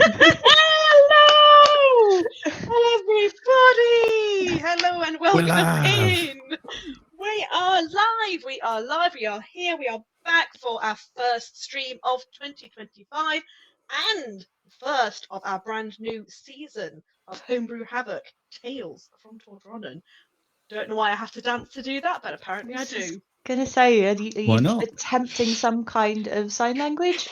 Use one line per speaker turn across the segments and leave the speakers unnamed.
Hello, everybody! Hello and welcome in. We are live. We are live. We are here. We are back for our first stream of 2025 and first of our brand new season of Homebrew Havoc Tales from Tordronnen. Don't know why I have to dance to do that, but apparently I do.
Gonna say, are you
Why not?
attempting some kind of sign language?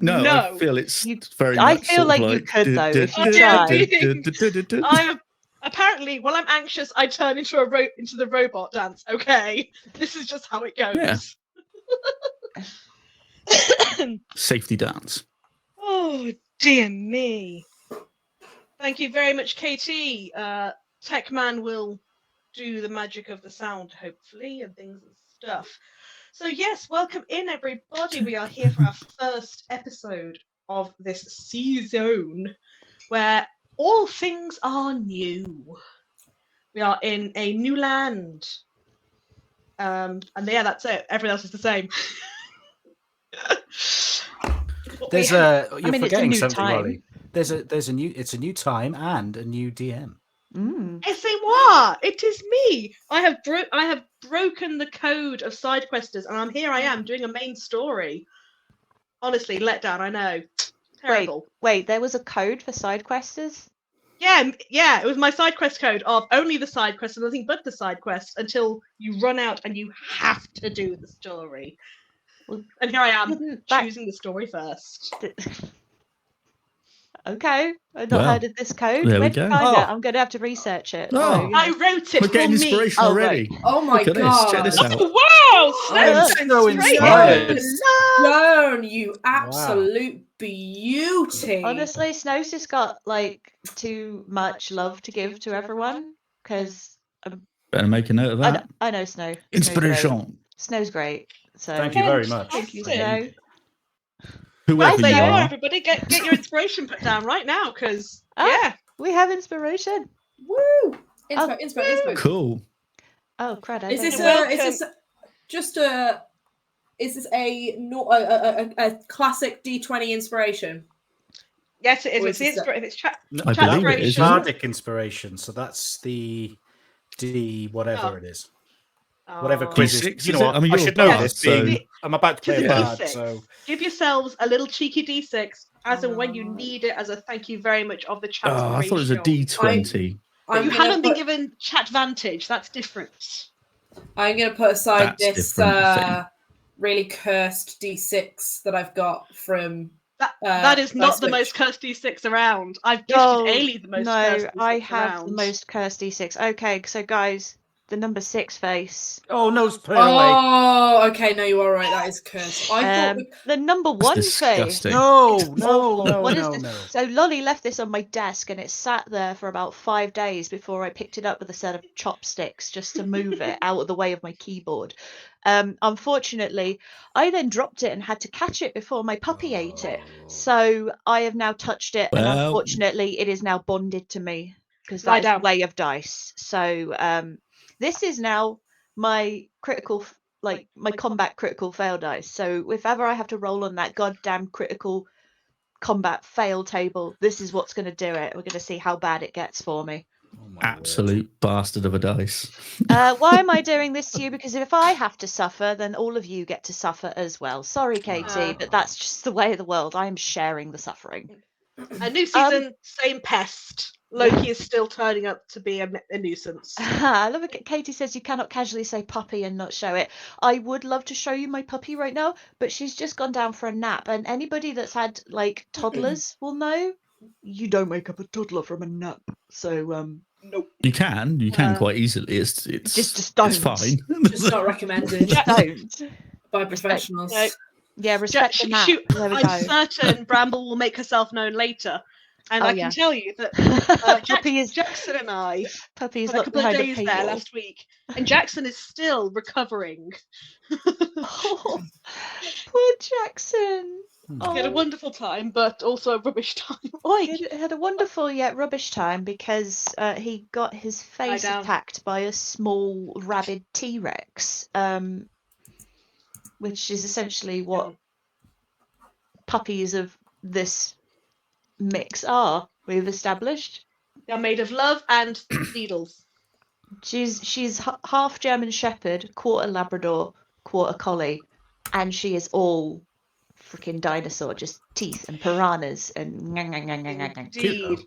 No,
No.
I feel it's very
I
much
feel
sort of
like you could, though, if you
tried. I am apparently when I'm anxious, I turn into the robot dance. Okay, this is just how it goes.
Yeah. Safety dance.
Oh dear me! Thank you very much, KT. Techman will do the magic of the sound, hopefully, and things and stuff. So yes, welcome in everybody. We are here for our first episode of this season, where all things are new. We are in a new land. And yeah, that's it. Everything else is the same.
You're forgetting something,
time.
Ollie. It's a new time and a new DM.
C'est-moi! It is me. I have broken the code of side questers, and here I am doing a main story. Honestly, let down. I know. Terrible.
Wait. There was a code for side questers?
Yeah. It was my side quest code of only the side quests and nothing but the side quests until you run out and you have to do the story. And here I am choosing the story first.
Okay, I've not heard of this code.
There
Where
we
did you
go.
find it? I'm going to have to research it.
I wrote it.
We're getting inspiration already.
Right.
Oh my god!
Check this out.
Wow!
So inspired.
Stone, you absolute beauty.
Honestly, Snow's just got like too much love to give to everyone because
Better make a note of that.
I know Snow.
Inspiration.
Snow's great. So
Thank you very much.
Thank you, Snow.
Whoever
There
you
you are,
are.
everybody. Get your inspiration put down right now, because
we have inspiration.
Woo! Inspo.
Cool.
Oh, crud!
Is this a classic D20 inspiration?
Yes, it is.
Or
It's
is
the
it
it's chat
I believe it is.
Bardic inspiration. So that's the D whatever it is. Whatever quiz
D6,
is. You know what?
I mean,
I
you're
should
a
know
bard,
this.
so-
I'm about to play a bard,
D6.
so
Give yourselves a little cheeky D6 as and when you need it as a thank you very much of the chat.
Oh, I thought it was a D20.
You haven't been given chat vantage. That's different.
I'm going to put aside
That's
this
different,
really cursed D6 that I've got from.
That is not the
Switch.
most cursed D6 around. I've gifted Ailey the most cursed D6
I have
around.
the most cursed D6. Okay, so guys, the number 6 face.
oh no, put it away.
Oh, okay. No, you are right. That is cursed. I thought.
The number 1 face.
Disgusting.
No.
What is this? So Lolly left this on my desk and it sat there for about 5 days before I picked it up with a set of chopsticks just to move it out of the way of my keyboard. Unfortunately, I then dropped it and had to catch it before my puppy ate it. So I have now touched it, and
Well-
unfortunately, it is now bonded to me because that's the way of dice. So this is now my critical, my combat critical fail dice. So if ever I have to roll on that goddamn critical combat fail table, this is what's going to do it. We're going to see how bad it gets for me.
Absolute bastard of a dice.
Why am I doing this to you? Because if I have to suffer, then all of you get to suffer as well. Sorry, Katie, but that's just the way of the world. I am sharing the suffering.
A new season, same pest. Loki is still turning up to be a nuisance.
I love it. Katie says you cannot casually say puppy and not show it. I would love to show you my puppy right now, but she's just gone down for a nap. And anybody that's had like toddlers will know you don't wake up a toddler from a nap. So
nope.
You can quite easily. It's
just don't.
It's fine.
Just not recommended
don't.
by professionals.
Yeah, respect the nap. There we
I'm
go.
certain Bramble will make herself known later. And I can tell you that Jackson and I
Puppy is
had a couple of
behind
days
a
there
paywall.
last week, and Jackson is still recovering.
Oh, poor Jackson.
He had a wonderful time, but also a rubbish time.
He had a wonderful yet rubbish time because he got his face attacked by a small rabid T-Rex, which is essentially what puppies of this mix are. We've established.
They're made of love and needles.
She's half German Shepherd, quarter Labrador, quarter Collie, and she is all freaking dinosaur, just teeth and piranhas and.
Indeed.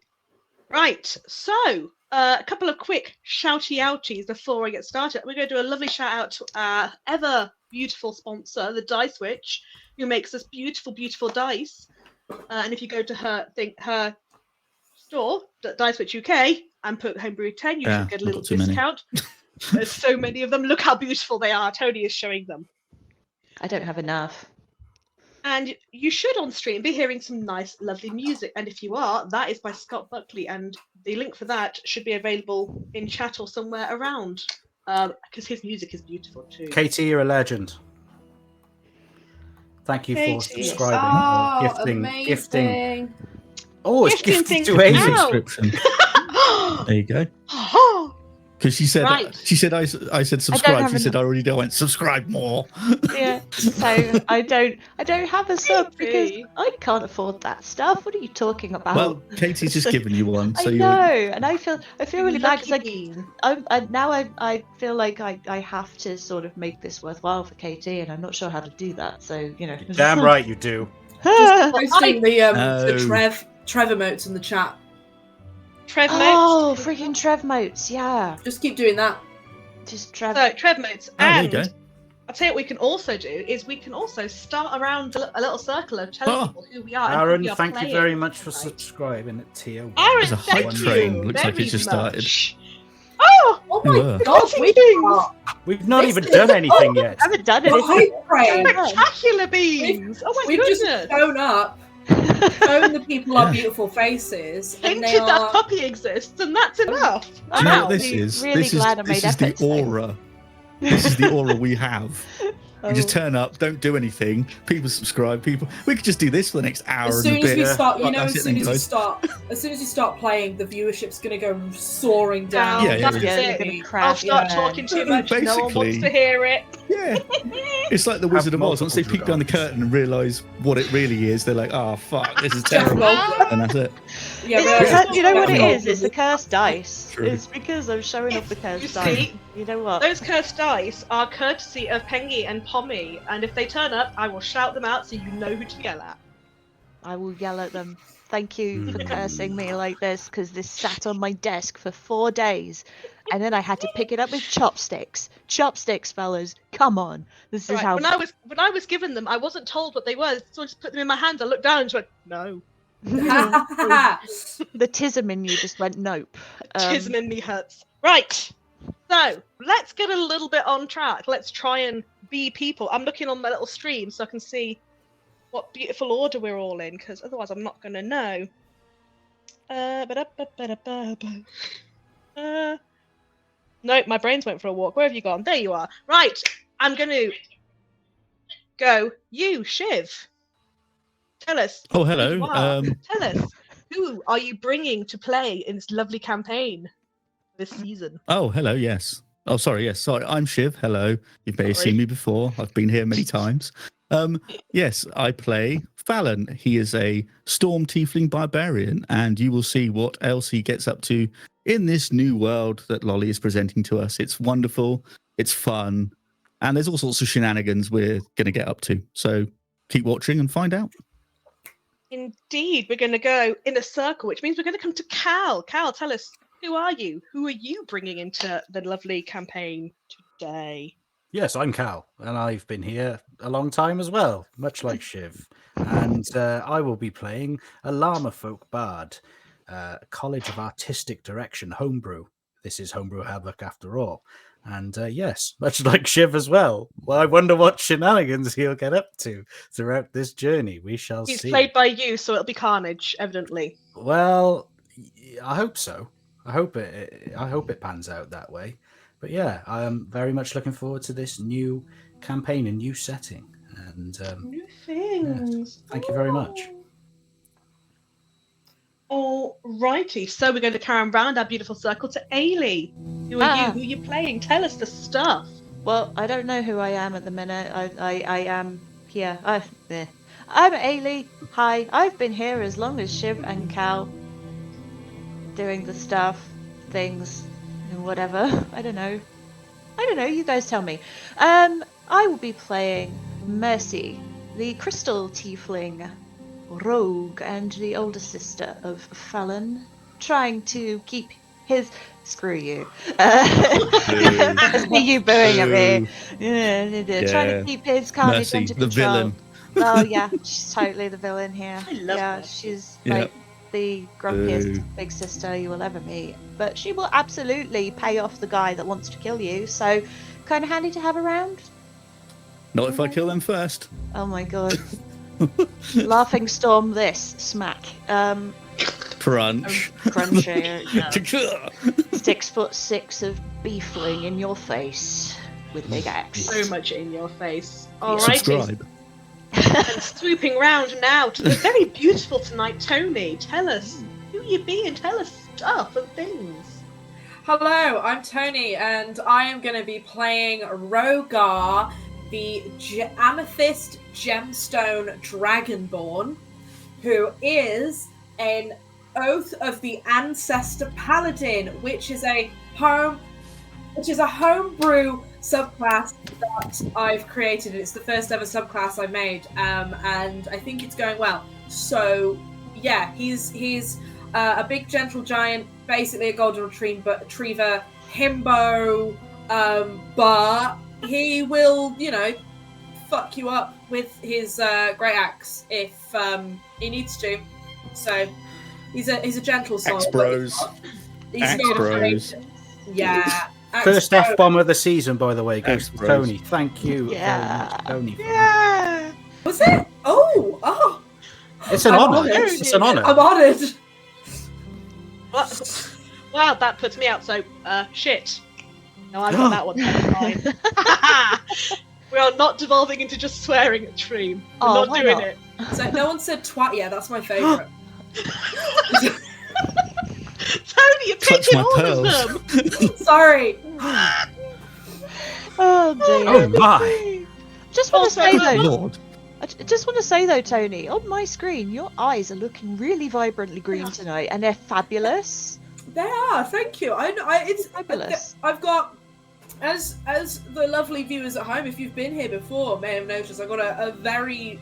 Right, so a couple of quick shouty outies before I get started. We're going to do a lovely shout out to our ever beautiful sponsor, the Dice Witch, who makes us beautiful, beautiful dice. And if you go to her store, Dice Witch UK, and put Homebrew 10, you should get a little discount. There's so many of them. Look how beautiful they are. Toni is showing them.
I don't have enough.
And you should on stream be hearing some nice, lovely music. And if you are, that is by Scott Buckley. And the link for that should be available in chat or somewhere around. Because his music is beautiful too.
Katie, you're a legend. Thank you for
Katie.
subscribing.
Amazing.
Gifting. Oh, it's
Gifting
gifted
things
to Amy.
out.
Subscription. There you go.
Oh,
Because she said,
Right.
I said subscribe.
have
She said I already do. I went subscribe more.
Yeah. So I don't have a sub because
Katie.
I can't afford that stuff. What are you talking about?
Well, Katie's just given you one, so
I
you.
know, and I feel really bad because
lucky bean.
I feel like I have to sort of make this worthwhile for KT, and I'm not sure how to do that. So
Damn right you do.
Just posting the
No.
Trev emotes in the chat.
Trev
Oh,
motes.
freaking Trev motes, yeah.
Just keep doing that.
Just Trev.
So Trev motes.
Oh, there you
And
go.
I'll tell you what we can also do is we can also start around a little circle of telling
Oh.
people who we are. and who
Aaron,
we are
thank you
playing
very much for
tonight.
subscribing at Tier 1.
Aaron,
There's a
thank
hype
you
train. Looks like
very
it's just started.
much. Oh,
Oh
We
my
were.
god, we
Things.
are
We've not
This
even
is-
done anything yet.
I haven't done
the
anything.
hype train.
spectacular beans! Oh my
We've
goodness!
just shown up, shown the people our beautiful faces, and they
Hinted that
are.
puppy exists, and that's enough.
Do you know
Wow.
what this
Really-
is?
really glad I
this
made
is the
efforts, though.
aura. This is the aura we have.
Oh.
We just turn up, don't do anything. People subscribe. We could just do this for the next hour
As
and
soon
a
as
bit.
we start,
Right,
as
that's it
soon
then,
as you
guys.
start playing, the viewership's going to go soaring down.
Yeah, yeah,
that's
yeah.
You're
it.
gonna
I'll
crash.
start
Yeah.
talking too much. No one wants
Basically-
to hear it.
Yeah, it's like the Wizard of Oz. Once they
multiple
peek behind the
dragons.
curtain and realise what it really is, they're like, "Oh fuck, this is
Jeff
terrible,"
Goldblum.
and that's it.
Yeah,
It's
really.
because- you know what it
Yeah.
is? It's the cursed dice.
True.
It's because I'm showing off the
You
cursed dice.
see,
You know what?
those cursed dice are courtesy of Pengy and Pommy, and if they turn up, I will shout them out so you know who to yell at.
I will yell at them. Thank you for
Mm.
cursing me like this because this sat on my desk for 4 days, and then I had to pick it up with chopsticks. Chopsticks, fellas, come on. This is
Right,
how.
when I was given them, I wasn't told what they were, so I just put them in my hands. I looked down and just went, no.
The tism in you just went nope.
Tism in me hurts. Right. So let's get a little bit on track. Let's try and be people. I'm looking on my little stream so I can see what beautiful order we're all in, because otherwise I'm not going to know. Nope, my brains went for a walk. Where have you gone? There you are. Right. I'm going to go. You, Shiv. Tell us.
Oh,
who
hello.
you are. Tell us. Who are you bringing to play in this lovely campaign this season?
Oh, hello. Yes. Oh, sorry. Yes. Sorry. I'm Shiv. Hello. You've maybe
Sorry.
seen me before. I've been here many times. Yes, I play Fallon. He is a storm tiefling barbarian, and you will see what else he gets up to in this new world that Lolly is presenting to us. It's wonderful. It's fun. And there's all sorts of shenanigans we're going to get up to. So keep watching and find out.
Indeed, we're going to go in a circle, which means we're going to come to Cal. Cal, tell us, who are you? Who are you bringing into the lovely campaign today?
Yes, I'm Cal, and I've been here a long time as well, much like Shiv. And I will be playing a Llama Folk Bard, College of Artistic Direction, Homebrew. This is Homebrew Havoc after all. And yes, much like Shiv as well. Well, I wonder what shenanigans he'll get up to throughout this journey. We shall
He's
see.
played by you, so it'll be carnage, evidently.
Well, I hope so. I hope it pans out that way. But yeah, I am very much looking forward to this new campaign and new setting. And
New things.
thank you very much.
All righty, so we're going to carry on round our beautiful circle to Ailey. Who are you? Who are you playing? Tell us the stuff.
Well, I don't know who I am at the minute. I am here. I'm Ailey. Hi, I've been here as long as Shiv and Cal. Doing the stuff, things, and whatever. I don't know. You guys tell me. I will be playing Mercy, the crystal tiefling rogue and the older sister of Fallon, trying to keep his... Screw you. See you booing at me. Trying to keep his carnage
Mercy,
under
the
control.
villain.
Oh yeah, she's totally the villain here.
I love
yeah,
her.
she's
Yep.
like the grumpiest
Boo.
big sister you will ever meet. But she will absolutely pay off the guy that wants to kill you, so kind of handy to have around.
Not if I kill them first.
Oh my god. Laughing storm this, smack.
Crunch.
Crunchy. 6'6" of beefling in your face with big axe.
So much in your face.
Yeah.
Alrighty.
Subscribe.
And swooping round now to the very beautiful tonight, Toni. Tell us who you be and tell us stuff and things.
Hello, I'm Toni, and I am going to be playing Rhogar, the Amethyst Gemstone Dragonborn, who is an Oath of the Ancestor Paladin, which is a homebrew subclass that I've created. It's the first ever subclass I made, and I think it's going well. So, yeah, he's a big gentle giant, basically a golden retriever himbo, but he will, fuck you up with his great axe if he needs to. So he's a gentle soul.
Ex-bros.
He's
Ex-bros.
not afraid. Yeah.
First
Ex-bros.
F-bomb of the season, by the way, goes to
Ex-bros.
Toni. Thank you
Yeah.
very much, Toni. For that.
Yeah.
Was it? Oh.
It's an
I'm
honour.
honoured.
It's an honour.
I'm honoured.
Wow, that puts me out. So, shit. No, I got that one. That's fine. We are not devolving into just swearing at Treem. We're
Oh,
not
why
doing
not?
it.
So no one said twat yet. That's my favourite.
Toni, you're
Clutch
taking
my
all
pearls.
of them.
Sorry.
Oh dear.
Oh my!
Just want to
Also,
say though,
Lord.
just want to say though, Toni, on my screen, your eyes are looking really vibrantly green tonight, and they're fabulous.
They are. Thank you. It's
Fabulous.
I've got, as the lovely viewers at home, if you've been here before, may have noticed, I've got a very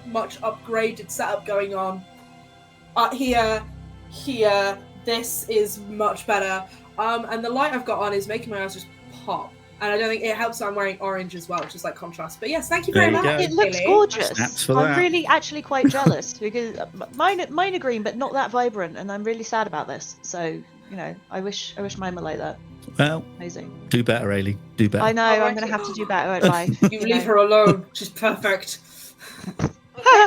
much upgraded setup going on. Here. This is much better. And the light I've got on is making my eyes just pop. And I don't think it helps that I'm wearing orange as well, which is like contrast. But yes, thank you very
There you
much.
go.
It looks
Hayley.
gorgeous.
Snaps for
I'm
that.
really actually quite jealous because mine are green, but not that vibrant, and I'm really sad about this. So I wish mine were like that.
Well,
Amazing.
do better, Ailey. Do better.
I know.
Oh,
I'm going to have to do better at life.
You leave her alone. She's perfect.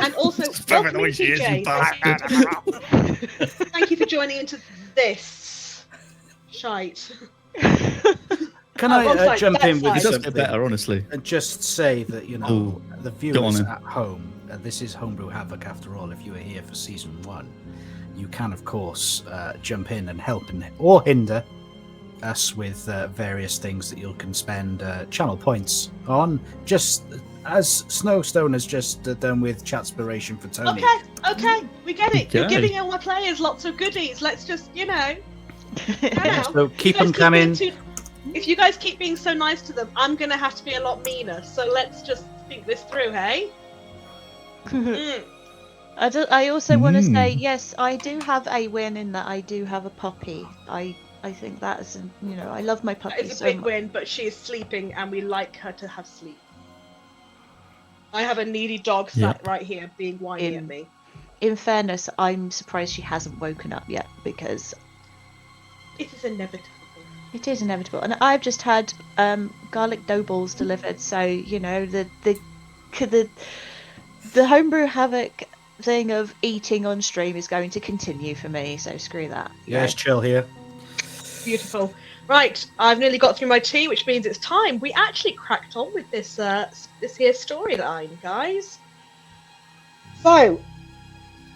And also,
It's perfect the
welcome
way
in,
she is, you
TJ.
bastard.
Thank you for joining into this shite.
Can
Oh,
I
wrong side,
jump
that
in
side.
with
It does
something?
get better, honestly.
And just say that,
Ooh,
the
go
viewers
on then.
at home, this is Homebrew Havoc after all. If you were here for season 1, you can, of course, jump in and help or hinder us with various things that you can spend channel points on, just as Snowstone has just done with Chatspiration for Toni.
Okay, we get it. You're
Okay.
giving our players lots of goodies. Let's just,
Yeah,
now.
so keep
You guys
them coming.
if you guys keep being so nice to them, I'm gonna have to be a lot meaner. So let's just think this through, hey? Mm.
I also want to say,
Mm.
yes, I do have a win in that I do have a puppy. I think that is, I love my puppy
That is a
so
big
much.
win, but she is sleeping, and we like her to have sleep. I have a needy dog sat right here, being whiny at me.
In fairness, I'm surprised she hasn't woken up yet because
It is inevitable.
it is inevitable. And I've just had garlic dough balls delivered, so the Homebrew Havoc thing of eating on stream is going to continue for me. So screw that.
Yes, chill here.
Beautiful. Right, I've nearly got through my tea, which means it's time. We actually cracked on with this here storyline, guys. So,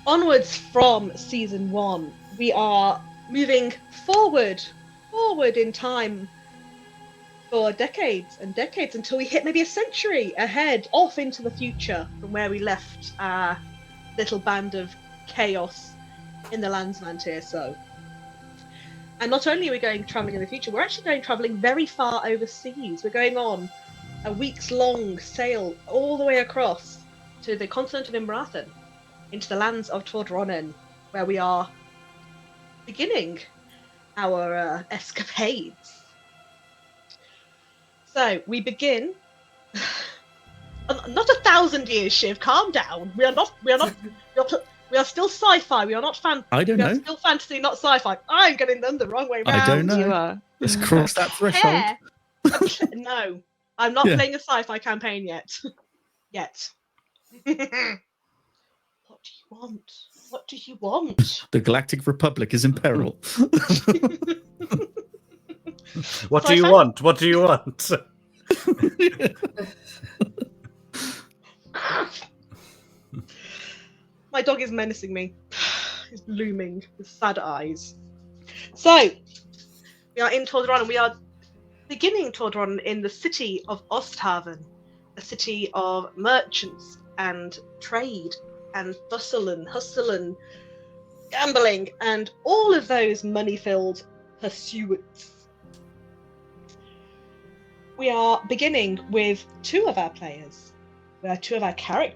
onwards from season 1, we are moving forward in time for decades and decades until we hit maybe a century ahead, off into the future from where we left our little band of chaos in the Landsman tier. So, and not only are we going travelling in the future, we're actually going travelling very far overseas. We're going on a weeks-long sail all the way across to the continent of Imrathen, into the lands of Tordronnen, where we are beginning our escapades. So we begin. Not 1,000 years, Shiv. Calm down. We are not. We are still sci-fi. We are not fan.
I don't
we
know.
are still fantasy, not sci-fi. I'm getting them the wrong way round.
I don't know.
You are.
Let's cross that threshold.
Hair. No, I'm not playing a sci-fi campaign yet. What do you want? What do you want?
The Galactic Republic is in peril.
What do you want? What do you want?
My dog is menacing me. He's looming with sad eyes. So, we are in Tordronnen. We are beginning Tordronnen in the city of Osthaven, a city of merchants and trade and bustle and hustle and gambling and all of those money-filled pursuits. We are beginning with two of our players. We are two of our player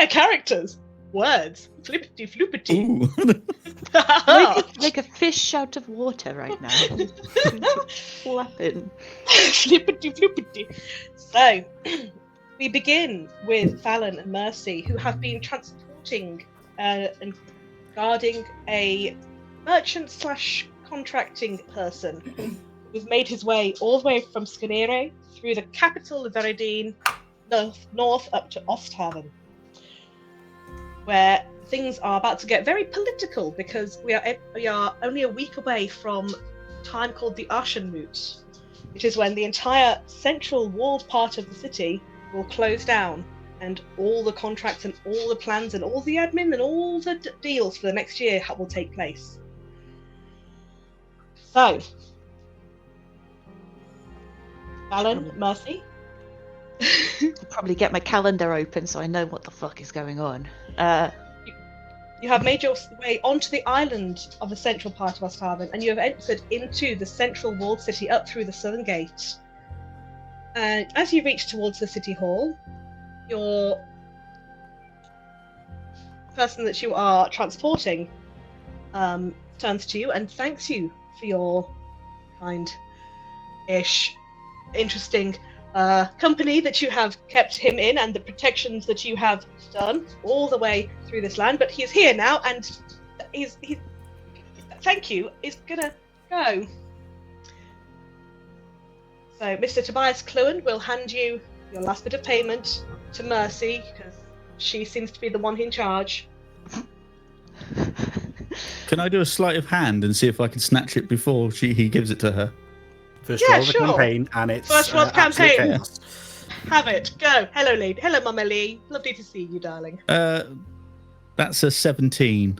characters. Words. Flippity floopity.
Ooh.
Like a fish out of water right now. Flapping.
Flippity floopity. So, we begin with Fallon and Mercy, who have been transporting and guarding a merchant/contracting person who's made his way all the way from Scanere through the capital of Veridine, north up to Osthaven, where things are about to get very political because we are only a week away from a time called the Aschenmoot, which is when the entire central walled part of the city will close down and all the contracts and all the plans and all the admin and all the deals for the next year will take place. So, Fallon, Mercy.
I'll probably get my calendar open so I know what the fuck is going on.
You have made your way onto the island of the central part of Osthaven, and you have entered into the central walled city up through the southern gate. And as you reach towards the city hall, your person that you are transporting turns to you and thanks you for your kind-ish, interesting company that you have kept him in and the protections that you have done all the way through this land. But he's here now, and he's thank you, is gonna go. So Mr. Tobias Cluen will hand you your last bit of payment to Mercy, because she seems to be the one in charge.
Can I do a sleight of hand and see if I can snatch it before he gives it to her?
First
Yeah,
roll of the
sure.
campaign, and it's
First roll of
absolute
campaign.
chaos.
Have it. Go. Hello, lady. Hello, Mama Lee. Lovely to see you, darling.
That's a 17.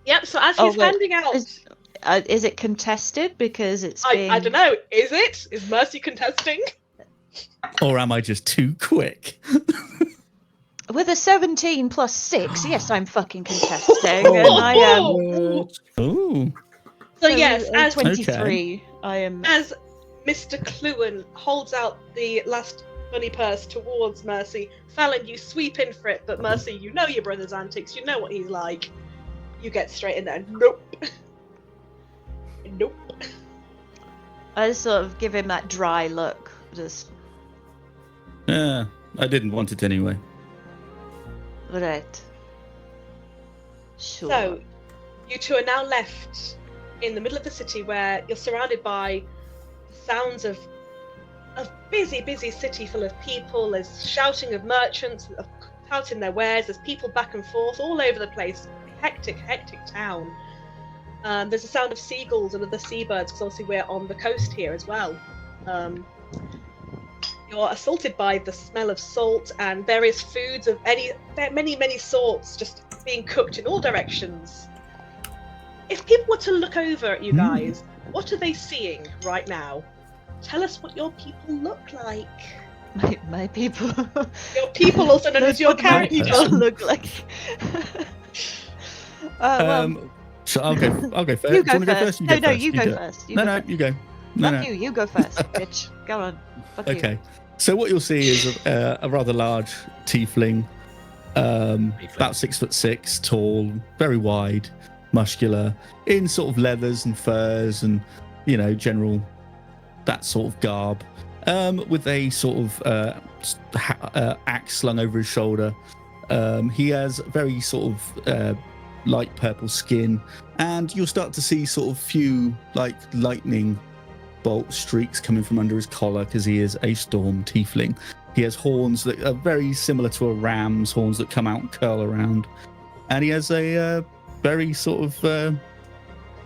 Yep, so as he's
wait.
handing out...
Is it contested? Because it's
I don't know. Is it? Is Mercy contesting?
Or am I just too quick?
With a 17 plus 6, yes, I'm fucking contesting. And I am...
Ooh.
So yes, as
23, I am...
As Mr. Cluen holds out the last money purse towards Mercy, Fallon, you sweep in for it, but Mercy, you know your brother's antics, you know what he's like. You get straight in there. Nope. Nope.
I sort of give him that dry look. Just...
Yeah, I didn't want it anyway.
Right. Sure.
So, you two are now left in the middle of the city where you're surrounded by the sounds of a busy city full of people. There's shouting of merchants touting their wares. There's people back and forth all over the place. Hectic town. There's a sound of seagulls and other seabirds, because obviously we're on the coast here as well. You're assaulted by the smell of salt and various foods of many sorts just being cooked in all directions. If people were to look over at you guys, what are they seeing right now? Tell us what your people look like.
My people.
Your people, also known as your
That's what my
character.
people look like.
So I'll go first.
You
Do you
go
want to go
first.
first?
No,
You
you
do
go
it.
first.
No, you go. No,
Fuck you. You go first, bitch. Go on. Fuck you.
Okay. So what you'll see is a rather large tiefling, about 6'6", tall, very wide, muscular, in sort of leathers and furs and general that sort of garb, with a sort of axe slung over his shoulder. He has very sort of light purple skin, and you'll start to see sort of few like lightning bolt streaks coming from under his collar because he is a storm tiefling. He has horns that are very similar to a ram's, horns that come out and curl around, and he has a very sort of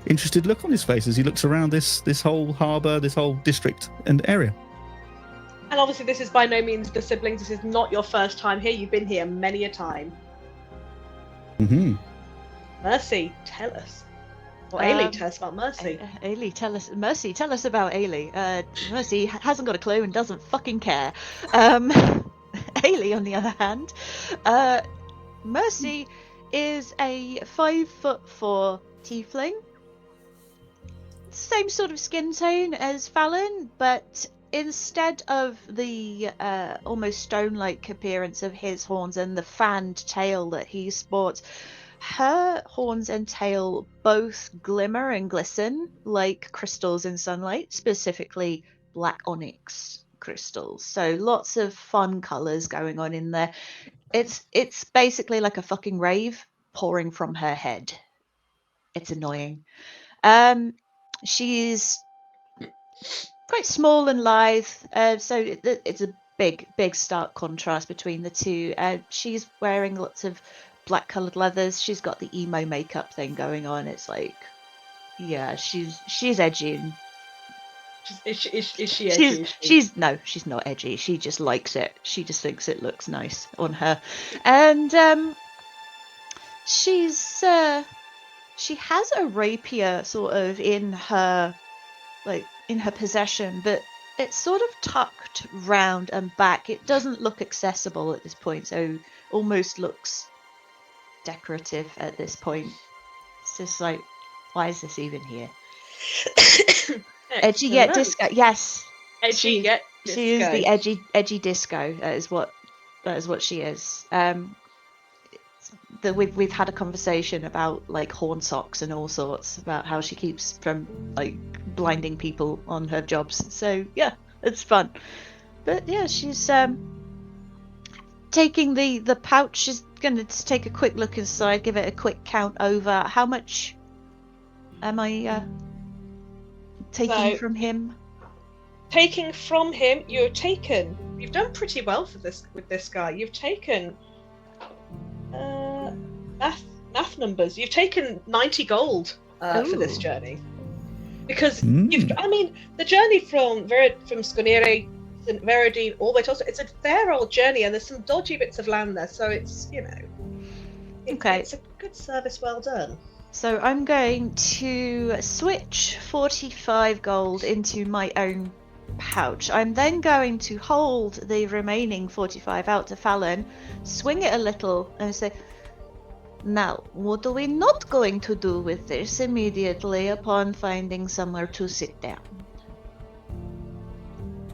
interested look on his face as he looks around this whole harbour, this whole district and area.
And obviously this is by no means the siblings, this is not your first time here, you've been here many a time.
Mm-hmm.
Mercy, tell us. Or Ailey, tell us about Mercy.
Ailey, Mercy, tell us about Ailey. Mercy hasn't got a clue and doesn't fucking care. Ailey, on the other hand, Mercy is a 5'4" tiefling. Same sort of skin tone as Fallon, but instead of the almost stone-like appearance of his horns and the fanned tail that he sports, her horns and tail both glimmer and glisten like crystals in sunlight, specifically black onyx crystals. So lots of fun colours going on in there. It's basically like a fucking rave pouring from her head. It's annoying. She's quite small and lithe, so it's a big stark contrast between the two. She's wearing lots of black coloured leathers. She's got the emo makeup thing going on. It's like, yeah, she's edgy. And
Is she edgy?
she's not edgy. She just likes it. She just thinks it looks nice on her, and she has a rapier sort of in her possession, but it's sort of tucked round and back. It doesn't look accessible at this point, so almost looks decorative at this point. It's just like, why is this even here? Edgy yet disco. Yes,
Edgy yet disco.
She is the edgy disco. That is what she is. We've had a conversation about like horn socks and all sorts, about how she keeps from like blinding people on her jobs. So yeah, it's fun. But yeah, she's taking the pouch. She's gonna just take a quick look inside, give it a quick count over. How much am I taking from him?
Taking from him, you've done pretty well with this guy. You've taken math numbers. You've taken 90 gold for this journey, because the journey from Sconere, St. Veridine, all the way to Osthaven, it's a fair old journey, and there's some dodgy bits of land there, so it's
okay.
It's a good service, well done.
So I'm going to switch 45 gold into my own pouch. I'm then going to hold the remaining 45 out to Fallon, swing it a little, and say, now, what are we not going to do with this immediately upon finding somewhere to sit down?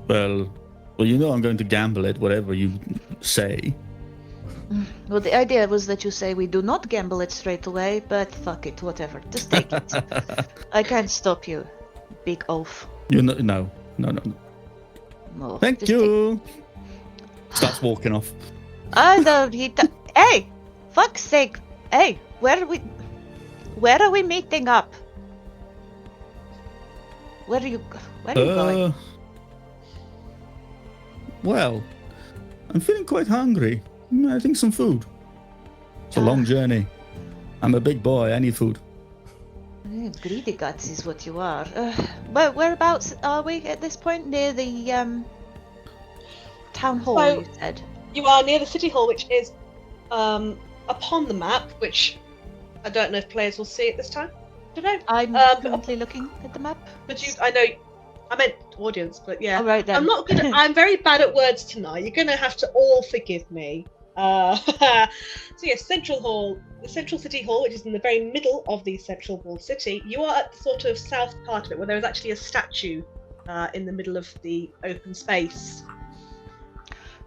Well, I'm going to gamble it, whatever you say.
Well, the idea was that you say we do not gamble it straight away, but fuck it, whatever. Just take it. I can't stop you, big oaf.
No.
No,
Thank you. Starts walking off.
Oh no, hey, fuck's sake. Hey, where are we meeting up? Where are you going?
Well, I'm feeling quite hungry. I think some food. It's a long journey. I'm a big boy. I need food.
Greedy guts is what you are. Whereabouts are we at this point? Near the town hall,
So,
you said?
You are near the city hall, which is upon the map, which I don't know if players will see at this time. don't know.
I'm currently looking at the map.
But I meant audience, but yeah.
All right then.
I'm not gonna. I'm very bad at words tonight. You're gonna have to all forgive me. So yes, the Central City Hall, which is in the very middle of the central walled city. You are at the sort of south part of it, where there is actually a statue in the middle of the open space.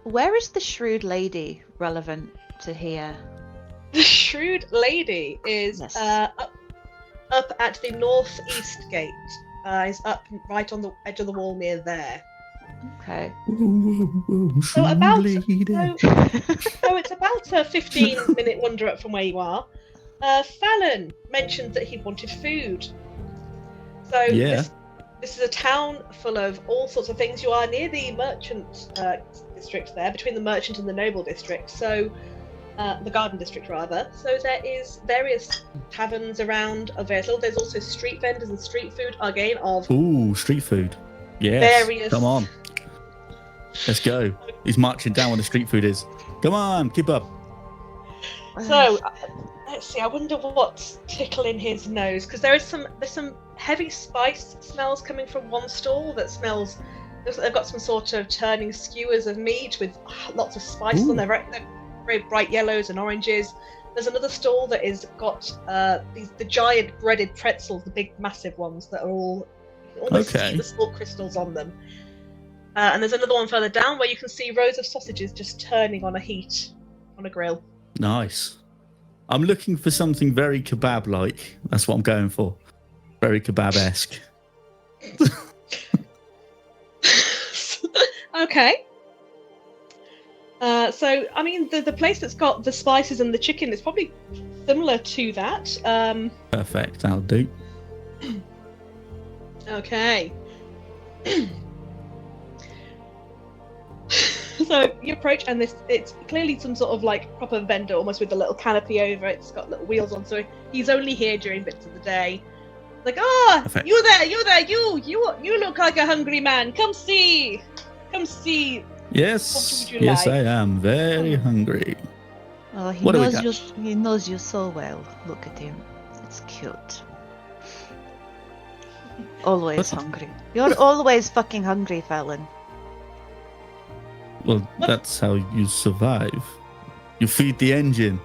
Where is the shrewd lady relevant to here?
The shrewd lady is
Yes.
up at the northeast gate. Is up right on the edge of the wall near there.
Okay.
So it's about a 15-minute wander up from where you are. Fallon mentioned that he wanted food. So
Yeah.
this is a town full of all sorts of things. You are near the merchant district there, between the merchant and the noble district. So the garden district rather. So there is various taverns around available. There's also street vendors and street food again of
Ooh, street food. Yes.
various.
Come on. Let's go. He's marching down where the street food is. Come on, keep up.
So let's see. I wonder what's tickling his nose, because there's some heavy spice smells coming from one stall that smells. They've got some sort of turning skewers of meat with lots of spices on there. They're very bright yellows and oranges. There's another stall that is got the giant breaded pretzels, the big massive ones that are all you can almost see the salt crystals on them. And there's another one further down where you can see rows of sausages just turning on a heat on a grill.
Nice. I'm looking for something very kebab-like. That's what I'm going for. Very kebab-esque.
Okay. So, I mean, the place that's got the spices and the chicken is probably similar to that.
Perfect. That'll do.
Okay. So you approach, and it's clearly some sort of like proper vendor, almost with a little canopy over it. It's got little wheels on, so he's only here during bits of the day. Like,
Perfect.
you there, you look like a hungry man. Come see.
Yes.
What would you
Yes,
like?
I am very hungry.
Oh, he
What do we
knows
got?
you. He knows you so well. Look at him. It's cute. Always hungry. You're always fucking hungry, Fallon.
Well, that's how you survive. You feed the engine.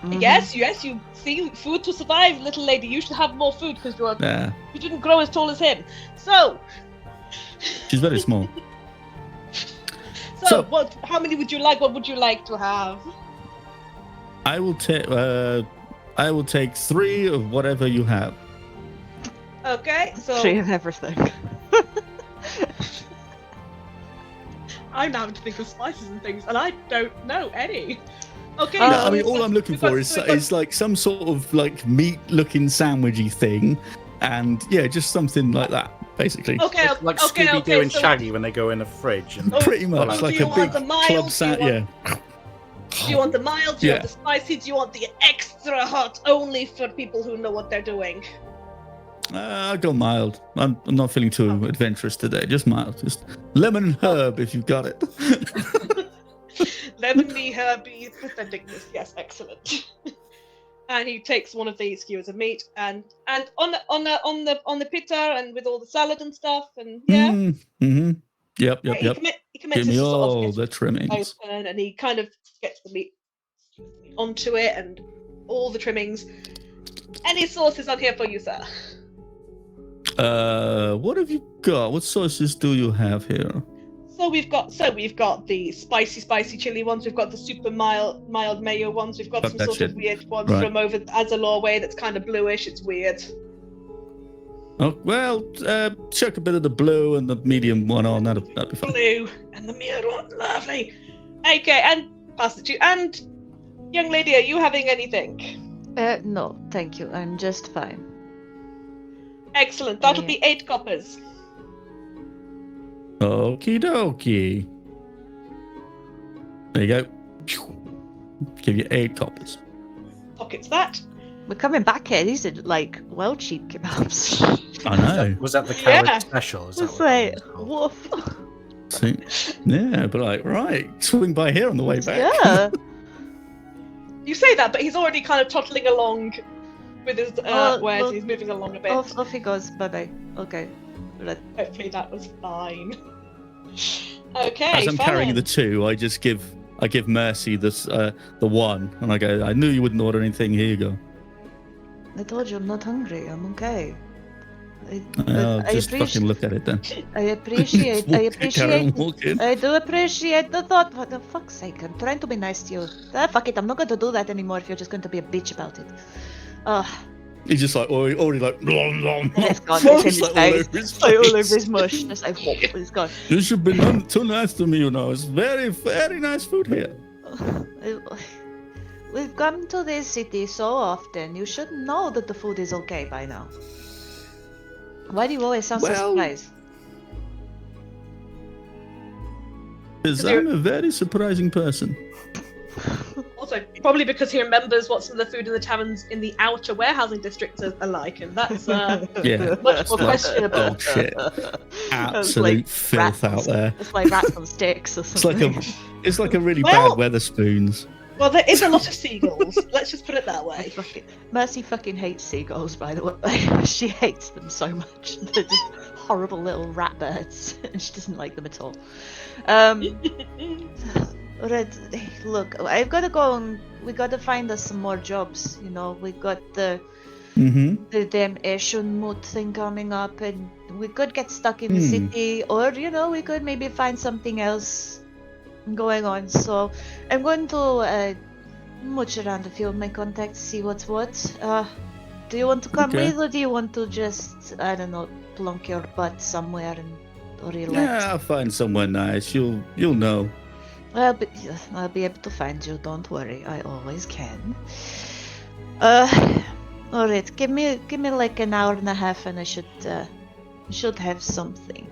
Mhm.
Yes, you see, food to survive, little lady. You should have more food because
Yeah.
you didn't grow as tall as him. So
She's very small.
So, what? How many would you like? What would you like to have?
I will take. I will take 3 of whatever you have.
Okay, so
3 of everything.
I'm now having to think of spices and things, and I don't know any. Okay,
Oh,
No,
so
I mean,
we've
all
got-
I'm looking
we've got-
for is
we've got-
is like some sort of like meat-looking sandwichy thing, and yeah, just something like that, basically.
Okay,
Like
okay,
Scooby-Doo
okay,
and
so
Shaggy when they go in a fridge. And
Oh,
Pretty much
well,
like
do you
a
want
big
the mild?
club
Do
sand.
you
Yeah.
Do you want the mild? Do you want
Yeah.
the spicy? Do you want the extra hot? Only for people who know what they're doing.
I'll go mild. I'm not feeling too adventurous today. Just mild. Just lemon and herb if you've got it.
Lemony, herby, patheticness. Yes, excellent. And he takes one of the skewers of meat and on the pita and with all the salad and stuff and yeah.
Mm-hmm. Yep.
He
Give
commences
me
to sort of
all
get
the trimmings.
open, and he kind of gets the meat onto it and all the trimmings. Any sauces on here for you, sir?
What have you got? What sauces do you have here?
So we've got the spicy chili ones. We've got the super mild mayo ones. We've got
Fuck
some
that
sort
shit.
of weird ones
Right.
from over Azelor way that's kind of bluish. It's weird.
Oh well, chuck a bit of the blue and the medium one on. That'd be fine.
Blue and the mirror one, lovely. Okay, and pass it to you. And young lady, are you having anything?
No, thank you. I'm just fine.
Excellent. That'll
Yeah.
be 8 coppers.
Okie dokie. There you go. Give you 8 coppers.
Pockets that.
We're coming back here. These are like well cheap kebabs.
I know.
was that the carrot
Yeah.
special? Is that
Just
what
like,
it was called?
woof.
See? Yeah, but like, right, swing by here on the way back.
Yeah.
You say that, but he's already kind of toddling along with his
Oh,
wares.
look.
He's moving along a bit.
Off he goes. Bye-bye. Okay. Right.
Hopefully that was fine. Okay,
As I'm carrying
Fallon.
the 2, I give Mercy this the 1, and I go, I knew you wouldn't order anything. Here you go.
I told you I'm not hungry. I'm okay.
I'll just fucking look at it then.
I appreciate.
Carry on walking.
I do appreciate the thought. For the fuck's sake, I'm trying to be nice to you. Fuck it. I'm not going to do that anymore if you're just going to be a bitch about it.
He's just like already like.
It's gone. It's in his
Like
face. All over his mush. Just like whoop, it's gone.
You should be too nice to me, you know. It's very, very nice food here.
We've come to this city so often. You should know that the food is okay by now. Why do you always sound so surprised?
Because I'm a very surprising person.
Also, probably because he remembers what some of the food in the taverns in the outer warehousing districts are like, and that's
Yeah,
much more questionable.
dog shit. Absolute filth out there.
It's like rats on sticks or something.
It's like a really
Well-
bad Weatherspoons.
Well, there is a lot of seagulls. Let's just put it that way.
Mercy fucking hates seagulls, by the way. She hates them so much. They're just horrible little rat birds. She doesn't like them at all. Right, look, I've got to go and we got to find us some more jobs. You know, we got the damn Eshun moot thing coming up, and we could get stuck in the city, or we could maybe find something else going on. So I'm going to mooch around a few of my contacts, see what's what. Do you want to come with, or do you want to just, I don't know, plonk your butt somewhere and relax?
Yeah, I'll find somewhere nice. You'll know.
I'll be able to find you. Don't worry, I always can. All right, give me like an hour and a half, and I should have something.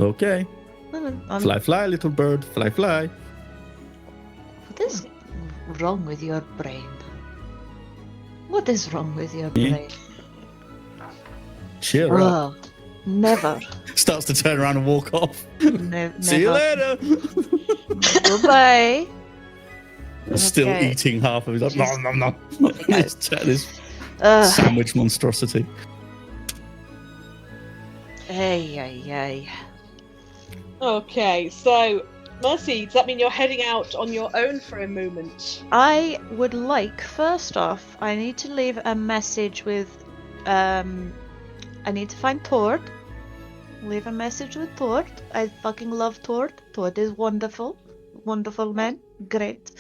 Okay. Fly, little bird. Fly.
What is wrong with your brain? What is wrong with your brain?
Cheer up.
Oh, never.
Starts to turn around and walk off.
Never.
See you later.
Goodbye.
Still
Okay.
eating half of his. Nom. This sandwich monstrosity.
Hey.
Okay, so Mercy, does that mean you're heading out on your own for a moment?
I would like, first off, I need to leave a message with, I need to find Tord. Leave a message with Tord. I fucking love Tord. Tord is wonderful. Wonderful man. Great.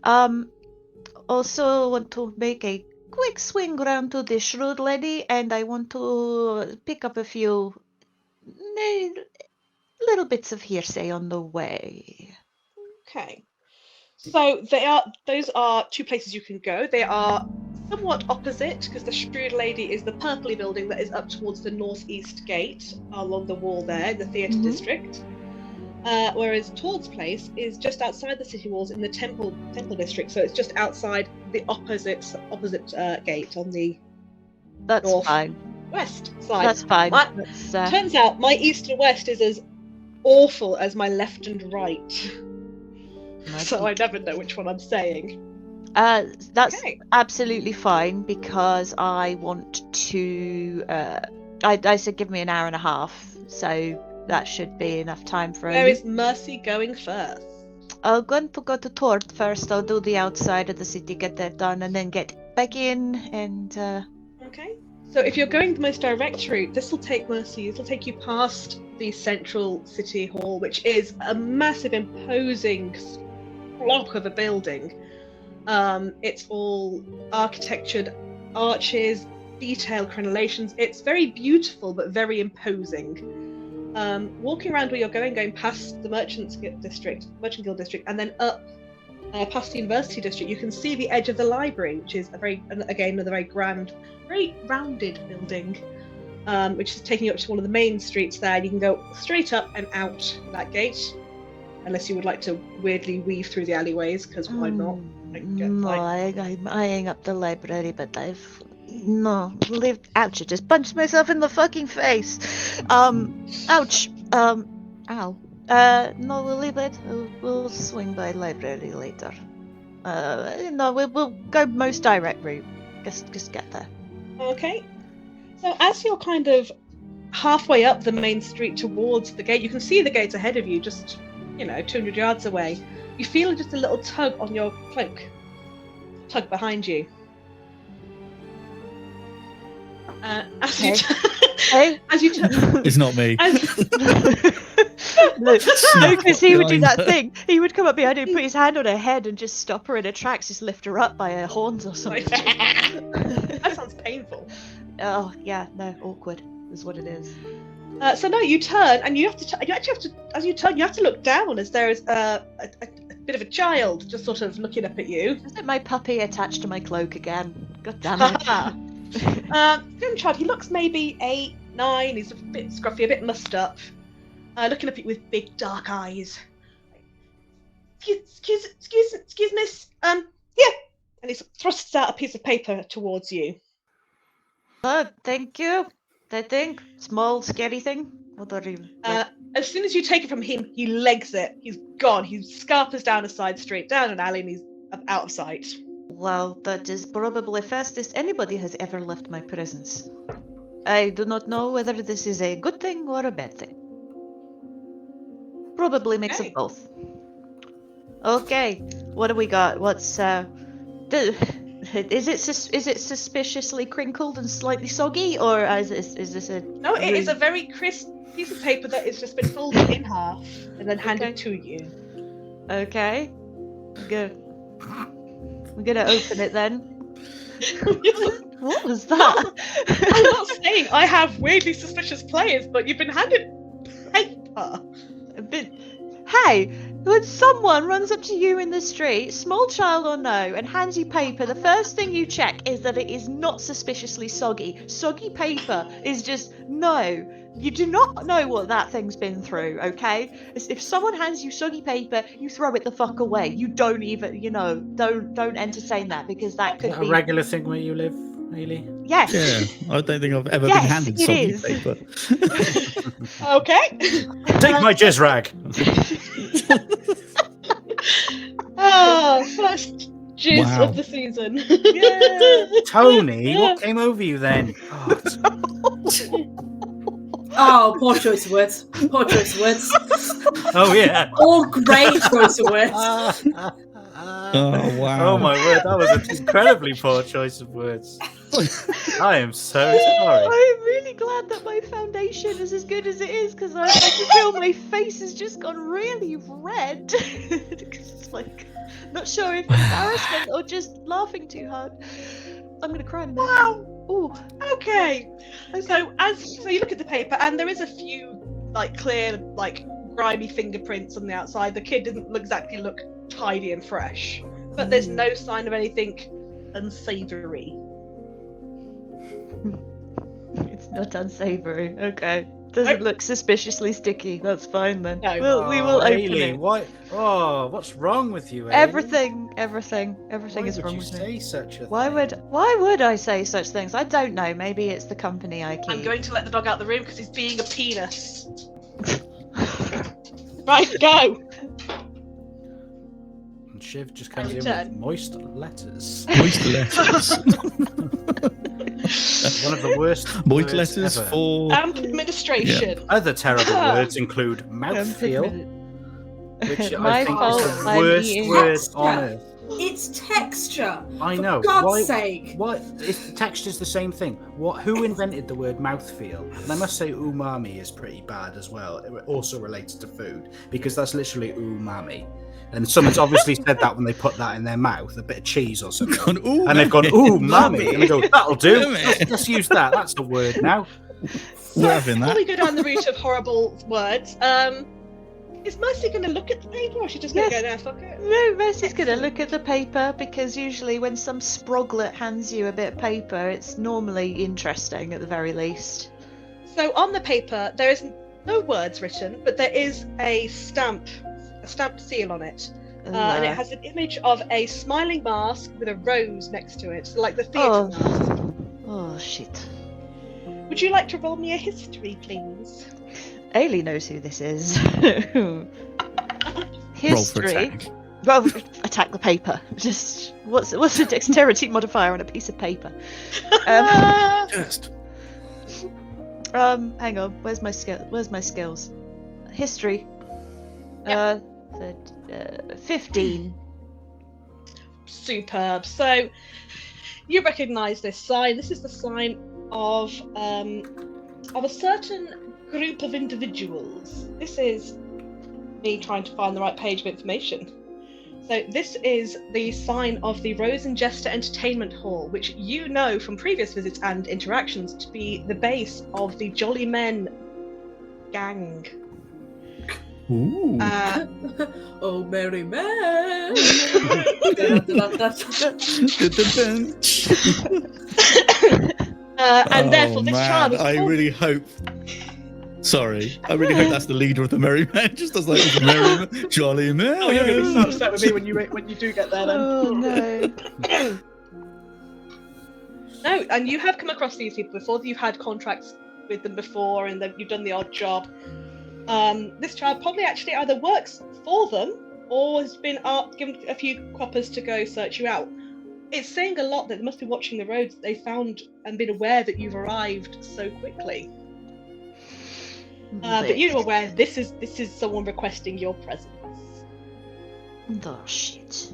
Also want to make a quick swing round to the shrewd lady, and I want to pick up a few little bits of hearsay on the way.
Okay. So those are two places you can go. They are somewhat opposite, because the Shrewd Lady is the purpley building that is up towards the northeast gate along the wall there in the theatre district. Whereas Tord's place is just outside the city walls in the temple district, so it's just outside the opposite gate on the west side.
That's fine.
Turns out my east and west is as awful as my left and right. So I never know which one I'm saying.
That's
Okay.
absolutely fine, because I want to. I said give me an hour and a half, so that should be enough time for.
Where is Mercy going first?
I'm going to go to Tord first. I'll do the outside of the city, get that done, and then get back in. And
Okay. So if you're going the most direct route, this will take Mercy. This will take you past the central city hall, which is a massive, imposing block of a building. It's all architectured arches, detailed crenellations. It's very beautiful but very imposing. Walking around where you're going past the Merchant Guild District, and then up past the University District, you can see the edge of the library, which is another very grand, very rounded building, which is taking you up to one of the main streets there. You can go straight up and out that gate, unless you would like to weirdly weave through the alleyways, because why not?
I hang up the library, but I've ouch! I just punched myself in the fucking face. Ouch. Ow. No, we'll leave it. We'll swing by library later. No, we'll go most direct route. Just get there.
Okay. So as you're kind of halfway up the main street towards the gate, you can see the gate ahead of you, just 200 yards away. You feel just a little tug on your cloak. Tug behind you. As you turn,
It's not me.
No, because he would do
behind
that
her.
thing. He would come up behind her, put his hand on her head, and just stop her in her tracks, just lift her up by her horns or something.
that sounds painful.
Oh yeah, no, awkward is what it is.
So no, you turn, and you actually have to. As you turn, you have to look down, as there is a bit of a child just sort of looking up at you.
Is it my puppy attached to my cloak again? God damn it.
Young child, he looks maybe 8, 9. He's a bit scruffy, a bit mussed up, looking up at you with big dark eyes. Excuse miss. Yeah. And he thrusts out a piece of paper towards you.
Oh, thank you. That thing, small, scary thing. What are you?
As soon as you take it from him, he legs it. He's gone. He scarpers down a side street, down an alley, and he's out of sight.
Well, that is probably fastest anybody has ever left my presence. I do not know whether this is a good thing or a bad thing. Probably mix of both. Okay, what do we got? What's is it suspiciously crinkled and slightly soggy, or is this a?
No, it is a very crisp piece of paper that has just been folded in half and then handed to you.
Okay, good. We're gonna open it then. What was that?
I'm not saying I have weirdly suspicious players, but you've been handed paper.
But hey, when someone runs up to you in the street, small child or no, and hands you paper, the first thing you check is that it is not suspiciously soggy. Soggy paper is just no. You do not know what that thing's been through, okay? If someone hands you soggy paper, you throw it the fuck away. You don't even, don't entertain that, because that could be
a regular thing where you live, really.
Yes.
Yeah, I don't think I've ever
Yes,
been handed
it
soggy
is.
paper.
Okay.
Take my jizz rag.
First jizz
Wow.
of the season.
Toni, what came over you then?
Oh, poor choice of words. Poor choice of words.
Oh yeah.
All great choice of words.
Oh wow!
Oh my word, that was an incredibly poor choice of words. I am so sorry.
I'm really glad that my foundation is as good as it is, because I can feel my face has just gone really red. It's like, not sure if embarrassment or just laughing too hard. I'm gonna cry in a minute.
Wow.
Ooh.
Okay. So you look at the paper, and there is a few clear, grimy fingerprints on the outside. The kid doesn't exactly look tidy and fresh, but there's no sign of anything unsavory.
It's not unsavory. Okay. Doesn't look suspicioally sticky. That's fine then.
No.
We will open
Ailey,
it.
what? Oh, what's wrong with you, Ailey?
Everything
Why
is
would
wrong
you
with me.
say such a
Why
thing?
would I say such things? I don't know. Maybe it's the company I keep.
I'm going to let the dog out the room because he's being a penis. Right, go.
And Shiv just comes in
Return.
with moist letters.
Moist letters.
One of the worst
Moist
words
letters
ever.
for.
Administration.
Other terrible words include mouthfeel, which
My
I think
fault,
is the
I'm
worst
eating.
word on earth.
It's texture.
I know.
For God's
Why?
sake.
What? If texture's the same thing. Who invented the word mouthfeel? And I must say, umami is pretty bad as well. It also relates to food because that's literally umami. And someone's obviously said that when they put that in their mouth, a bit of cheese or something.
Ooh,
And they've gone, ooh, mommy. And they go, that'll do.
Yummy.
Let's use that. That's the word now.
We're having
Before we
that.
go down the route of horrible words, is Mercy going to look at the paper, or is she just going to
Yes.
go, no, fuck it?
No, Mercy's gonna look at the paper, because usually when some sproglet hands you a bit of paper, it's normally interesting at the very least.
So on the paper, there is no words written, but there is a stamped seal on it. And it has an image of a smiling mask with a rose next to it, like the theatre mask.
Oh shit.
Would you like to roll me a history, please?
Ailey knows who this is.
Roll for
History.
attack.
Well, attack the paper. Just what's the dexterity modifier on a piece of paper?
Just.
Hang on. Where's my skills? History. 15.
Superb. So you recognise this sign. This is the sign of a certain group of individuals. This is me trying to find the right page of information. So this is the sign of the Rose and Jester Entertainment Hall, which you know from previous visits and interactions to be the base of the Jolly Men gang.
Ooh.
Oh, merry man.
And therefore this child is
I really hope. Sorry, I really hope that's the leader of the Merry Men. Just as like Merry Man, Jolly Man.
Oh, you're going to be so upset with me when you do get there then.
Oh no.
No, and you have come across these people before. You've had contracts with them before, and you've done the odd job. This child probably actually either works for them or has been given a few coppers to go search you out. It's saying a lot that they must be watching the roads. They found and been aware that you've arrived so quickly. But you're aware this is someone requesting your presence.
Oh shit.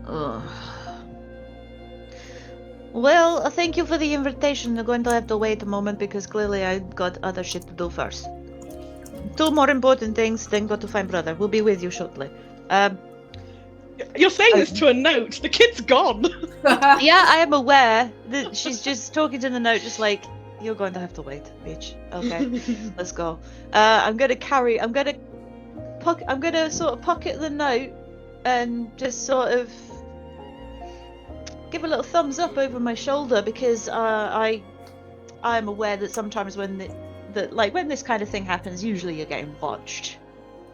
Ugh. Well, thank you for the invitation. I'm going to have to wait a moment because clearly I've got other shit to do first. 2 more important things, then go to find brother. We'll be with you shortly.
You're saying this to a note. The kid's gone.
Yeah, I am aware that she's just talking to the note, just like, you're going to have to wait, bitch. Okay, let's go. I'm gonna sort of pocket the note and just sort of give a little thumbs up over my shoulder because I'm aware that sometimes when when this kind of thing happens, usually you're getting watched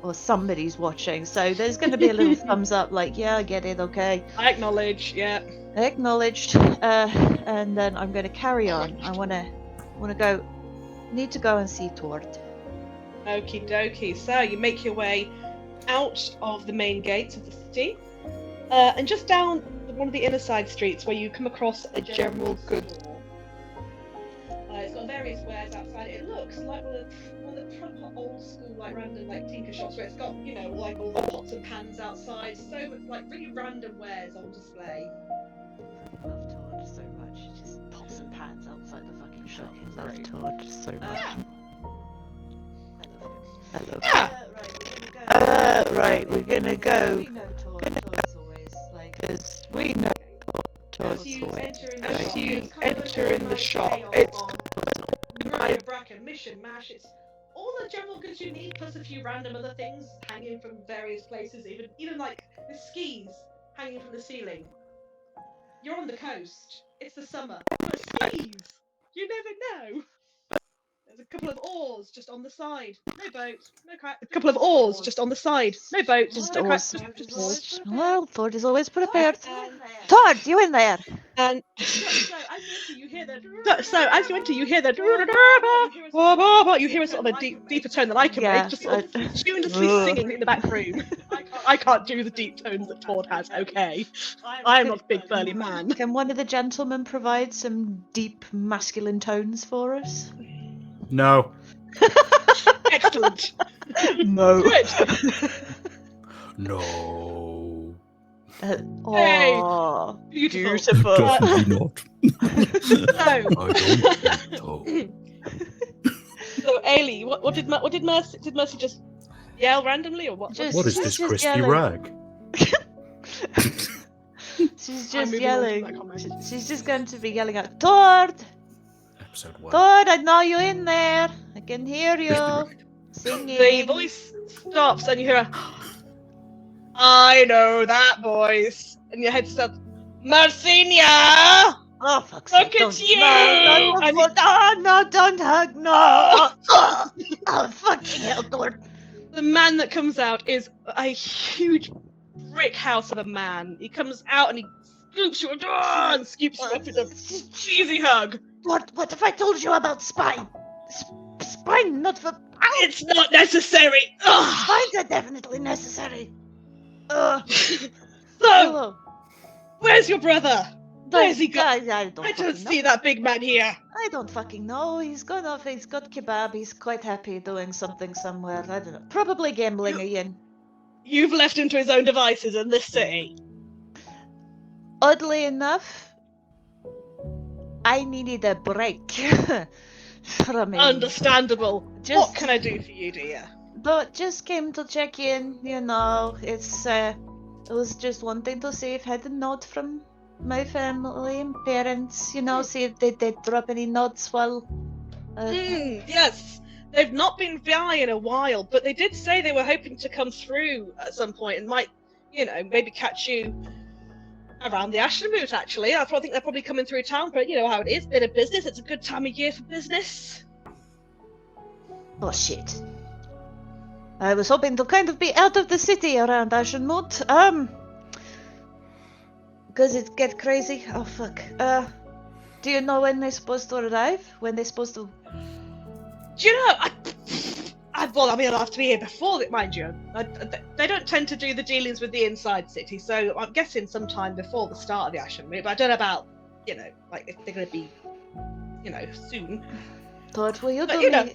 or somebody's watching. So there's going to be a little thumbs up, like, yeah, I get it, okay.
I acknowledge, yeah.
Acknowledged. And then I'm going to carry on. I want to need to go and see Tord.
Okie dokie. So you make your way out of the main gates of the city, and just down one of the inner side streets where you come across a general goods store. It's got various wares outside. It looks like one of the proper old school, like random like tinker shops where it's got, you know, like all the pots and pans outside. So like really random wares on display.
I love Tord so much. Just pots and pans outside the fucking shop. I love Tord so much. I love him. Right, we're gonna go. We know Tord's always like, because we know Tord's always.
As you enter in the shop, it's bracken, mission, mash. It's all the general goods you need, plus a few random other things hanging from various places. Even like the skis hanging from the ceiling. You're on the coast. It's the summer. Skis. You never know. There's a couple of oars just on the side. No boat, no crack. A couple of oars just on the side. No boat,
Just
no
oars.
crack, just oars.
Well, Tord is always prepared. Tord, you in there?
And so as you enter, you hear that. You hear a sort of a deeper tone than I can make, just sort of tunelessly singing in the back room. I can't do the deep tones that Tord has. Okay, I am not a big burly man.
Can one of the gentlemen provide some deep masculine tones for us?
No.
Excellent.
No.
Good.
No.
Hey,
Oh,
beautiful.
Definitely not.
So,
I don't think
so Ailey, what did Mercy? Did Mercy just yell randomly, or what?
Just-
What is
She's
this
just
crispy
yelling.
rag?
she's
I'm
just
moving on from
yelling.
that comment.
She's just going to be yelling out, Tord!
Episode 1.
Tord, I know you in there. I can hear you.
The
Singing.
voice stops, and you hear a, I know that voice, and your head stops. Marcinia!
Oh, fuck's
Look
sake.
at
Don't,
you!
No,
And
no, don't hug. No. Oh, fucking hell, Tord.
the man that comes out is a huge brick house of a man. He comes out and he scoops you and scoops you up with a cheesy hug.
What have I told you about spine? Spine, not for...
It's not necessary. Ugh.
Mines are definitely necessary.
So,
Hello.
where's your brother? Where's he gone?
I
I
don't
don't
fucking
see
know.
that big man here.
I don't fucking know. He's gone off. He's got kebab. He's quite happy doing something somewhere. I don't know. Probably gambling again.
You've left him to his own devices in this city.
Oddly enough, I needed a break from him.
Understandable. What
Just-
can I do for you, dear?
But just came to check in. You know, I was just wanting to see if I had a note from my family and parents. You know, see if they drop any notes while.
Yes. They've not been by in a while, but they did say they were hoping to come through at some point and might, maybe catch you around the Ashlamute, actually. I think they're probably coming through town, but you know how it is. Bit of business. It's a good time of year for business.
Oh shit. I was hoping to kind of be out of the city around Ashenmoot. Because it get crazy. Oh fuck. Do you know when they're supposed to arrive? When they're supposed to?
Do you know? I'll have to be here before it, mind you. They don't tend to do the dealings with the inside city, so I'm guessing sometime before the start of the Ashlamute. But I don't know about, if they're going to be, soon.
Tord, will you
But
do me?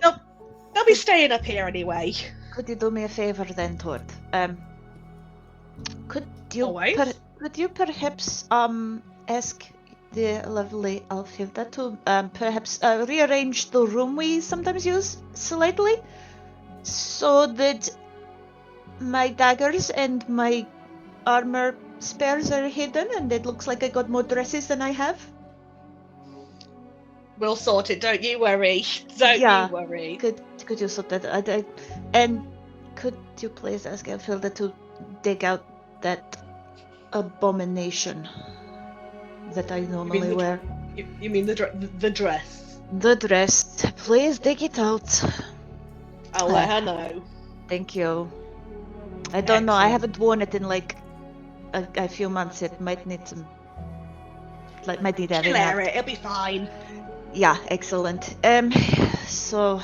they'll be staying up here anyway.
Could you do me a favor then, Tord? Could you
Always.
could you perhaps ask the lovely Alfhilda to perhaps rearrange the room we sometimes use slightly, so that my daggers and my armor spares are hidden, and it looks like I got more dresses than I have.
We'll sort it. Don't you worry. Don't
Yeah.
you worry.
Could you sort that? And could you please ask Alfhilda to dig out that abomination that I normally wear?
You mean the dress?
The dress. Please dig it out.
I'll let her know.
Thank you. I don't know. I
Excellent.
haven't worn it in like a few months. It might need some. Might need having
Clear
up.
it. It'll be fine.
Yeah, excellent. So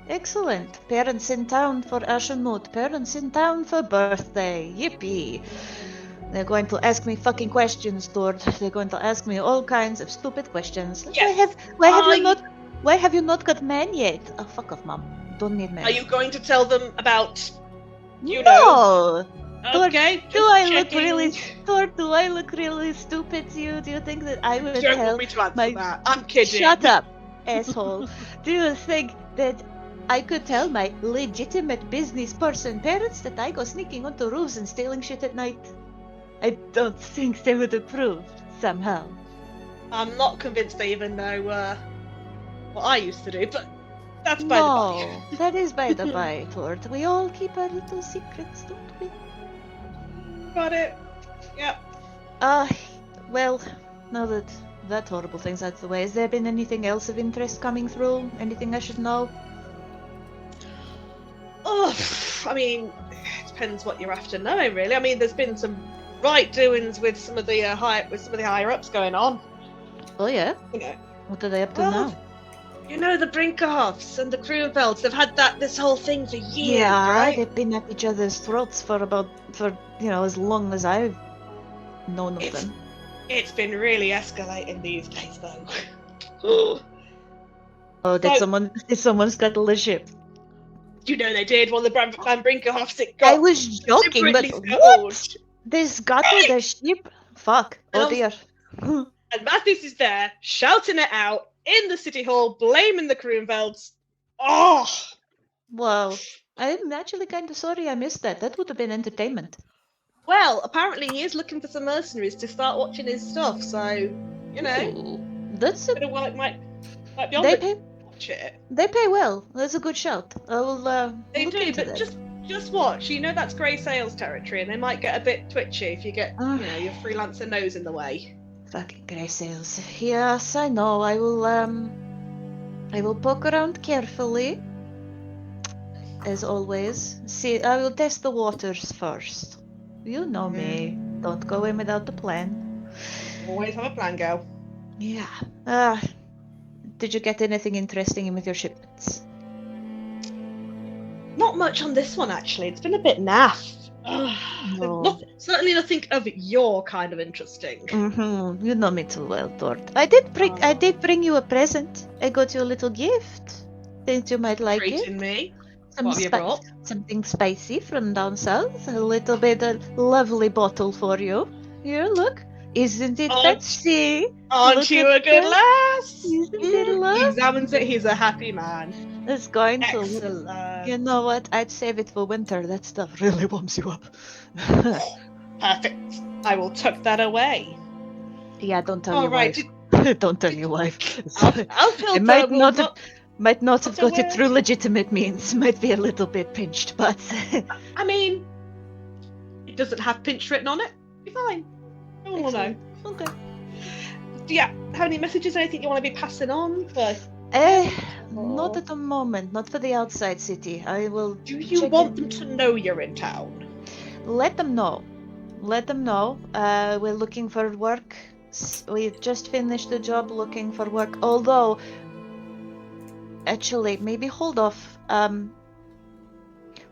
excellent. Parents in town for Ashenmoot. Parents in town for birthday. Yippee. They're going to ask me fucking questions, Tord. They're going to ask me all kinds of stupid questions.
Yes.
Why have you not got man yet? Oh, fuck off, Mom. Don't need man.
Are you going to tell them about?
No. Tord,
Okay.
do I look
checking.
really? Tord, do I look really stupid to you? Do you think that I would
You don't
tell
want me to answer
my?
that. I'm kidding.
Shut up, asshole. Do you think that I could tell my legitimate business person parents that I go sneaking onto roofs and stealing shit at night? I don't think they would approve, somehow.
I'm not convinced they even know what I used to do, but that's by the by.
No, that is by the by, Tord. We all keep our little secrets, don't we?
Got it. Yep.
Well, now that that horrible thing's out of the way, has there been anything else of interest coming through? Anything I should know?
Oh, I mean, it depends what you're after knowing, really. I mean, there's been some right doings with some of the higher ups going on.
Oh yeah?
You know,
What are they up to
Well,
now?
you know the Brinkerhoffs and the Kruenvelds. They've had this whole thing for years,
Yeah,
right?
they've been at each other's throats for as long as I've known of them.
It's been really escalating these days, though.
Oh, did
So-
someone scuttle the ship?
You know they did. One of the Van Brinkerhoffs. It
I
got
was joking, but
deliberately
what?
scuttled.
They scuttled the ship? Fuck. Oh
And
dear.
And Matthews is there, shouting it out in the city hall, blaming the Kruenvelds. Oh,
Well, I'm actually kind of sorry I missed that. That would have been entertainment.
well, apparently he is looking for some mercenaries to start watching his stuff. So, you know,
Ooh, that's a,
bit of work might be on
they
it.
pay
Watch it.
they pay well. That's a good shout. I will
They
look
do,
into
but
that.
just watch. You know that's grey sales territory, and they might get a bit twitchy if you get your freelancer nose in the way.
Fucking grey sails. Yes, I know. I will poke around carefully. As always. See, I will test the waters first. You know me. Don't go in without the plan.
Always have a plan, girl.
Yeah. Did you get anything interesting in with your shipments?
Not much on this one, actually. It's been a bit naff.
No.
Certainly nothing of your kind of interesting.
Mm-hmm. You know me too well, Tord. I did bring you a present. I got you a little gift. Think you might like
Treating
it.
me. What have you brought?
Something spicy from down south. A little bit of lovely bottle for you. Here, look. Isn't it fancy?
Aren't
Look
you
at
a good
that.
lass?
Isn't it
He
lovely?
examines it. He's a happy man.
It's going to.
Excellent.
You know what? I'd save it for winter. That stuff really warms you up.
Perfect. I will tuck that away.
Yeah, don't tell
All
your
right.
wife. Don't tell your wife.
Alfilda
I might
will
not
not
have got it
aware.
through legitimate means. Might be a little bit pinched, but
I mean, it doesn't have pinch written on it. Be fine. No one will know.
okay.
Yeah. Have any messages? Anything you want to be passing on?
Not at the moment. Not for the outside city. I will.
Do you want them to know you're in town?
Let them know. Let them know. We're looking for work. We've just finished the job looking for work. Although, actually, maybe hold off.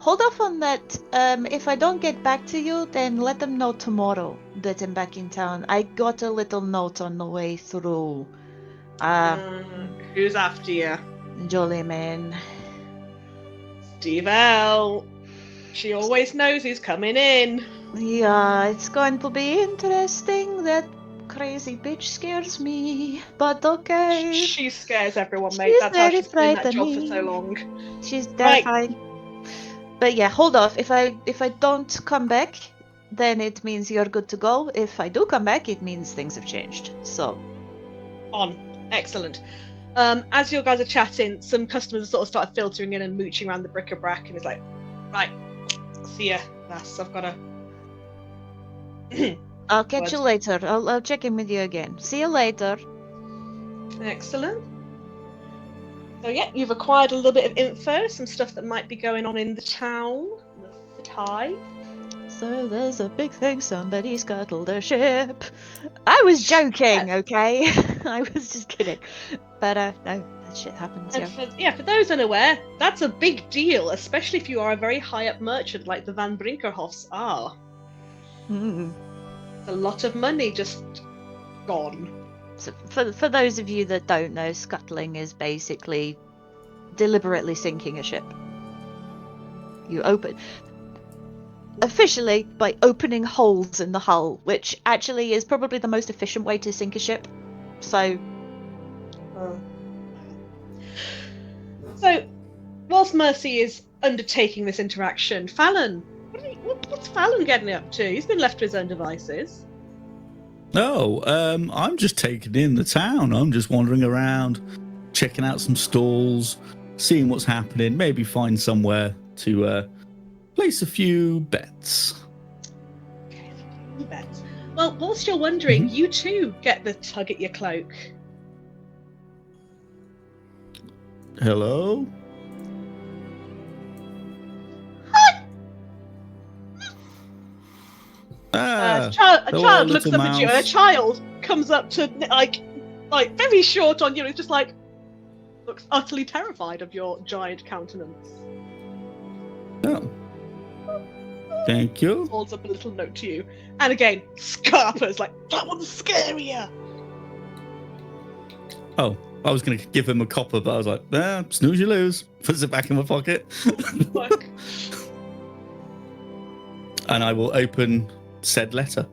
Hold off on that. If I don't get back to you, then let them know tomorrow that I'm back in town. I got a little note on the way through.
Who's after you?
Jolly man.
Steve L. She always knows who's coming in.
Yeah, it's going to be interesting. That crazy bitch scares me. But okay.
She scares everyone, mate.
She's
That's how she's been in that
frightening.
job for so long.
She's terrifying. But yeah, hold off. If I don't come back, then it means you're good to go. If I do come back, it means things have changed. So.
On. Excellent. As you guys are chatting, some customers sort of started filtering in and mooching around the bric-a-brac, and it's like, right, see ya, lass. I've got to.
I'll catch you later. I'll check in with you again. See you later.
Excellent. So yeah, you've acquired a little bit of info, some stuff that might be going on in the town, the city.
So there's a big thing. Somebody scuttled a ship. I was joking, okay? I was just kidding. But no, that shit happens.
And for those unaware, that's a big deal, especially if you are a very high up merchant like the Van Brinkerhoffs are. It's a lot of money just gone.
So for those of you that don't know, scuttling is basically deliberately sinking a ship. You open. Officially, by opening holes in the hull, which actually is probably the most efficient way to sink a ship. So,
whilst Mercy is undertaking this interaction, Fallon, what's Fallon getting up to? He's been left to his own devices.
Oh, I'm just taking in the town. I'm just wandering around, checking out some stalls, seeing what's happening, maybe find somewhere to place a few bets.
Okay, a few bets. Well, whilst you're wondering, you too get the tug at your cloak.
Hello?
A child looks
little
up at you, and a
mouse.
child comes up to like very short on you. It's just like looks utterly terrified of your giant countenance.
Oh. Thank you.
Holds up a little note to you, and again, Scarpa's like, that one's scarier.
Oh, I was going to give him a copper, but I was like, snooze you lose. Puts it back in my pocket.
Fuck.
And I will open said letter.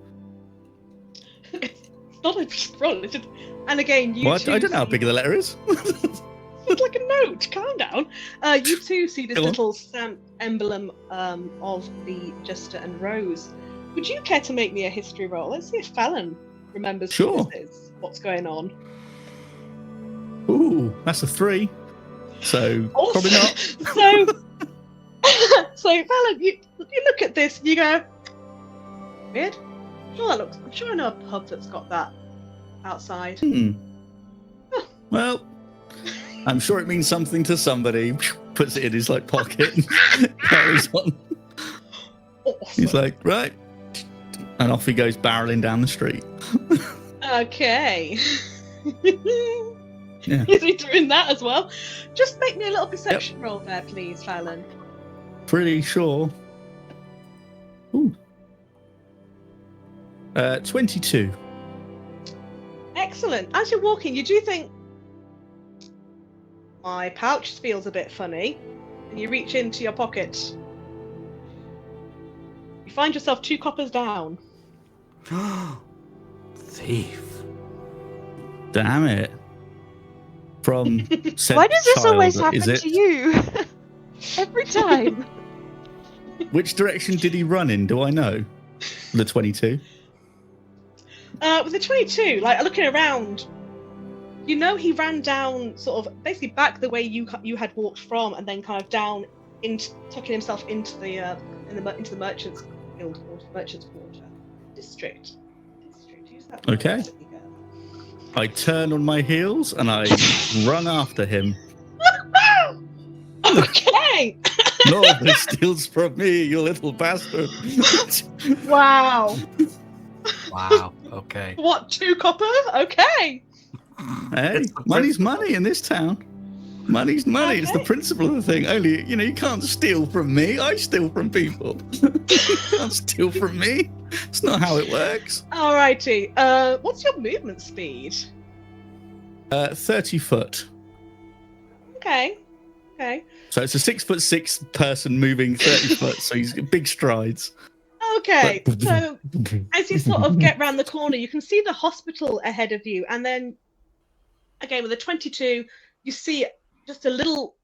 It's not a scroll. It's just, and again, you.
What? I don't know how big the letter is.
It's like a note. Calm down. You too see this
Go on.
little stamp emblem of the Jester and Rose. Would you care to make me a history roll? Let's see if Fallon remembers
Sure.
who this is. What's going on?
Ooh, that's a 3. So probably not.
So Fallon, you look at this and you go, weird. I'm sure I know a pub that's got that outside.
Well, I'm sure it means something to somebody. Puts it in his pocket and carries on.
Awesome.
He's like, right. And off he goes barreling down the street.
Okay.
Yeah.
Is he doing that as well? Just make me a little perception roll there, please, Fallon.
pretty sure. Ooh. 22.
Excellent. As you're walking, you do think, my pouch feels a bit funny, and you reach into your pocket. You find yourself 2 coppers down.
Thief.
Damn it. From said
Why does this
child,
always
is
happen
it?
to you? Every time.
Which direction did he run in? Do I know? The 22.
With the 22, like looking around, you know he ran down sort of basically back the way you had walked from, and then kind of down into tucking himself into the into the merchants guild quarter, merchants quarter district. Use that word,
Okay.
silly girl.
I turn on my heels and I run after him.
Okay.
Nobody steals from me, you little bastard.
Wow.
Wow. Okay.
What, 2 copper? Okay.
Hey,
It's the
money's
principle.
money in this town. Money's money. It's the
Okay.
principle of the thing. Only, you can't steal from me. I steal from people. You can't steal from me. It's not how it works.
Alrighty. What's your movement speed?
30 foot.
Okay. Okay.
So it's a 6'6" person moving 30 foot. So he's got big strides.
Okay. So as you sort of get round the corner, you can see the hospital ahead of you, and then again with a 22, you see just a little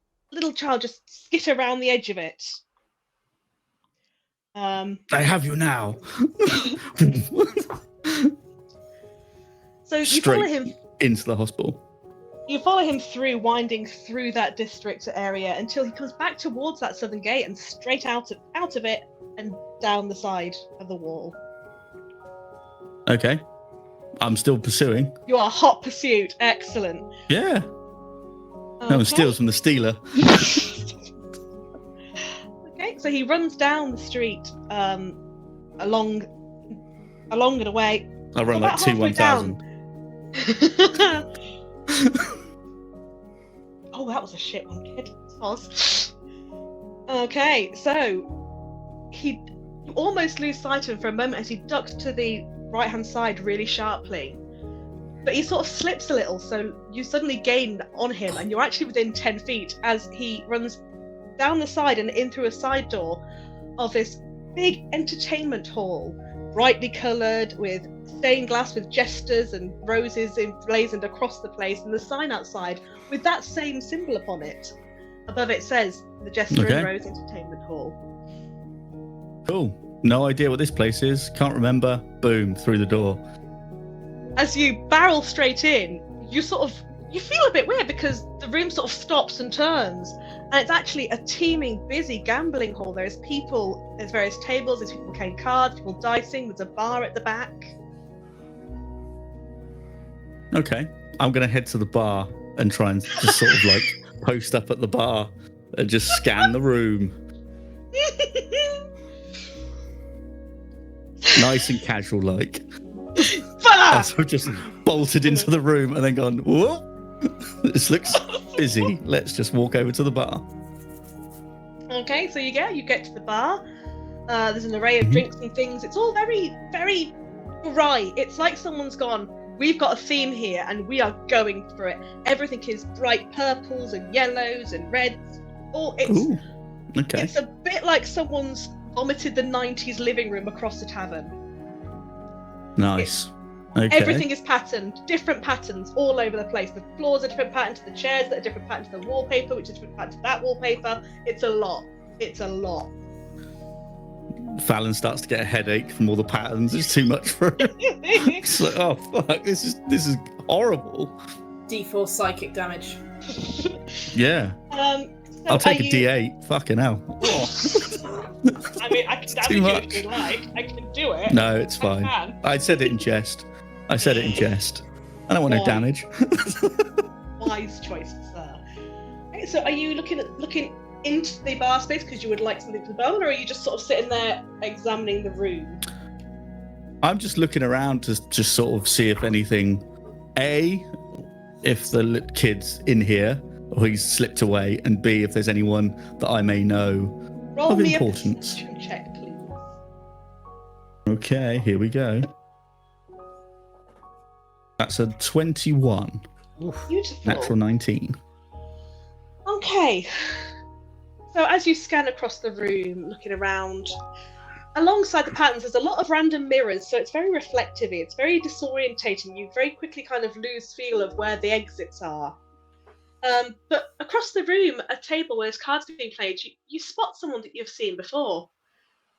child just skit around the edge of it.
I have you now.
So you follow
Straight
him.
into the hospital.
You follow him through, winding through that district area until he comes back towards that southern gate and straight out of it and down the side of the wall.
Okay. I'm still pursuing.
You are hot pursuit. Excellent.
Yeah. No one
Okay.
steals from the stealer.
Okay, so he runs down the street, along and away.
I run like
About
2
halfway
1,000.
Oh, that was a shit one, kid. Soz. Okay, so you almost lose sight of him for a moment as he ducks to the right-hand side really sharply. But he sort of slips a little, so you suddenly gain on him, and you're actually within 10 feet as he runs down the side and in through a side door of this big entertainment hall, brightly coloured with stained glass with jesters and roses emblazoned across the place, and the sign outside with that same symbol upon it. Above it says the Jester
Okay.
and Rose Entertainment Hall.
Cool. No idea what this place is. Can't remember. Boom, through the door.
As you barrel straight in, you feel a bit weird because the room sort of stops and turns, and it's actually a teeming, busy gambling hall. There's people, there's various tables, there's people playing cards, people dicing, there's a bar at the back.
Okay. I'm going to head to the bar and try and just sort of like post up at the bar and just scan the room. Nice and casual like.
Bah!
I've just bolted into the room and then gone, whoa, this looks busy. Let's just walk over to the bar.
Okay, so you get to the bar. There's an array of drinks and things. It's all very, very bright. It's like someone's gone, we've got a theme here and we are going for it. Everything is bright purples and yellows and reds.
Ooh, okay.
It's a bit like someone's vomited the 90s living room across the tavern.
Nice. Okay.
Everything is patterned, different patterns all over the place. The floors are different pattern to the chairs, that are different pattern to the wallpaper, which is different pattern to that wallpaper. It's a lot.
Fallon starts to get a headache from all the patterns. It's too much for her. It's like, oh fuck, this is horrible.
D4 psychic damage.
Yeah.
So
I'll take
are
a
you-
D8. Fucking hell.
I mean, I can damage
Too
you
much.
if you like. I can do it.
No, it's
I
fine.
can.
I said it in jest. I don't want no
Why?
damage.
Wise choice, sir. Okay, so are you looking into the bar space because you would like something to burn, or are you just sort of sitting there examining the room?
I'm just looking around to just sort of see if anything, if the kid's in here or he's slipped away, and B, if there's anyone that I may know
Roll
of
me
importance.
a perception check, please.
Okay, here we go. That's a 21.
Beautiful.
Natural 19.
Okay. So as you scan across the room, looking around, alongside the patterns, there's a lot of random mirrors, so it's very reflective. It's very disorientating. You very quickly kind of lose feel of where the exits are. But across the room, a table where there's cards being played, you spot someone that you've seen before.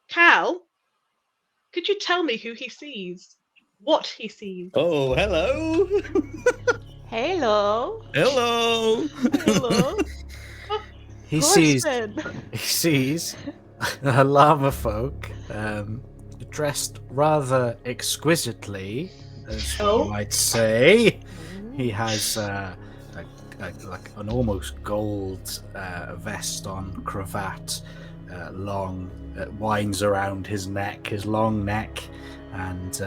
Cal, could you tell me who he sees? What he sees?
Oh, hello.
Hello.
Hello.
Hello.
He sees
Horseman.
a llama folk dressed rather exquisitely, as you might say. He has like an almost gold vest on, cravat, long winds around his neck, his long neck, and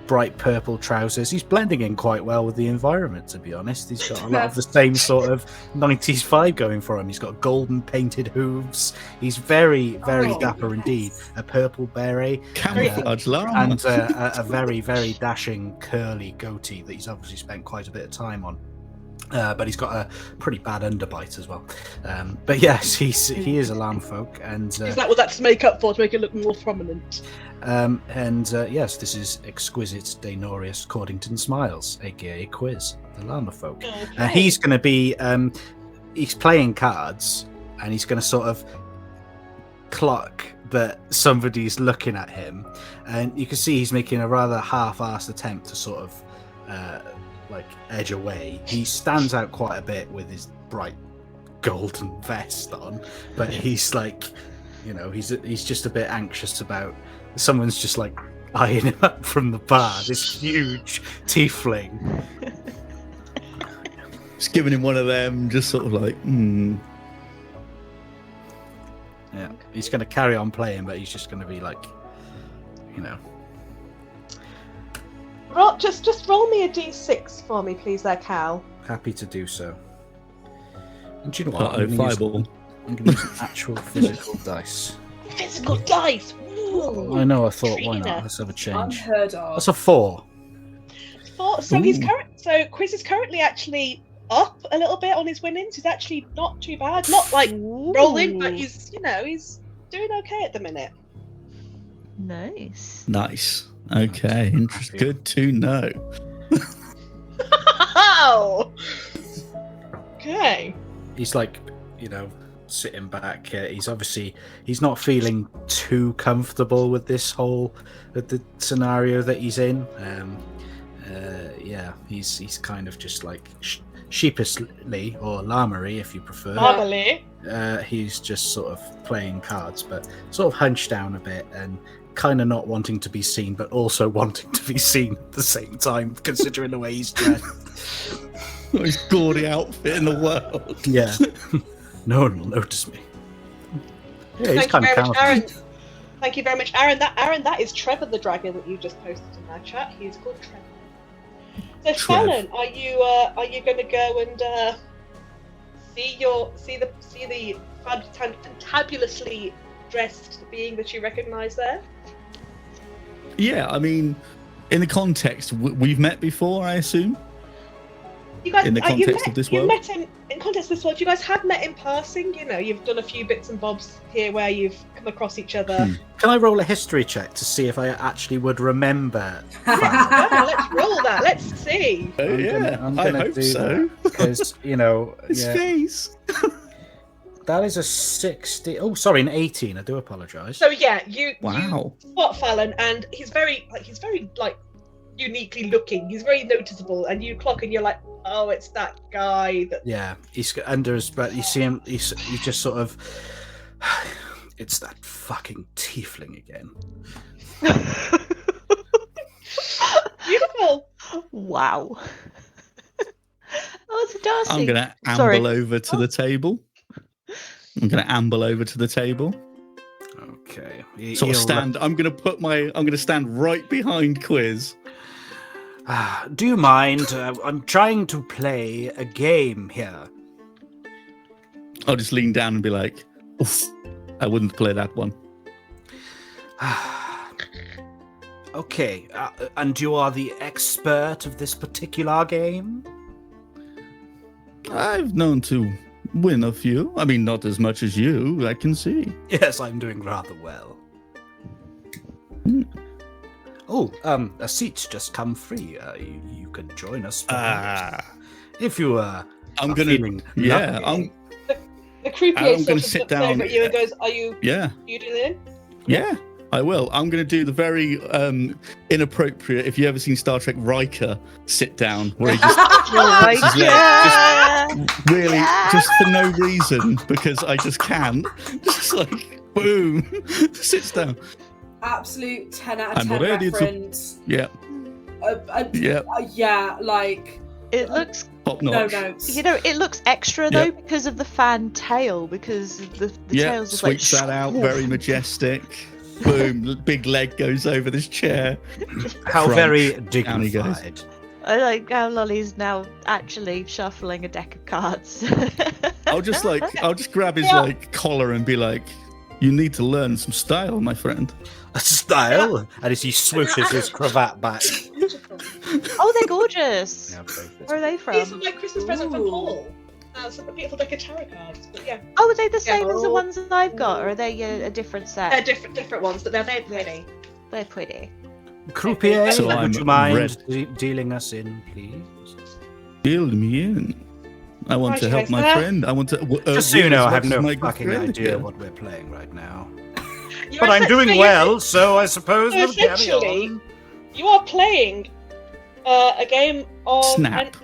bright purple trousers. He's blending in quite well with the environment, to be honest. He's got a lot of the same sort of 90s vibe going for him. He's got golden painted hooves. He's very, very dapper indeed. A purple beret.
Camouflage llama.
And a very, very dashing curly goatee that he's obviously spent quite a bit of time on. But he's got a pretty bad underbite as well. But yes, he is a lamb folk. And
Is that what that's to make up for, to make it look more prominent?
Yes, this is Exquisite Daenorius Cordington Smiles, aka Quizz, the llama folk.
Okay.
He's going to be, he's playing cards, and he's going to sort of clock that somebody's looking at him, and you can see he's making a rather half-assed attempt to sort of edge away. He stands out quite a bit with his bright golden vest on, but he's like, he's just a bit anxious about someone's just like eyeing him up from the bar. This huge tiefling.
Just giving him one of them, just sort of like,
Yeah, he's going to carry on playing, but he's just going to be like,
Just roll me a d6 for me, please, there, Cal.
Happy to do so. And do you know what?
fireball.
I'm going to use an actual physical dice.
Physical dice. Ooh,
I know. I thought, why
Trina.
not? Let's have a change.
Unheard of.
That's a 4.
So he's Quizz is currently actually up a little bit on his winnings. He's actually not too bad. Not like rolling, but he's doing okay at the minute.
Nice.
nice. Okay, interesting. Good to know.
Oh. Okay.
He's like, sitting back. He's not feeling too comfortable with this with the scenario that he's in. He's kind of just like sheepishly, or llamery if you prefer.
Normally.
He's just sort of playing cards, but sort of hunched down a bit and kind of not wanting to be seen, but also wanting to be seen at the same time, considering the way he's dressed.
Most gaudy outfit in the world.
Yeah. No one will notice me. Yeah, he's
Thank you
kind of
very much, Aaron.
camouflaged.
Thank you very much, Aaron. That is Trevor the dragon that you just posted in our chat. He's called Trevor. So Fallon, are you going to go and see the fantabulously dressed being that you recognise there?
Yeah, I mean, in the context, we've met before, I assume.
You guys,
In the context of this world?
Met in context of this world. You guys have met in passing. You've done a few bits and bobs here where you've come across each other.
Can I roll a history check to see if I actually would remember?
Let's roll that. Let's see.
I'm
I
gonna
hope
do
so.
that because
His face.
that is a 60. Oh, sorry, an 18. I do apologise.
So yeah, you
Wow.
spot Fallon, and he's very uniquely looking. He's very noticeable, and you clock, and you're like, oh, it's that guy.
Yeah, he's got under his breath. You see him. He's just sort of. It's that fucking tiefling again.
Beautiful.
Wow. Oh, it's Darcy.
I'm going to
Sorry.
amble over to the table. I'm going to amble over to the table.
Okay.
Sort of stand. I'm going to stand right behind Quizz.
Do you mind? I'm trying to play a game here.
I'll just lean down and be like, oof. I wouldn't play that one.
Okay, and you are the expert of this particular game?
I've known to win a few. I mean, not as much as you, I can see.
Yes, I'm doing rather well. Oh, a seat's just come free. You could join us. If you
I'm gonna.
feeling
Yeah,
lucky.
The croupier
I'm
sort
gonna
of
sit
looks
down.
over at you and goes, "Are you?
Yeah,
You doing in?"
yeah. I will. I'm going to do the very inappropriate. If you ever seen Star Trek Riker sit down, where he just
Right,
his leg,
yeah.
really
Yeah.
just for no reason because I just can. Just like boom, sits down.
Absolute 10 out of
I'm
10
ready to-
reference.
Yeah, yeah.
Yeah, like
It looks,
Top
no
notch.
notes.
it looks extra though
Yep.
because of the fan tail, because the
Yeah,
tail's just like
sweeps that out. Very majestic. Boom, big leg goes over this chair.
How
Crunch.
very
Down he goes.
dignified.
I like how Lolly's now actually shuffling a deck of cards.
I'll just grab his
Yeah.
like collar and be like, "You need to learn some style, my friend."
A style, and as he swooshes his cravat back.
Beautiful.
Oh, they're gorgeous.
Yeah, perfect.
Where are they
These are
from?
my Christmas present from
Ooh.
Paul. Some beautiful deck of tarot cards. But yeah,
Oh, are they the same as the
Oh.
ones that I've got, or are they a different set?
they're different ones, but they're very pretty.
They're pretty.
Croupier,
So
would
I'm
you mind
red.
dealing us in, please?
Deal me in. I want
Right,
to help
guys,
my
there.
friend. I want to.
Just so you
win
know,
as
I have
much
no
as my good
fucking
friend
idea
here.
what we're playing right now.
You're
But I'm doing
essentially-
well, so I suppose
So
we'll carry
essentially-
on.
You are playing a game of
Snap.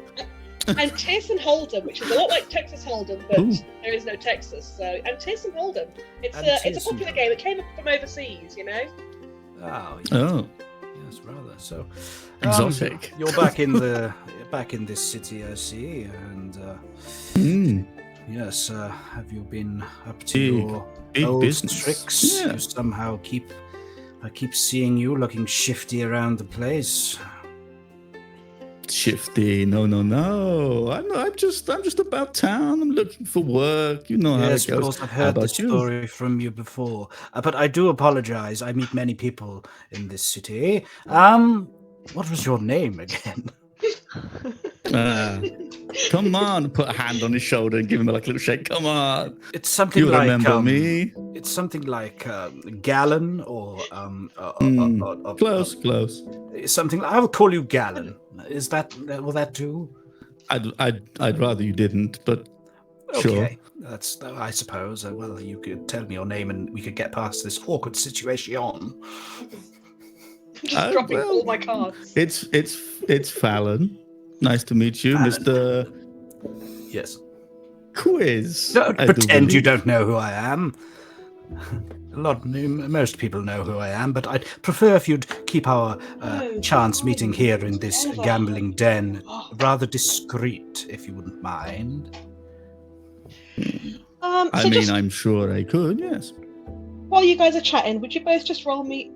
Tyson Hold'em, which is a lot like Texas Hold'em, but
Ooh.
there is no Texas. So and Tyson Hold'em, it's a
Tyson
popular game. It came from overseas, you know.
Oh,
Oh,
yes, rather. So
exotic.
You're back in this city, I see, and
Mm,
yes, have you been up to
Big-
your
big
old
business.
tricks?
Yeah.
You somehow I keep seeing you looking shifty around the place.
Shifty. No. I'm just about town. I'm looking for work. You know
Yes,
how
of
it
course,
goes.
I've
How
heard the
about you?
story from you before, but I do apologize. I meet many people in this city. What was your name again?
Come on, put a hand on his shoulder and give him like a little shake. Come on,
It's something
you
like
remember me?
It's something like Gallon or
Close.
something. I will call you Gallon. Is that will that do?
I'd rather you didn't, but sure.
Okay, that's I suppose. Well, you could tell me your name and we could get past this awkward situation.
Just dropping
well,
all my cards.
It's Fallon. Nice to meet you,
Fallon.
Mr.
Yes.
Quizz.
Don't
I do
pretend you
believe.
don't know who I am. Most people know who I am, but I'd prefer if you'd keep our chance meeting here in this gambling den rather discreet, if you wouldn't mind.
I mean, I'm sure I could. Yes.
While you guys are chatting, would you both just roll me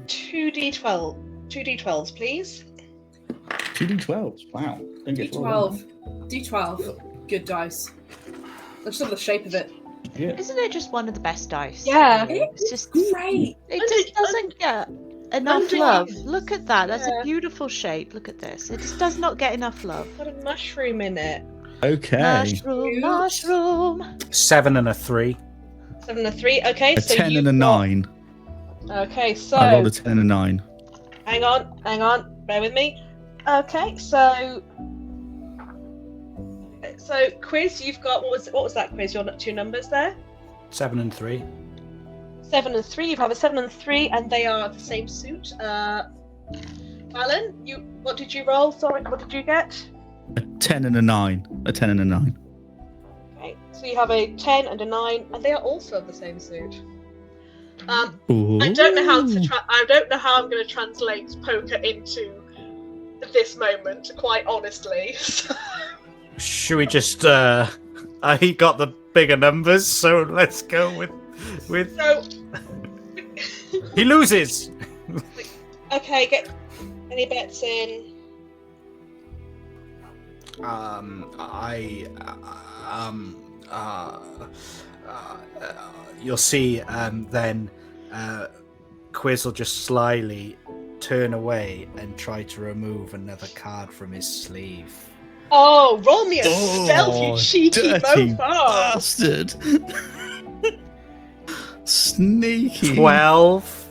2d12s, please?
2d12s. Wow. Don't get
D12. Good dice. I just love the shape of it.
Yeah.
Isn't it just one of the best dice?
Yeah.
It's just
Great.
it just doesn't get enough
Under-
love. Look at that. That's
Yeah.
a beautiful shape. Look at this. It just does not get enough love.
Got a mushroom in it.
Okay.
Mushroom.
7 and a 3.
7 and a 3. Okay,
A
so
10
you've
and a
got-
9.
Okay, so
I rolled a 10 and a 9.
hang on, bear with me. Okay, so Quizz, you've got what was that, Quizz? Your 2 numbers there.
7 and 3.
7 and 3. You have a 7 and 3, and they are the same suit. Fallon, what did you roll? Sorry, what did you get?
A 10 and a 9. A 10 and a 9.
Okay, so you have a 10 and a 9, and they are also of the same suit.
Ooh.
I don't know how I'm going to translate poker into this moment, quite honestly.
Should we just? He got the bigger numbers, so let's go with.
So,
He loses.
okay, get any bets in.
you'll see then Quizz will just slyly turn away and try to remove another card from his sleeve.
Oh, roll me a stealth, you cheeky
dirty
mofo!
bastard! Sneaky.
12.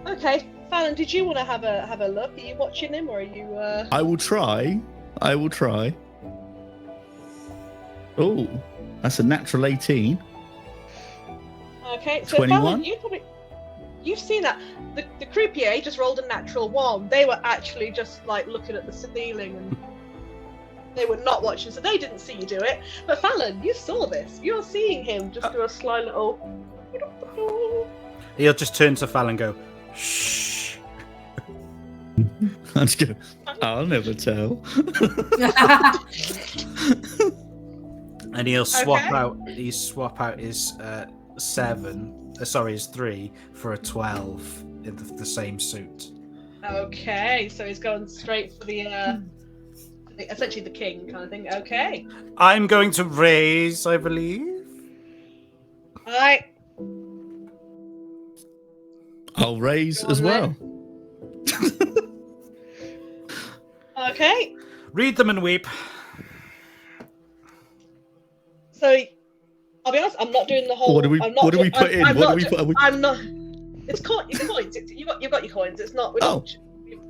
Okay, Fallon, did you want to have a look? Are you watching him, or are you?
I will try. Oh, that's a natural 18.
Okay, so
21?
Fallon, you've seen that. The croupier just rolled a natural 1. They were actually just like looking at the ceiling and they were not watching, so they didn't see you do it. But Fallon, you saw this. You're seeing him just do a sly little.
He'll just turn to Fallon and go, shh.
I'll just go, I'll never tell.
And he'll swap out his 3 for a 12 in the same suit.
Okay, so he's going straight for the essentially the king kind of thing. Okay.
I'm going to raise, I believe.
Alright.
I'll raise
Go on
as well.
Okay.
Read them and weep.
So I'll be honest, I'm not doing the whole.
What do we put in?
I'm not. It's coins. You've got your coins. It's not. We're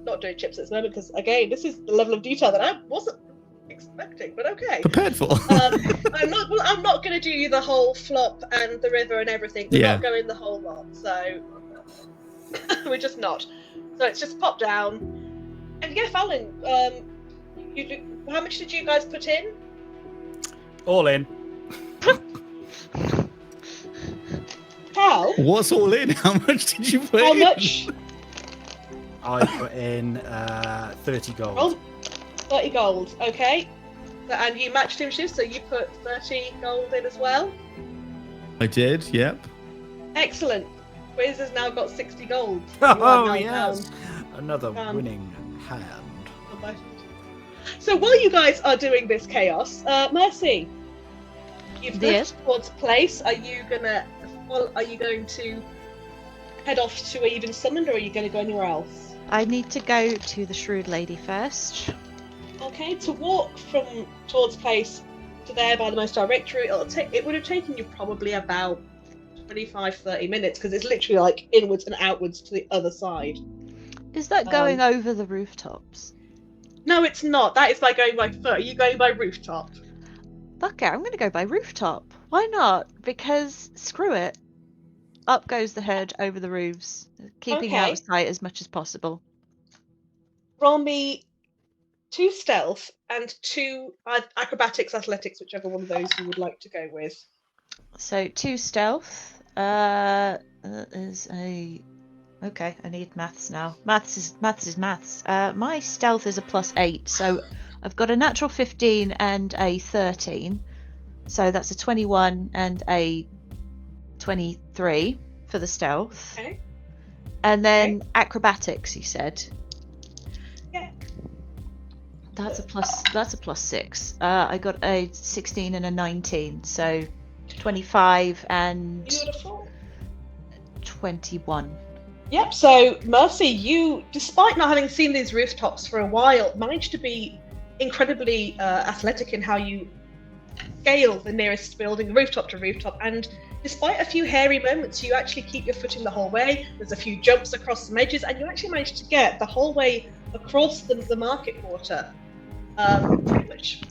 not doing chips at this moment because again, this is the level of detail that I wasn't expecting. But okay.
Prepared for.
I'm not going to do the whole flop and the river and everything. We're not going the whole lot. So we're just not. So it's just pop down. And yeah, Fallon, how much did you guys put in?
All in.
How?
What's all in? How much did you put
How
in?
much?
I put in 30 gold.
Oh, 30 gold, okay. And you matched him, Shiv, so you put 30 gold in as well?
I did, yep.
Excellent. Quizz has now got 60 gold.
Oh, yes. Another winning hand.
So while you guys are doing this chaos, Mercy, you've
Yes.
left towards place. Are you going to head off to Even Summoned, or are you going to go anywhere else?
I need to go to the Shrewd Lady first.
Okay, to walk from towards place to there by the most direct route, it would have taken you probably about 25-30 minutes because it's literally like inwards and outwards to the other side.
Is that going over the rooftops?
No, it's not. That is by going by foot. Are you going by rooftop?
Fuck it, I'm going to go by rooftop. Why not? Because screw it. Up goes the herd over the roofs, keeping out of sight as much as possible.
Roll me 2 stealth and 2 acrobatics, athletics, whichever one of those you would like to go with.
So 2 stealth. That is a. Okay, I need maths now. Maths is maths. My stealth is a +8, so I've got a natural 15 and a 13. So that's a 21 and a 23 for the stealth.
Okay.
And then acrobatics, you said.
Yeah.
That's a +6. I got a 16 and a 19, so 25 and
Beautiful.
21.
Yep, so Mercy, you, despite not having seen these rooftops for a while, managed to be incredibly athletic in how you scale the nearest building, rooftop to rooftop, and despite a few hairy moments, you actually keep your footing the whole way. There's a few jumps across some edges, and you actually managed to get the whole way across the market quarter pretty much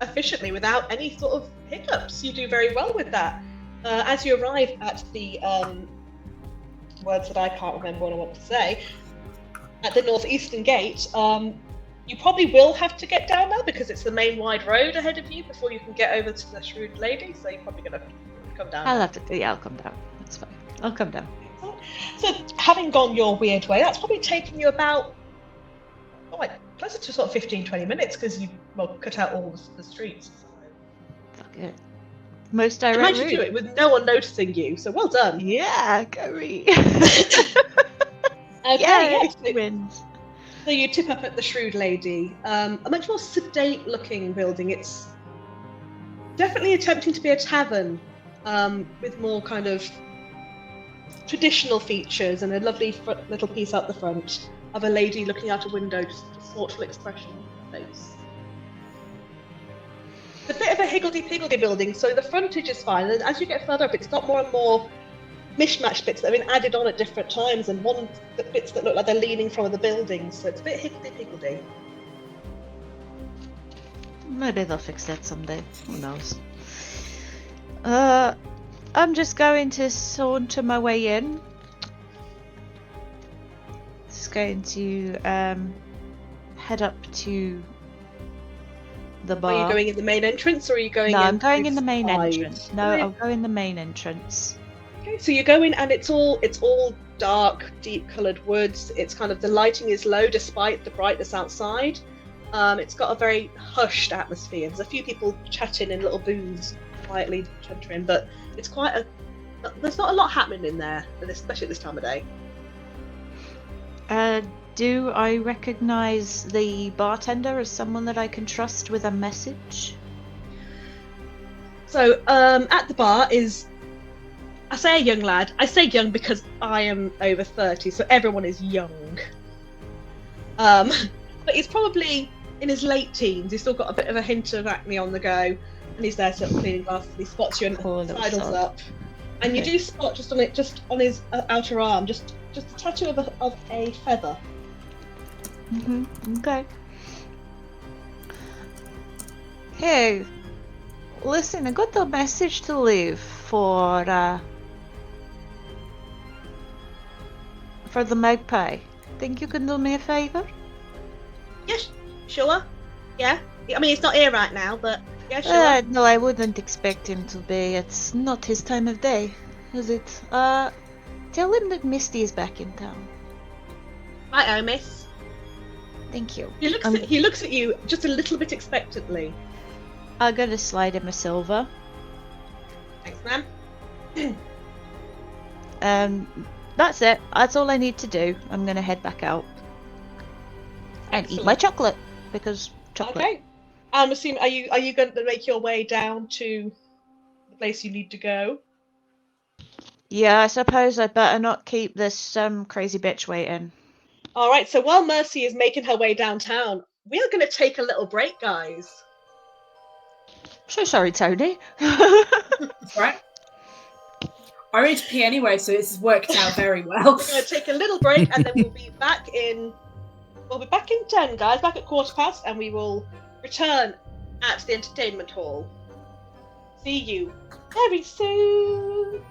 efficiently without any sort of hiccups. You do very well with that. As you arrive at the words that I can't remember what I want to say, at the northeastern gate, you probably will have to get down now because it's the main wide road ahead of you before you can get over to the Shrewd Lady, so you're probably going to come down.
I'll come down. That's fine. I'll come down.
So having gone your weird way, that's probably taken you about closer to sort of 15-20 minutes because you cut out all the streets.
Fuck it. Most direct
Managed
route.
to do it with no one noticing you, so well done.
Yeah, go me.
Okay,
Yay, wins.
So you tip up at the Shrewd Lady, a much more sedate-looking building. It's definitely attempting to be a tavern with more kind of traditional features and a lovely little piece out the front of a lady looking out a window, just a thoughtful expression on her face. It's a bit of a higgledy-piggledy building, so the frontage is fine, and as you get further up, it's got more and more mishmash bits that have been added on at different times, and bits that look like they're leaning from the buildings, so it's a bit higgledy-piggledy.
Maybe they'll fix that someday. Who knows? I'm just going to saunter my way in. Just going to head up to the bar.
Are you going in the main entrance, or are you going?
No,
in
I'm going in the main
side?
entrance. No, I'll go in the main entrance.
Okay, so you go in, and it's all dark, deep-coloured woods. It's kind of the lighting is low despite the brightness outside. It's got a very hushed atmosphere. There's a few people chatting in little booths, quietly chuntering, but it's there's not a lot happening in there, especially at this time of day.
Do I recognise the bartender as someone that I can trust with a message?
So, at the bar is, I say a young lad. I say young because I am over 30, so everyone is young. But he's probably in his late teens. He's still got a bit of a hint of acne on the go, and he's there sort of cleaning glasses. He spots you and sidles up, and you do spot just on his outer arm, just a tattoo of a feather.
Okay. Hey, listen, I got a message to leave for the magpie. Think you can do me a favour?
Yes, sure. Yeah. I mean, he's not here right now, but yeah, sure.
No, I wouldn't expect him to be. It's not his time of day, is it? Tell him that Misty is back in town.
Righto, miss.
Thank you.
He looks at you just a little bit expectantly.
I'm gonna slide him a silver.
Thanks, ma'am.
That's it. That's all I need to do. I'm gonna head back out and eat my chocolate because chocolate.
Okay. I'm assuming, are you going to make your way down to the place you need to go?
Yeah, I suppose I better not keep this crazy bitch waiting.
All right. So while Mercy is making her way downtown, we are going to take a little break, guys.
So sorry, Toni.
Right. I need to pee anyway, so this has worked out very well.
We're going to take a little break, and then we'll be back in 10, guys. Back at 1:15, and we will return at the entertainment hall. See you very soon.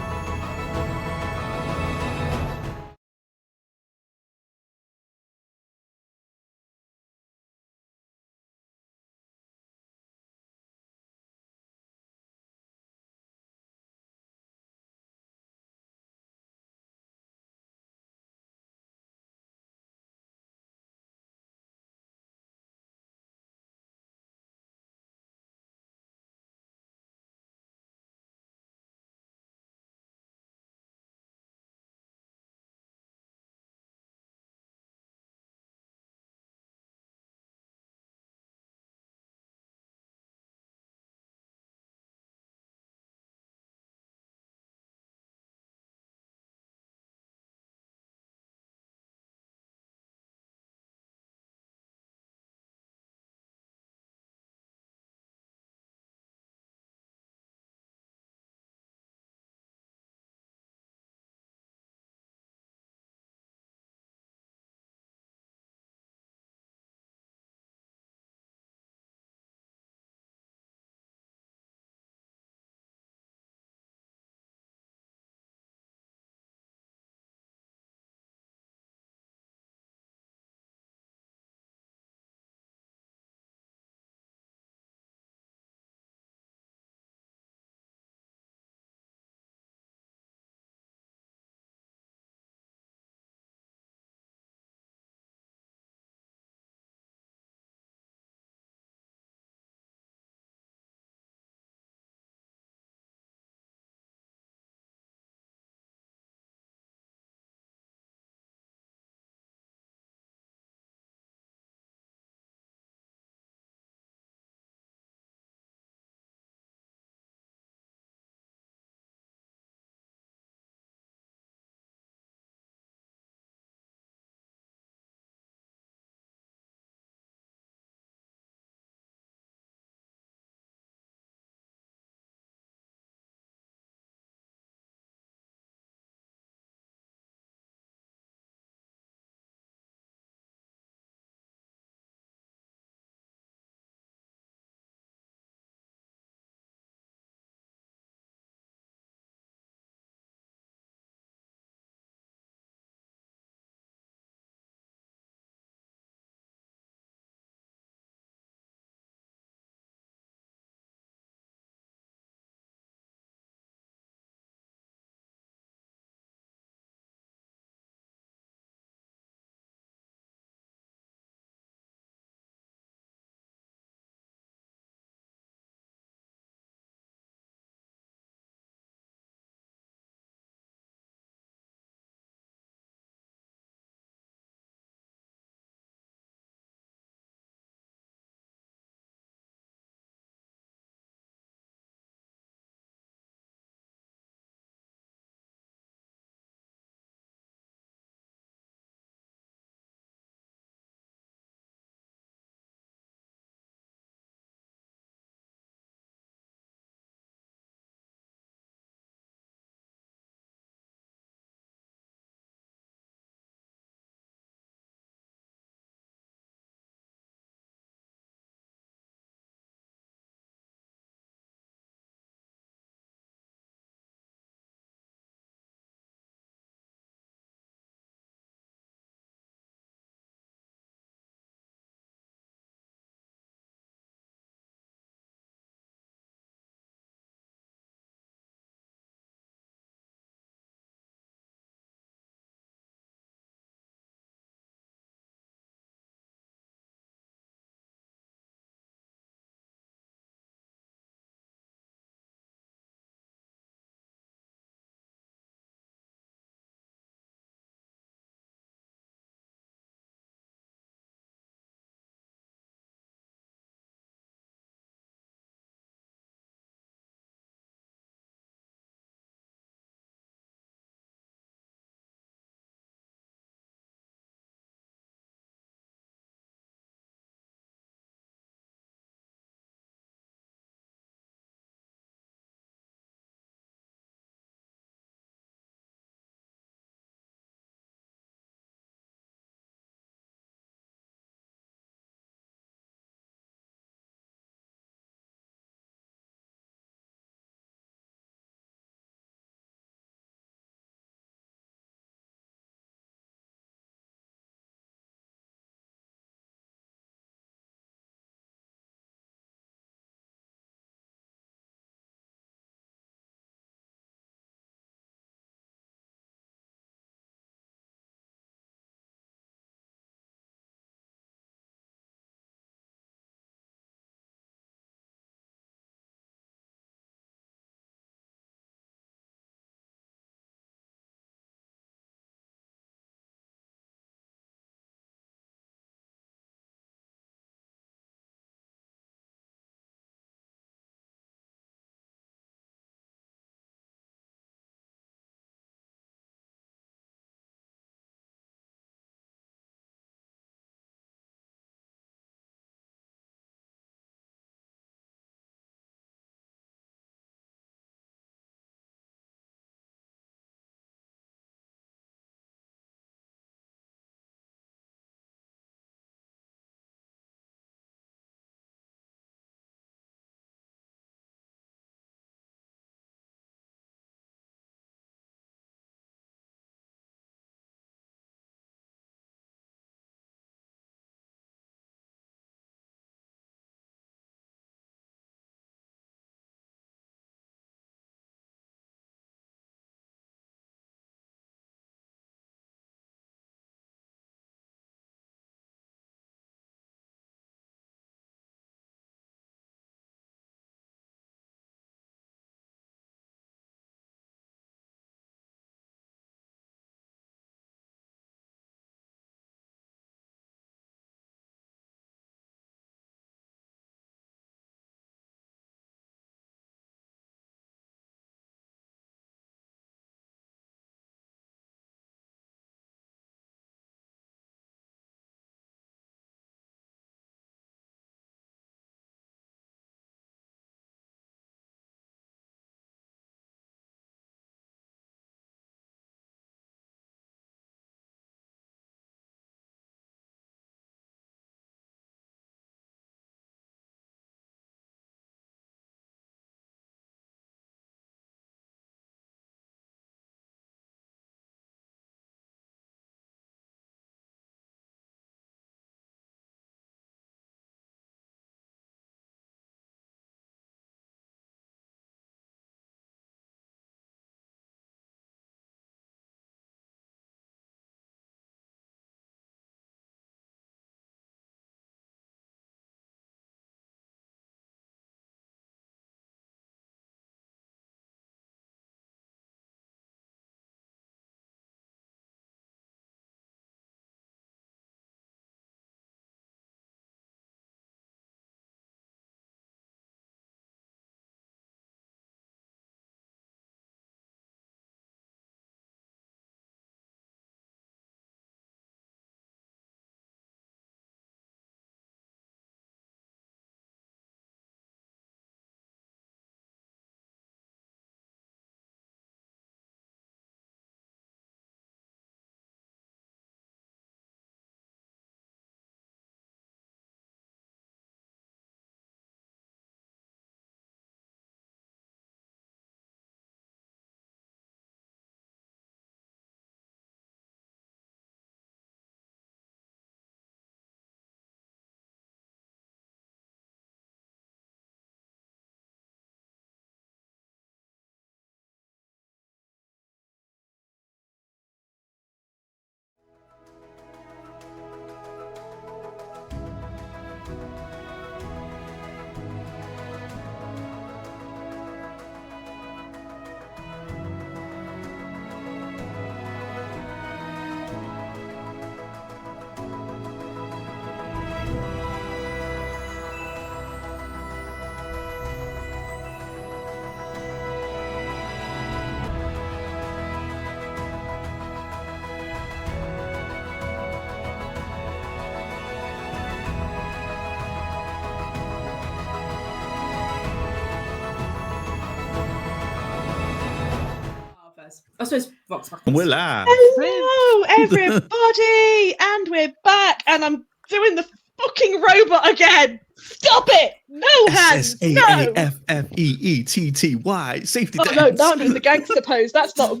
Vox Machina.
And we're live.
Hello, everybody, and we're back, and I'm doing the fucking robot again. Stop it! No hands. No.
SSAAFFEETTY. Safety
Oh
dance.
no, now I'm doing the gangster pose. That's not.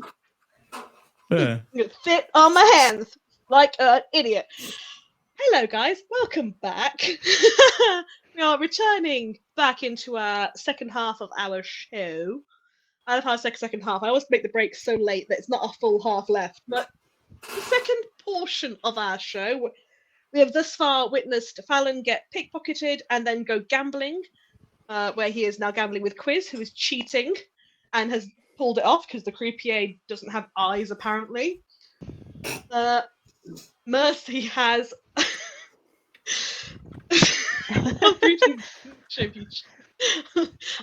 Yeah.
I'm gonna sit on my hands like an idiot. Hello, guys. Welcome back. We are returning back into our second half of our show. I love our second half. I always make the break so late that it's not a full half left. But the second portion of our show, we have thus far witnessed Fallon get pickpocketed and then go gambling, where he is now gambling with Quizz, who is cheating and has pulled it off because the croupier doesn't have eyes, apparently. Mercy has...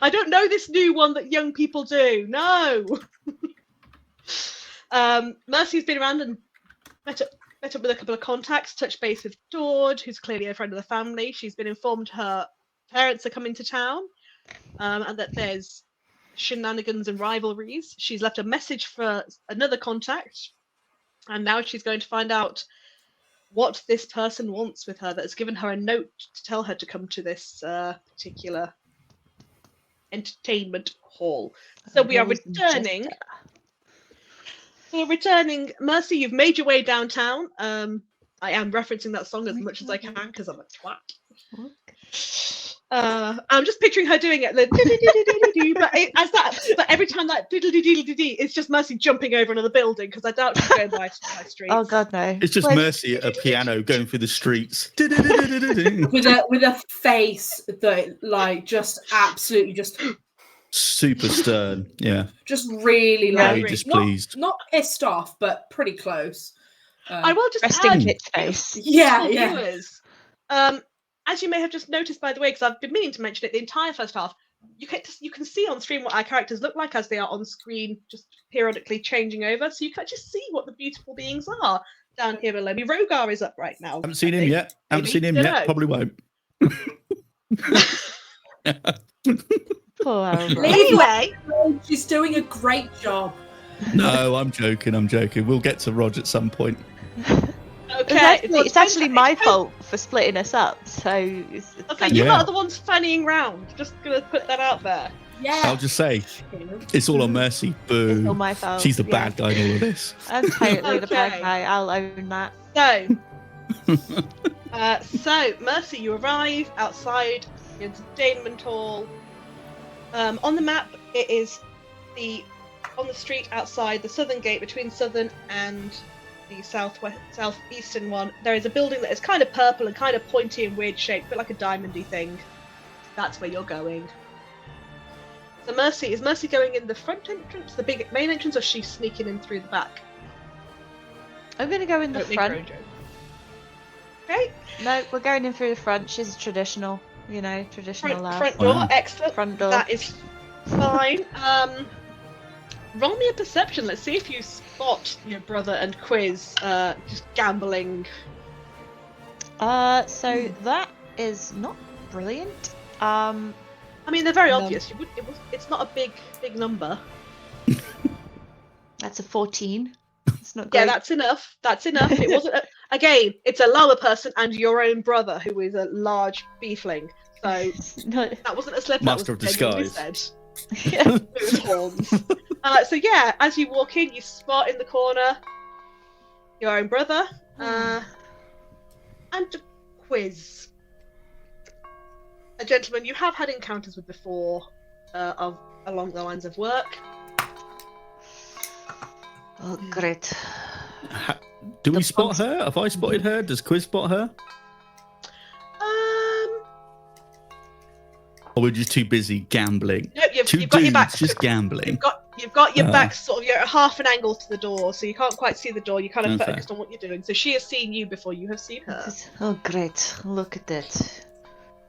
I don't know this new one that young people do. No. Mercy's been around and met up with a couple of contacts, touched base with Tord, who's clearly a friend of the family. She's been informed her parents are coming to town, and that there's shenanigans and rivalries. She's left a message for another contact, and now she's going to find out what this person wants with her that has given her a note to tell her to come to this particular entertainment hall. So we are returning. Mercy, you've made your way downtown. I am referencing that song as much as I can because I'm a twat. I'm just picturing her doing it, but every time that diddle-dee-dee-dee-dee, it's just Mercy jumping over another building because I doubt she's going by streets.
Oh God, no!
It's just Mercy at a piano going through the streets
with a face that like just absolutely just
super stern. Yeah,
just really
very
like
displeased.
not pissed off, but pretty close.
I will just
resting
add,
its face.
Yeah.
Viewers, as you may have just noticed, by the way, because I've been meaning to mention it the entire first half, you can see on stream what our characters look like as they are on screen, just periodically changing over. So you can just see what the beautiful beings are down here below me. Rhogar is up right now.
Haven't seen him yet. Probably won't.
Poor
Anyway,
she's doing a great job.
No, I'm joking. We'll get to Rog at some point.
okay,
it's actually my fault for splitting us up. So
okay, you're not the ones fannying round. Just gonna put that out there.
Yeah.
I'll just say, it's all on Mercy. Boo.
It's all my fault.
She's the bad guy in all of this.
I'm totally the bad guy. I'll own that.
So, Mercy, you arrive outside the entertainment hall. On the map, it is on the street outside the southern gate between southern and the southeastern one. There is a building that is kind of purple and kind of pointy and weird shaped, but like a diamondy thing. That's where you're going. So is Mercy going in the front entrance, the big main entrance, or is she sneaking in through the back?
I'm going to go in the front.
Okay.
No, we're going in through the front. She's traditional, traditional laugh.
Front door, excellent.
Front door.
That is fine. Roll me a perception. Let's see if you spot your brother and Quizz just gambling.
So that is not brilliant.
I mean, they're very obvious. It's not a big number.
That's a 14. It's not great.
Yeah, that's enough. It wasn't. Again, it's a lower person and your own brother, who is a large beefling. So that wasn't a slip.
Master of disguise.
Yeah.
Those horns. So yeah, as you walk in, you spot in the corner your own brother and Quizz. A gentleman you have had encounters with before, along the lines of work.
Oh, great.
Do we spot her? Have I spotted her? Does Quizz spot her? Or we're just too busy gambling?
Nope, you've got your back.
Just gambling.
You've got your back sort of, you're at half an angle to the door, so you can't quite see the door. You're kind of focused on what you're doing. So she has seen you before you have seen her.
Oh, great. Look at that.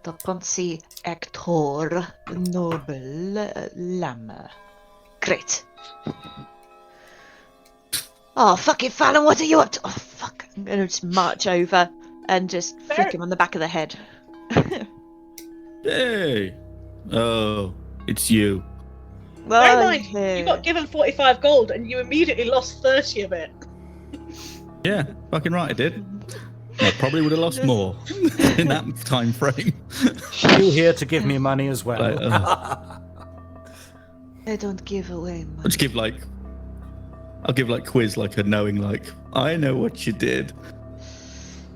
The Ponzi actor, noble Lama. Great. Oh, fucking Fallon, what are you up to? Oh, fuck. I'm going to just march over and just flick him on the back of the head.
Hey. Oh, it's you.
Bear in mind, you got given 45 gold and you immediately lost 30 of it.
Yeah, fucking right, I did. I probably would have lost more in that time frame.
You here to give me money as well?
I don't give away
I'll
money.
just give like, Quizz like a knowing like, I know what you did.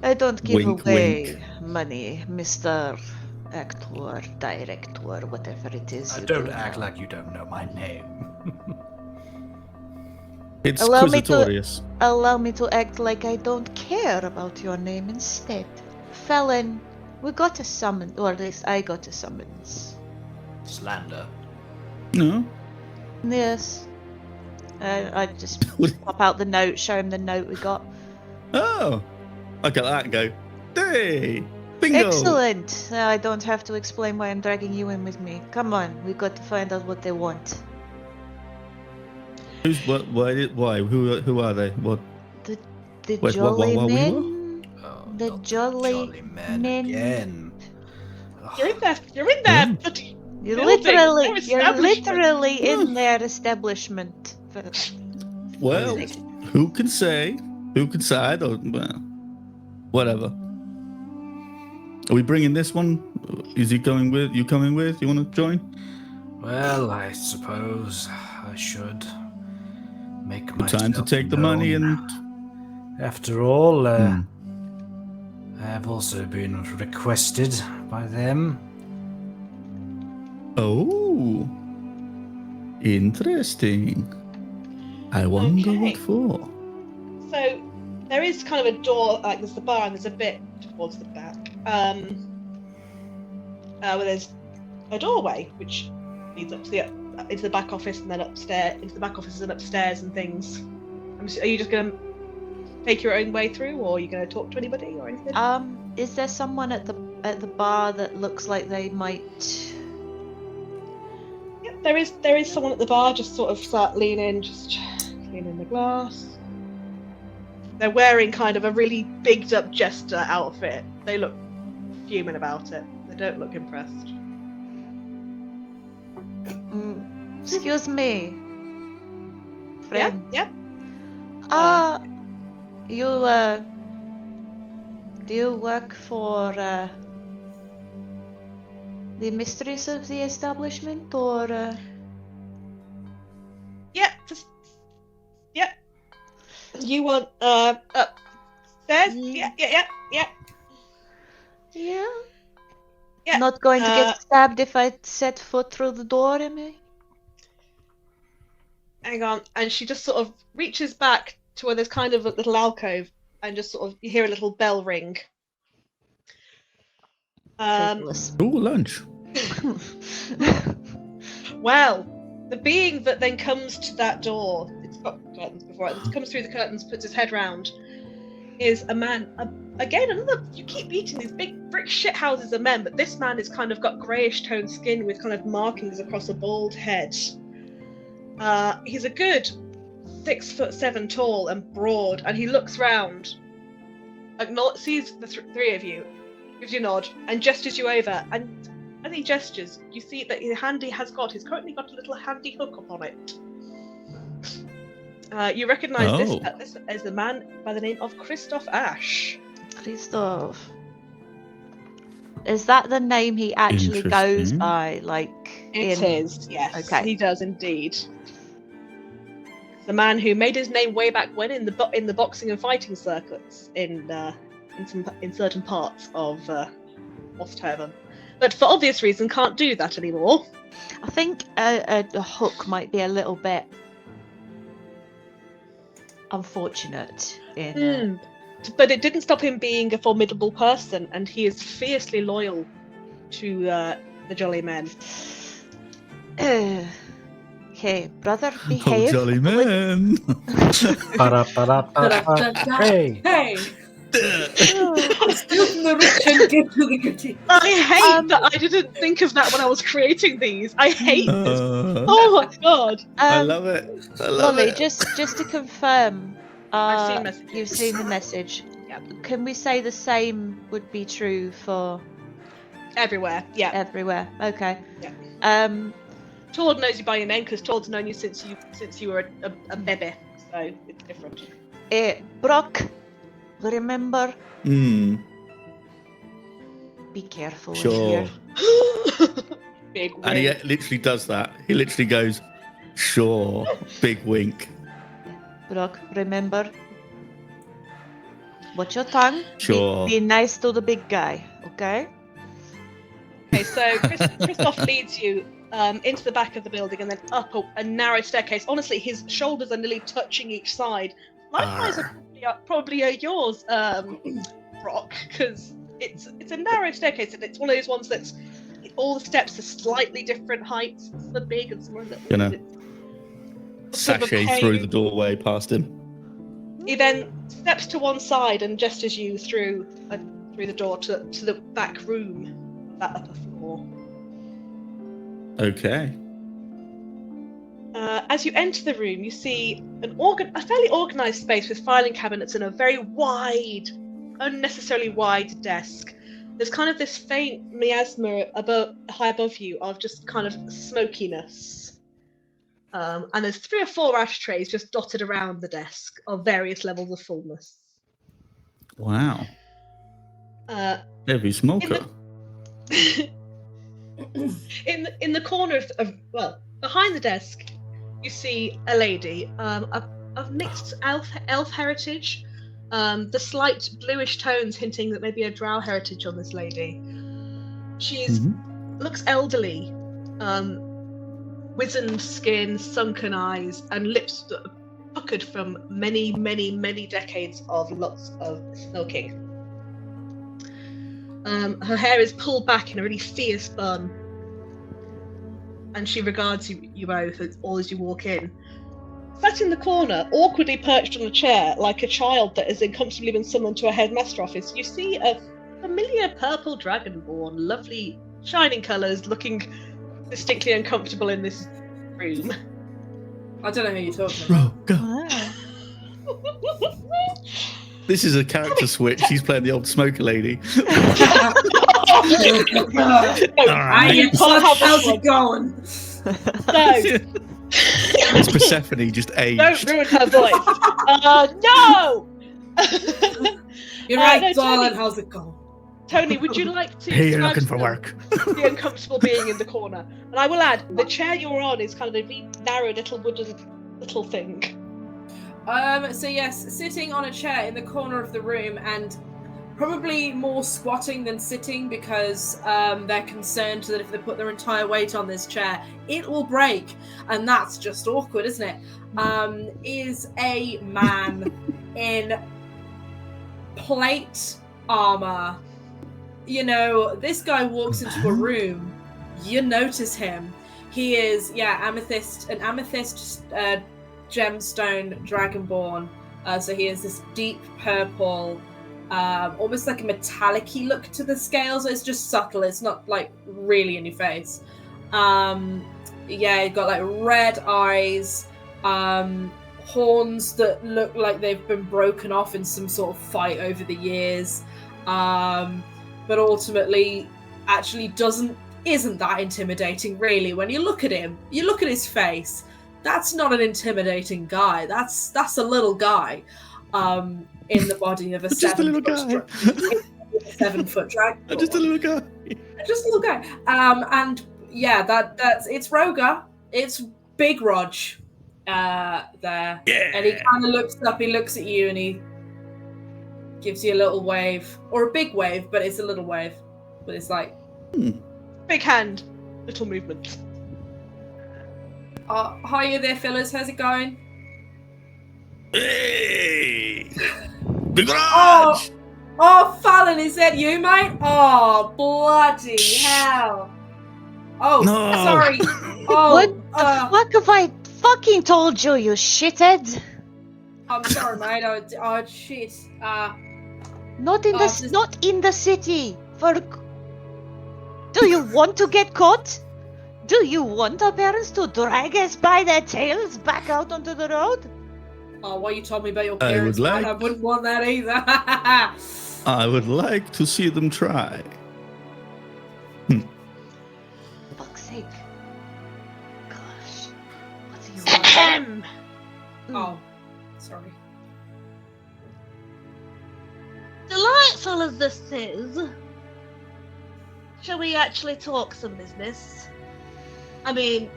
I don't give
Wink,
away
wink.
money, Mr. Actor, Director, whatever it is. You
Don't
do
act
now.
like you don't know my name.
It's
Allow me to-
Quizzatorius.
Allow me to act like I don't care about your name instead. Fallon, we got a summons, or at least I got a summons.
Slander.
No.
Yes. I just pop out the note, show him the note we got.
Oh, I get that and go, hey, bingo.
Excellent! I don't have to explain why I'm dragging you in with me. Come on, we got to find out what they want.
Who's what? Why? Who are they? What?
The
Wait,
jolly
what we
men.
Oh,
The
not
jolly
men
men.
again.
You're in there,
Mm.
bloody
You're
building,
literally,
their
you're
establishment.
literally in their establishment.
Well, who can say? Who can say? I don't. Well, whatever. Are we bringing this one? Is he coming with? You coming with? You want to join?
Well, I suppose I should make myself
Time to take the money
known.
and.
After all,
Hmm.
I have also been requested by them.
Oh, interesting. I wonder
Okay.
what for.
So there is kind of a door, like there's the bar and there's a bit towards the back, where there's a doorway which leads up to into the back office and then upstairs, into the back office and upstairs and things. Are you just going to take your own way through, or are you going to talk to anybody or anything?
Is there someone at the bar that looks like they might?
Yeah, there is someone at the bar, just sort of start leaning the glass. They're wearing kind of a really bigged up jester outfit. They look fuming about it. They don't look impressed.
Excuse me, friend.
Yeah.
You do you work for the mistress of the establishment, or?
Yeah. You want upstairs?
Yeah.
Yeah. Yeah.
Not going to get stabbed if I set foot through the door, am I?
Hang on. And she just sort of reaches back to where there's kind of a little alcove, and just sort of you hear a little bell ring.
Faithless.
Ooh, lunch.
Well, the being that then comes to that door, it's got curtains before it, comes through the curtains, puts his head round, is a man. Again, another. You keep beating these big brick shit houses of men, but this man has kind of got greyish toned skin with kind of markings across a bald head. He's a good 6'7" tall and broad, and he looks round, sees the three of you, gives you a nod, and gestures you over. And as he gestures, you see that he's currently got a little handy hook up on it. You recognise this as the man by the name of Christoph Ash.
Christoph. Is that the name he actually goes
Interesting.
by?
It is, yes.
Okay.
He does indeed. The man who made his name way back when in the boxing and fighting circuits in certain parts of Osthaven, but for obvious reason can't do that anymore.
I think a hook might be a little bit unfortunate.
But it didn't stop him being a formidable person, and he is fiercely loyal to the Jolly Men.
Okay, brother, behave.
Oh, jolly man.
Hey!
Hey! Steal from the rich and give to the gritty.
I hate that I didn't think of that when I was creating these. I hate this. Oh my god.
I love it. I love
Lolly,
it.
just to confirm,
I've seen messages.
you've seen the message.
Yep.
Can we say the same would be true for
Everywhere. Yeah.
everywhere? Okay.
Yeah. Tord knows you by your name because Tord's known you since you were a baby, so it's different.
Brock, remember?
Hmm.
Be careful in
Sure.
here.
Big
And he
wink.
literally does that. He literally goes, sure. Big wink.
Brock, remember? Watch your tongue.
Sure.
Be nice to the big guy, okay?
Okay, so Christoph leads you into the back of the building and then up a narrow staircase. Honestly, his shoulders are nearly touching each side. Likewise, probably are yours, Brock, because it's a narrow staircase and it's one of those ones that's all the steps are slightly different heights. Some are big and some are little.
Gonna sashay through the doorway past him.
He then steps to one side and gestures you through the door to the back room, that upper floor.
Okay.
As you enter the room, you see a fairly organised space with filing cabinets and a very wide, unnecessarily wide desk. There's kind of this faint miasma high above you of just kind of smokiness. And there's 3 or 4 ashtrays just dotted around the desk of various levels of fullness.
Wow. Heavy smoker.
In the corner of behind the desk, you see a lady of mixed elf heritage. The slight bluish tones hinting that maybe a drow heritage on this lady. She's looks elderly, wizened skin, sunken eyes, and lips that are puckered from many, many, many decades of lots of smoking. Her hair is pulled back in a really fierce bun, and she regards you both all as you walk in. Sat in the corner, awkwardly perched on a chair, like a child that has uncomfortably been summoned to a headmaster office, you see a familiar purple dragonborn, lovely shining colours, looking distinctly uncomfortable in this room.
I don't know who you're talking about.
Rhogar. This is a character switch. She's playing the old smoker lady.
Alright, how's it going?
So,
It's Persephone just aged.
don't ruin her voice. No!
You're right,
no,
darling,
Toni.
how's it going?
Tony, would you like to
Hey, you're
describe
looking for
to them
work.
the uncomfortable being in the corner? And I will add, the chair you're on is kind of a really narrow little wooden little thing.
So yes, sitting on a chair in the corner of the room and probably more squatting than sitting because they're concerned that if they put their entire weight on this chair, it will break. And that's just awkward, isn't it? Is a man in plate armor. You know, this guy walks into a room, you notice him. He is, an amethyst gemstone dragonborn. So he has this deep purple, almost like a metallic-y look to the scales. It's just subtle. It's not like really in your face. You've got like red eyes, horns that look like they've been broken off in some sort of fight over the years. But ultimately, actually isn't that intimidating really. When you look at him, you look at his face. That's not an intimidating guy. That's a little guy, in the body of a
Just a little guy.
7-foot dragon.
Just a little guy.
Just a little guy. And yeah, that's it's Rhogar. It's Big Rog. There.
Yeah.
And he kind of looks up. He looks at you and he gives you a little wave, or a big wave, but it's a little wave. But it's like
Big hand, little movement.
Hiya there, fellas. How's it going?
Hey! Big Raj!
Oh, Fallon, is that you, mate? Oh, bloody hell! Oh,
No.
sorry. Oh,
What the fuck have I fucking told you, you shithead?
I'm sorry, mate. Oh, shit.
Not in
Oh,
not in the city. Do you want to get caught? Do you want our parents to drag us by their tails back out onto the road?
Oh, what you told me about your
I
parents,
would
man,
like-
I wouldn't want that either.
I would like to see them try.
Fuck's sake.
Oh, sorry.
Delightful as this is, shall we actually talk some business? I mean,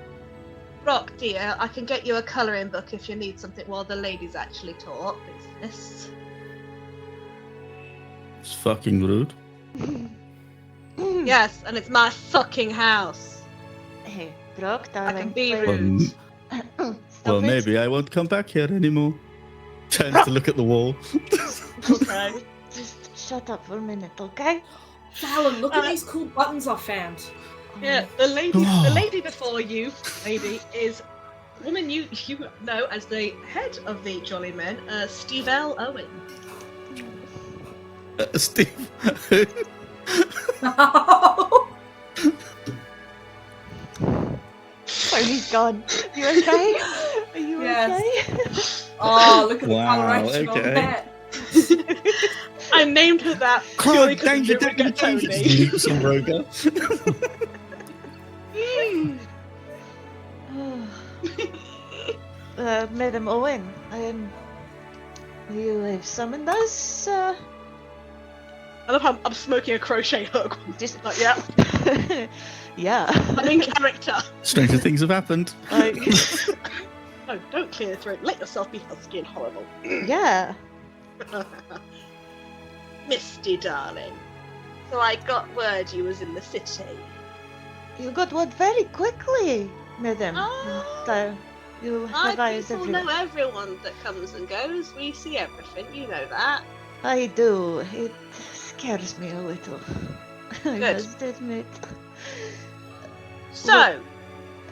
Brock, dear, I can get you a colouring book if you need something while the ladies actually talk business.
It's fucking rude.
Yes, and it's my fucking house.
Hey, Brock,
I can
darling.
be
please.
rude.
Well,
Stop it.
maybe I won't come back here anymore. Turns to look at the wall.
Okay.
Just shut up for a minute, okay?
Fallon, look at these cool buttons I found.
Yeah, the lady before you, lady, is a woman you know as the head of the Jolly Men, Steve L. Owen.
Steve.
Tony's gone. You okay? Are you
Yes.
okay?
Oh, look at the
Wow,
coloration on
okay.
that.
I named her that purely because I knew we'd get Tony.
Some Rhogar.
Madam Owen, you have summoned us.
I love how I'm smoking a crochet hook.
Just
Like, yeah,
yeah.
I'm in character.
Stranger things have happened.
No, don't clear the throat. Let yourself be husky and horrible.
Yeah.
Misty, darling. So I got word you was in the city.
You got word very quickly, madam.
Oh.
So you
My
have eyes
people
everywhere.
know everyone that comes and goes. We see everything. You know that.
I do. It scares me a little. I
Good.
must admit.
So,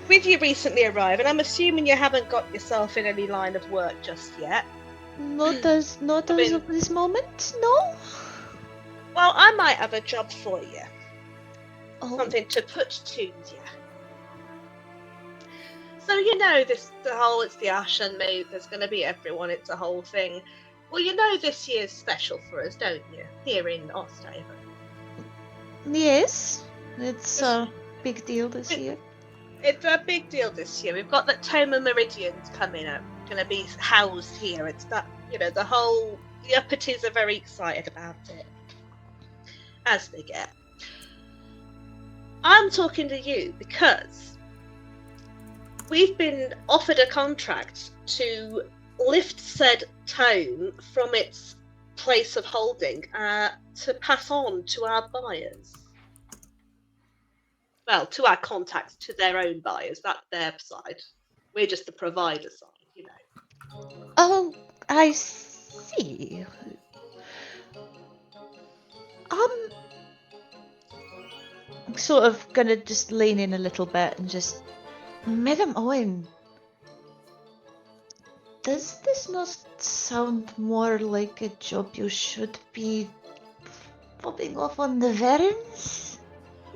with you recently arrived, and I'm assuming you haven't got yourself in any line of work just yet.
Not as
mean-
of this moment, no.
Well, I might have a job for you.
Oh,
Something to put to you. So you know it's the Ash and me, there's going to be everyone, it's a whole thing. Well, you know this year's special for us, don't you? Here in Osthaven.
yes. It's a big deal this
It-
year.
It's a big deal this year. We've got that Toma Meridians coming up, going to be housed here. It's that, the uppities are very excited about it. As they get. I'm talking to you because we've been offered a contract to lift said tome from its place of holding to pass on to our buyers. Well, to our contacts, to their own buyers. That's their side. We're just the provider side,
Oh, I see. I'm sort of gonna just lean in a little bit and just, Madam Owen, does this not sound more like a job you should be popping off on the Varens?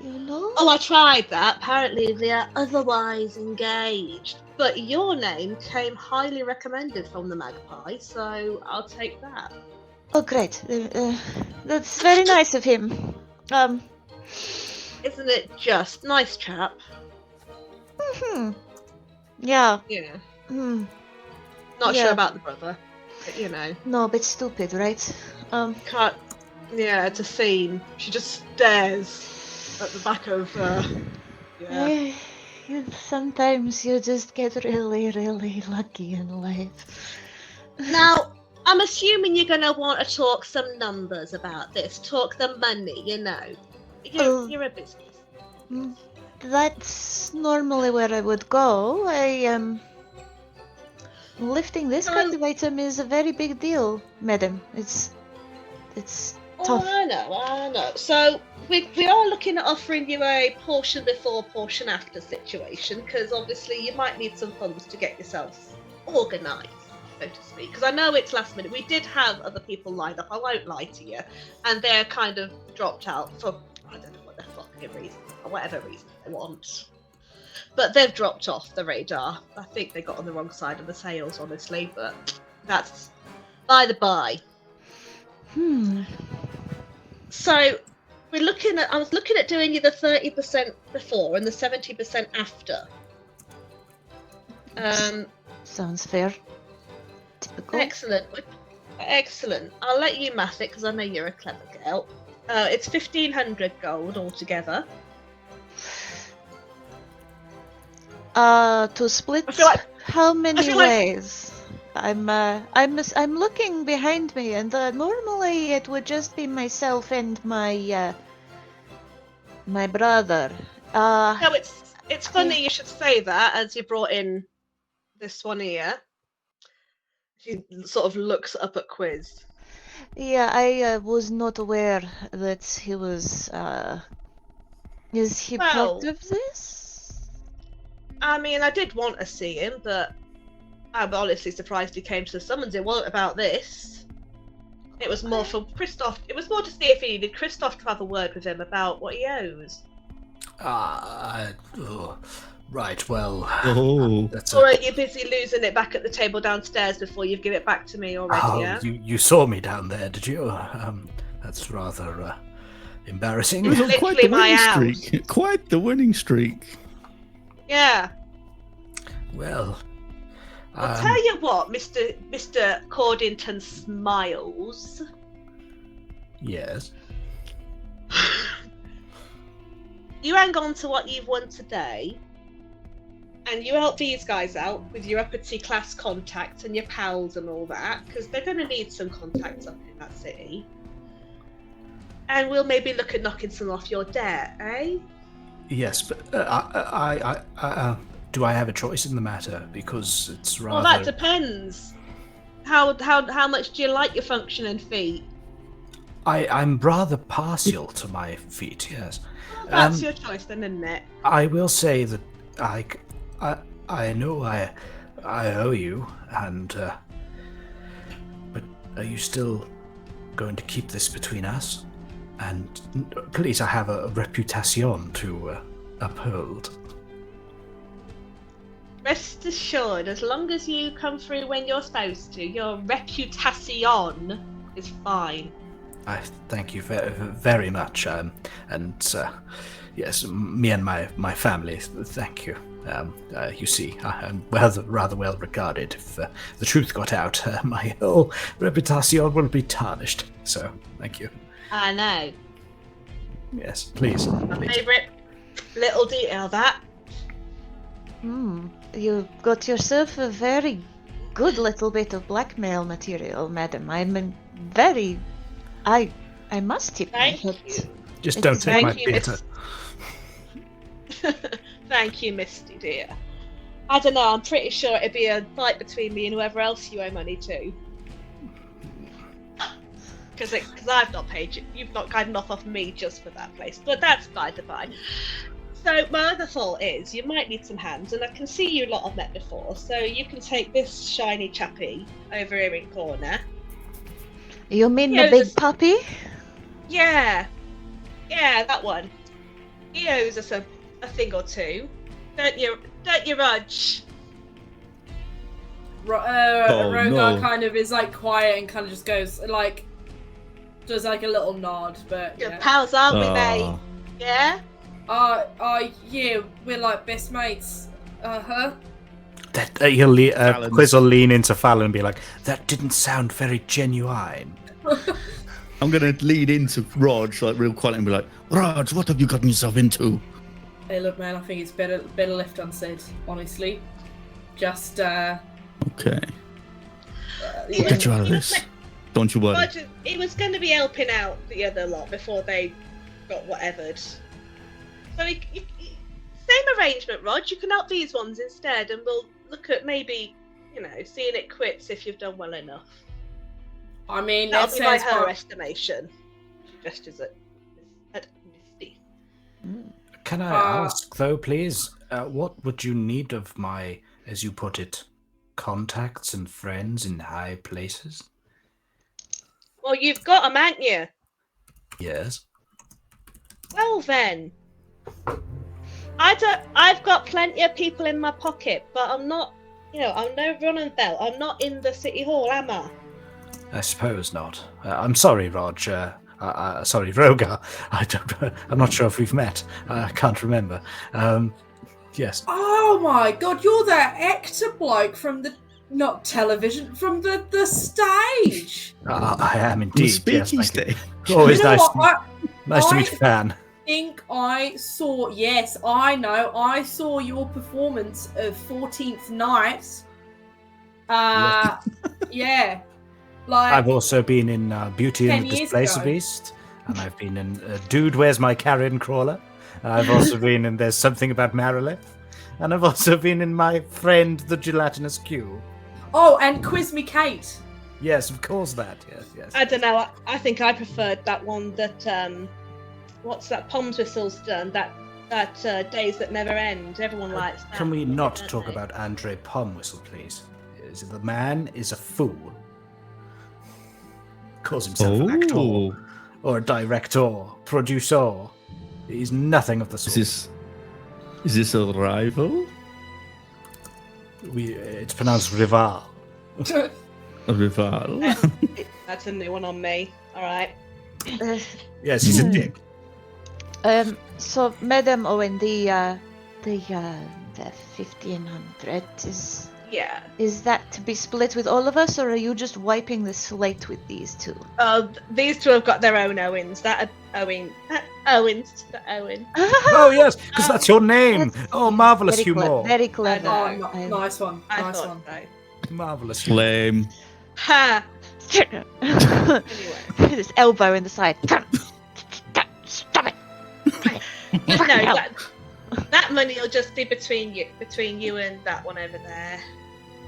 You know?
Oh, I tried that. Apparently, they are otherwise engaged. But your name came highly recommended from the Magpie, so I'll take that.
Oh, great. That's very nice of him.
Isn't it just nice chap?
Yeah.
Yeah.
Hmm.
Not
Yeah.
sure about the brother, but
No, but stupid, right?
can't. Yeah, it's a scene. She just stares at the back of. Yeah.
Sometimes you just get really, really lucky in life.
Now, I'm assuming you're gonna want to talk some numbers about this. Talk the money, You're a business.
That's normally where I would go. Lifting this kind of item is a very big deal, madam. It's tough.
Oh, I know. So we are looking at offering you a portion before, portion after situation, because obviously you might need some funds to get yourself organised, so to speak. Because I know it's last minute. We did have other people lined up, I won't lie to you, and they're kind of dropped out for, I don't know what their fucking reason, or whatever reason they want. But they've dropped off the radar. I think they got on the wrong side of the sales, honestly, but that's by the by. So I was looking at doing you the 30% before and the 70% after.
Sounds fair.
Excellent. Excellent. I'll let you math it because I know you're a clever girl. It's 1,500 gold altogether.
To split
I feel like-
how many
feel like-
ways? I'm looking behind me, and normally it would just be myself and my brother.
No, it's funny you should say that as you brought in this one here. She sort of looks up at Quizz.
Yeah, I was not aware that he was. Is he part
Well-
of this?
I mean, I did want to see him, but I'm honestly surprised he came to the summons. It wasn't about this. It was more for Christoph. It was more to see if he needed Christoph to have a word with him about what he owes.
Right, well...
Oh.
That's
Or are you busy losing it back at the table downstairs before you give it back to me already, yeah?
you saw me down there, did you? That's rather embarrassing.
It was on quite
Literally
the
my
winning
house.
streak. Quite the winning streak.
Yeah.
Well...
I'll tell you what, Mr. Cordington smiles.
Yes.
You hang on to what you've won today, and you help these guys out with your upper T class contacts and your pals and all that, because they're going to need some contacts up in that city. And we'll maybe look at knocking some off your debt, eh?
Yes, but do I have a choice in the matter? Because it's rather...
Well, that depends. How much do you like your functioning feet?
I'm rather partial to my feet, yes.
Well, that's your choice then, isn't it?
I will say that I know I owe you, and but are you still going to keep this between us? And please, I have a reputation to uphold.
Rest assured, as long as you come through when you're supposed to, your reputation is fine.
I thank you very, very much, and yes, me and my family, thank you. You see, I'm rather well regarded. If the truth got out, my whole reputation will be tarnished. So, thank you.
I know.
Yes, please.
My favourite little detail, that.
You got yourself a very good little bit of blackmail material, madam. I must tip my
Thank
hat.
you.
Just don't take my
Thank you,
theatre.
Thank you, Misty dear. I don't know, I'm pretty sure it'd be a fight between me and whoever else you owe money to. Because I've not paid you. You've not gotten off me just for that place. But that's by the by. So my other thought is you might need some hands, and I can see you lot have met before, so you can take this shiny chappy over here in corner.
You mean
Yeah,
the big
just-
puppy?
Yeah, that one. He owes us a thing or two. Don't you, Rudge?
Rhogar
no.
kind of is like quiet and kind of just goes like, does like a little nod, but
Your
yeah.
pals, aren't we,
Ah.
mate? Yeah?
Yeah, we're like best mates.
Fallon.
Fallon's-
Quizz will lean into Fallon and be like, "That didn't sound very genuine."
I'm going to lead into Rog, like real quiet, and be like, Rog, what have you gotten yourself into?
Hey, look, man, I think it's better left unsaid. Honestly, just
Okay.
He
Get you out of
he was
this. Don't you worry.
Rudge, he was going to be helping out the other lot before they got whatevered. So same arrangement, Rog. You can help these ones instead, and we'll look at maybe, seeing it quits if you've done well enough.
I mean,
That'll
that
be by
sounds
her
pro-
estimation. She gestures at Misty.
Can I ask, though, please, what would you need of my, as you put it, contacts and friends in high places?
Well, you've got them, haven't you?
Yes.
Well then, I've got plenty of people in my pocket, but I'm not. I'm no running bell. I'm not in the city hall, am I?
I suppose not. I'm sorry, Rog. Sorry, Rhogar. I'm not sure if we've met. I can't remember. Yes.
Oh my god, you're that actor bloke from the Not television, from the stage.
I am
The
indeed. Yes,
speaking
thank you.
stage.
Always
You know
nice.
what?
Nice to
I-
meet a fan.
Think I saw. Yes, I know. I saw your performance of 14th Night. Yeah. Like
I've also been in Beauty
10
and the
years
Displacer
ago.
Beast, and I've been in Dude, Where's My Carrion Crawler? I've also been in There's Something About Marilith, and I've also been in My Friend the Gelatinous Q.
Oh, and Quiz Me Kate.
Yes, of course that. Yes.
I don't know. I think I preferred that one. That what's that? Pom's Whistle's done. That Days That Never End. Everyone likes that.
Can we
one,
not
don't
talk
they?
about Andre Pomwhistle, please? The man is a fool. Calls himself an actor
Oh,
or a director, producer. He's nothing of the sort.
is this a rival?
It's pronounced rival.
A rival?
That's a new one on me. All right.
Yes, he's a dick.
So, Madam Owen, the 1500
Yeah.
is that to be split with all of us, or are you just wiping the slate with these two?
These two have got their own Owens. That Owen. Owens. The Owen.
Oh yes, because that's your name.
That's-
Oh, marvelous
very
humor.
Very clever.
Oh, nice one.
I
Nice
thought
one.
so.
Marvelous humor.
Lame.
Ha. Anyway.
This elbow in the side. Stop it!
No,
Fucking hell.
that money will just be between you and that one over there.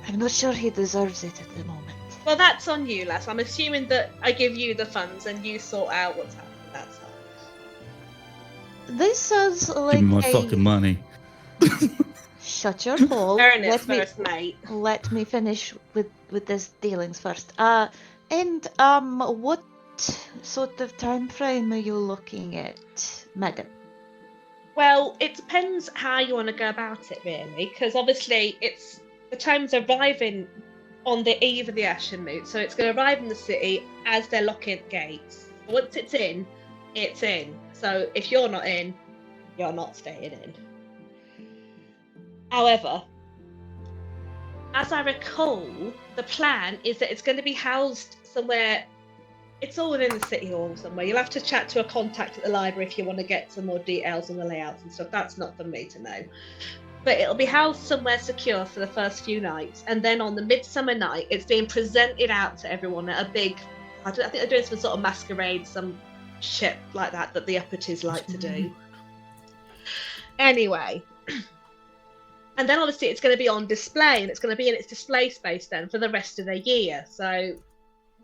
I'm not sure he deserves it at the moment.
Well, that's on you, lass. I'm assuming that I give you the funds and you sort out what's happening. That's all.
This sounds like
Give me my
a...
fucking money.
Shut your hole.
Earn it
Let me
first, mate.
let me finish with this dealings first. And what sort of time frame are you looking at, madam?
Well, it depends how you want to go about it, really, because obviously the time's arriving on the eve of the Ashen Moot, so it's going to arrive in the city as they're locking gates. Once it's in, it's in. So if you're not in, you're not staying in. However, as I recall, the plan is that it's going to be housed somewhere. It's all within the city hall somewhere. You'll have to chat to a contact at the library if you want to get some more details on the layouts and stuff. That's not for me to know. But it'll be housed somewhere secure for the first few nights. And then on the midsummer night, it's being presented out to everyone at a big... I think they're doing some sort of masquerade, some shit like that the upperties like to do. Anyway. And then obviously it's going to be on display, and it's going to be in its display space then for the rest of the year. So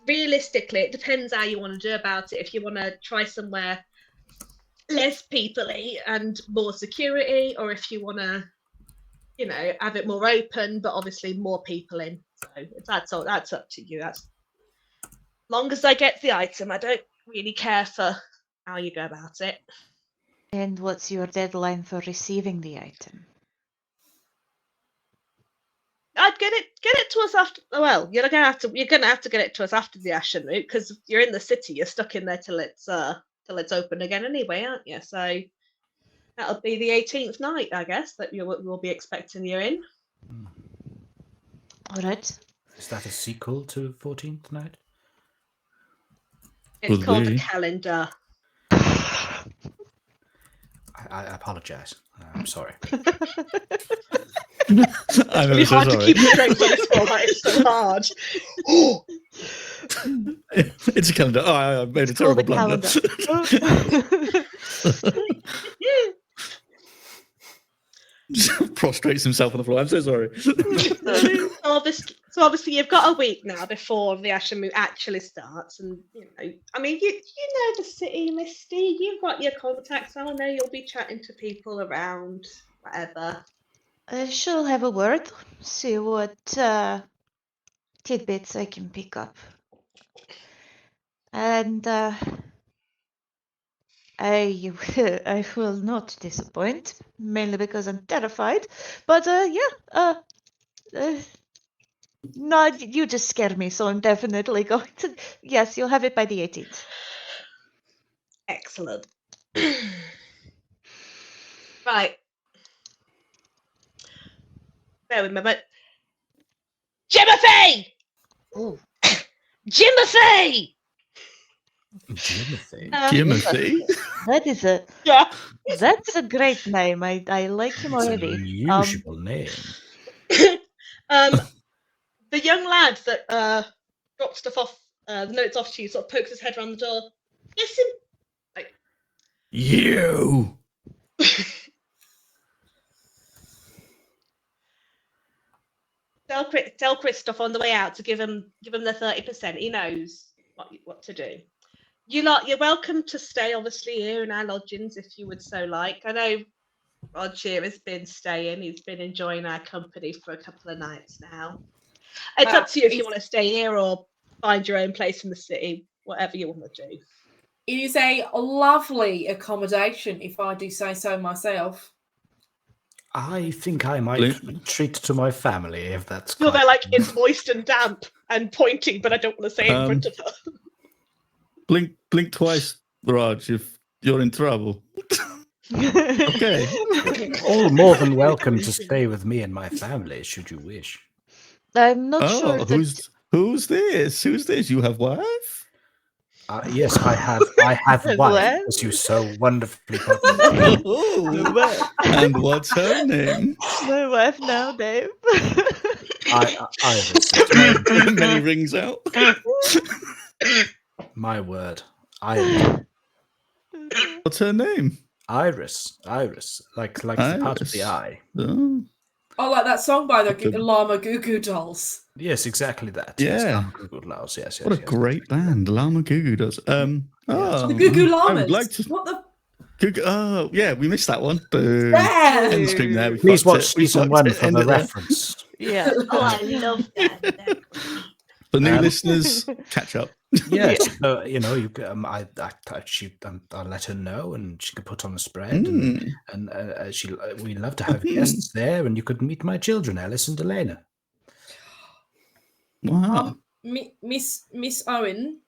realistically, it depends how you want to do about it. If you want to try somewhere less people-y and more security, or if you want to, have it more open, but obviously more people in. So that's up to you. That's long as I get the item, I don't really care for how you go about it.
And what's your deadline for receiving the item?
I'd get it to us after. Well, you're gonna have to get it to us after the Ashen Moot, because you're in the city. You're stuck in there till it's open again anyway, aren't you? So that'll be the 18th night, I guess, that we'll be expecting you in.
All right.
Is that a sequel to 14th Night?
It's
Could
called
be.
the calendar.
I apologise. I'm sorry.
I'm
It's
so
hard to
sorry.
keep a straight face for that. It's so hard. Oh,
It's a calendar. Oh, I made a
Call
terrible
the
blunder. Just prostrates himself on the floor. I'm so sorry.
So obviously you've got a week now before the Ashen Moot actually starts, and you know the city, Misty. You've got your contacts. I know you'll be chatting to people around, whatever.
I shall have a word, see what tidbits I can pick up. And I will not disappoint, mainly because I'm terrified. But no, you just scare me, so I'm definitely going to. Yes, you'll have it by the 18th.
Excellent. Right. Bear with me, but Jimothy!
Ooh.
Jimothy!
Timothy.
Timothy.
Yeah.
That's a great name. I like him
It's an
already.
unusual name.
The young lad that dropped stuff off, the notes off to you, sort of pokes his head around the door. Listen.
You.
Tell Christoph on the way out to give him the 30%. He knows what to do. You're welcome to stay, obviously, here in our lodgings if you would so like. I know Roger has been staying. He's been enjoying our company for a couple of nights now. It's up to you if you want to stay here or find your own place in the city, whatever you want to do.
It is a lovely accommodation, if I do say so myself.
I think I might treat to my family if that's.
You're there like it's moist and damp and pointing, but I don't want to say it in front of her.
Blink twice, Raj, if you're in trouble. Okay.
All more than welcome to stay with me and my family, should you wish.
I'm not sure.
Who's this? Who's this? You have wife?
Yes, I have wife, as you so wonderfully put it.
Oh, and what's her name?
My wife now, Dave.
Iris.
Many rings out.
My word. Iris.
What's her name?
Iris. Like the part of the eye.
Oh,
like that song by the Llama Goo Goo Dolls.
Yes, exactly that.
Yeah.
Yes, Google Dolls. Yes.
What a great band, Llama Goo Goo does.
The Goo Goo Llamas. What the?
Oh, yeah, we missed that one. Boom.
Yeah.
End stream there.
Please watch season 1 for the reference.
Yeah.
Oh, I love that.
For new listeners, catch up.
Yes, I'll let her know, and she can put on a spread, and we love to have guests there, and you could meet my children, Alice and Elena.
Wow.
Miss Owen,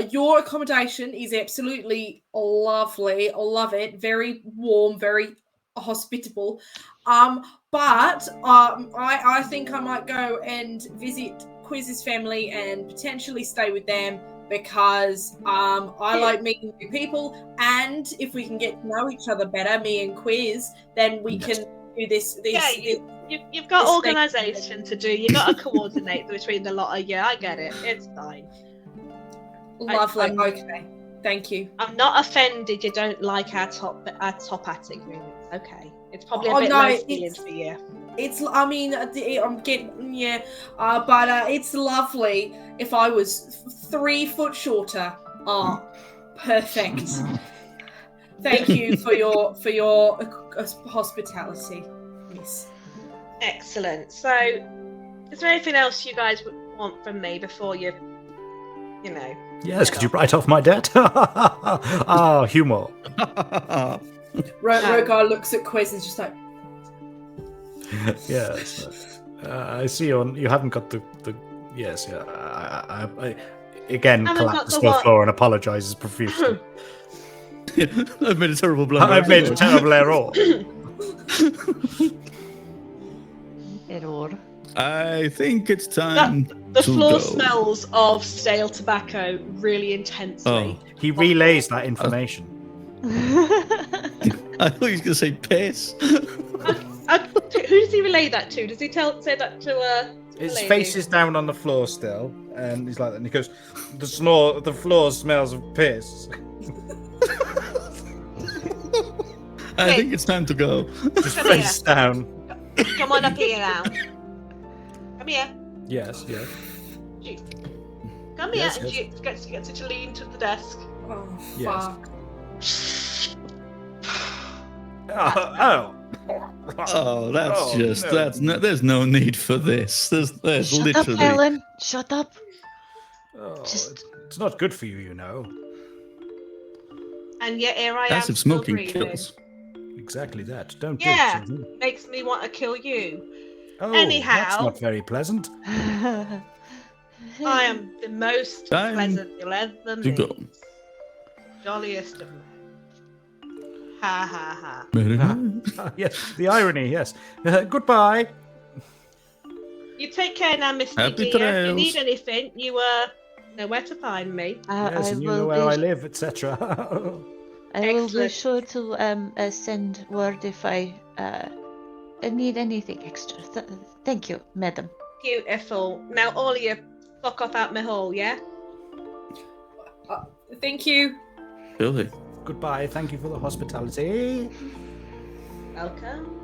your accommodation is absolutely lovely. I love it. Very warm, very hospitable. But I think I might go and visit Quizz's family and potentially stay with them because I like meeting new people, and if we can get to know each other better, me and Quizz, then we can do this.
You've got organisation to do. You've got to coordinate between the lot of you. I get it. It's fine.
Lovely. Okay. Thank you.
I'm not offended you don't like our top attic room. It's okay. It's probably a bit low ceilings for you.
I'm getting, but it's lovely. If I was 3 foot shorter, perfect. Thank you for your hospitality, Miss.
Excellent. So, is there anything else you guys would want from me before you know?
Yes, could you write off my debt? Humor.
Rhogar looks at Quizz and is just like,
yes. I see you haven't got the yes, yeah. I again collapses to the floor and apologizes profusely.
I've made a terrible blunder.
I've made a terrible error. I
think it's time
the
to
floor
go.
smells of stale tobacco really intensely.
Oh.
He relays that information.
I thought he was going to say piss.
Who does he relay that to? Does he say that to
His face is down on the floor still, and he's like that, and he goes, the floor smells of piss.
I think it's time to go.
Just face down.
Come on up here now. Come here.
Yes.
Jeez. Come here, and she gets you to lean to the desk.
oh,
Yes.
fuck.
Oh, there's no need for this. There's
Shut
literally.
up, Helen. Shut up.
It's not good for you, you know.
And yet here I am.
Passive
still
smoking
breathing.
Kills. Exactly that. Don't
Yeah.
do it.
Makes me want to kill you.
Oh,
Anyhow.
that's not very pleasant.
I am the most
Time
pleasant you'll ever
to
meet.
go.
Jolliest of men. Ha ha ha.
Yes, the irony. Yes. Goodbye.
You take care now, Mr.
Happy
dear. If you need
trails.
anything, you know where to find me.
Yes,
I
and you know
will
where I
be.
live, etc.
I will be
Excellent.
sure to send word if I need anything extra. Thank you, madam.
Beautiful. Now all of you fuck off out my hole, yeah?
Thank you.
Really?
Goodbye. Thank you for the hospitality.
Welcome.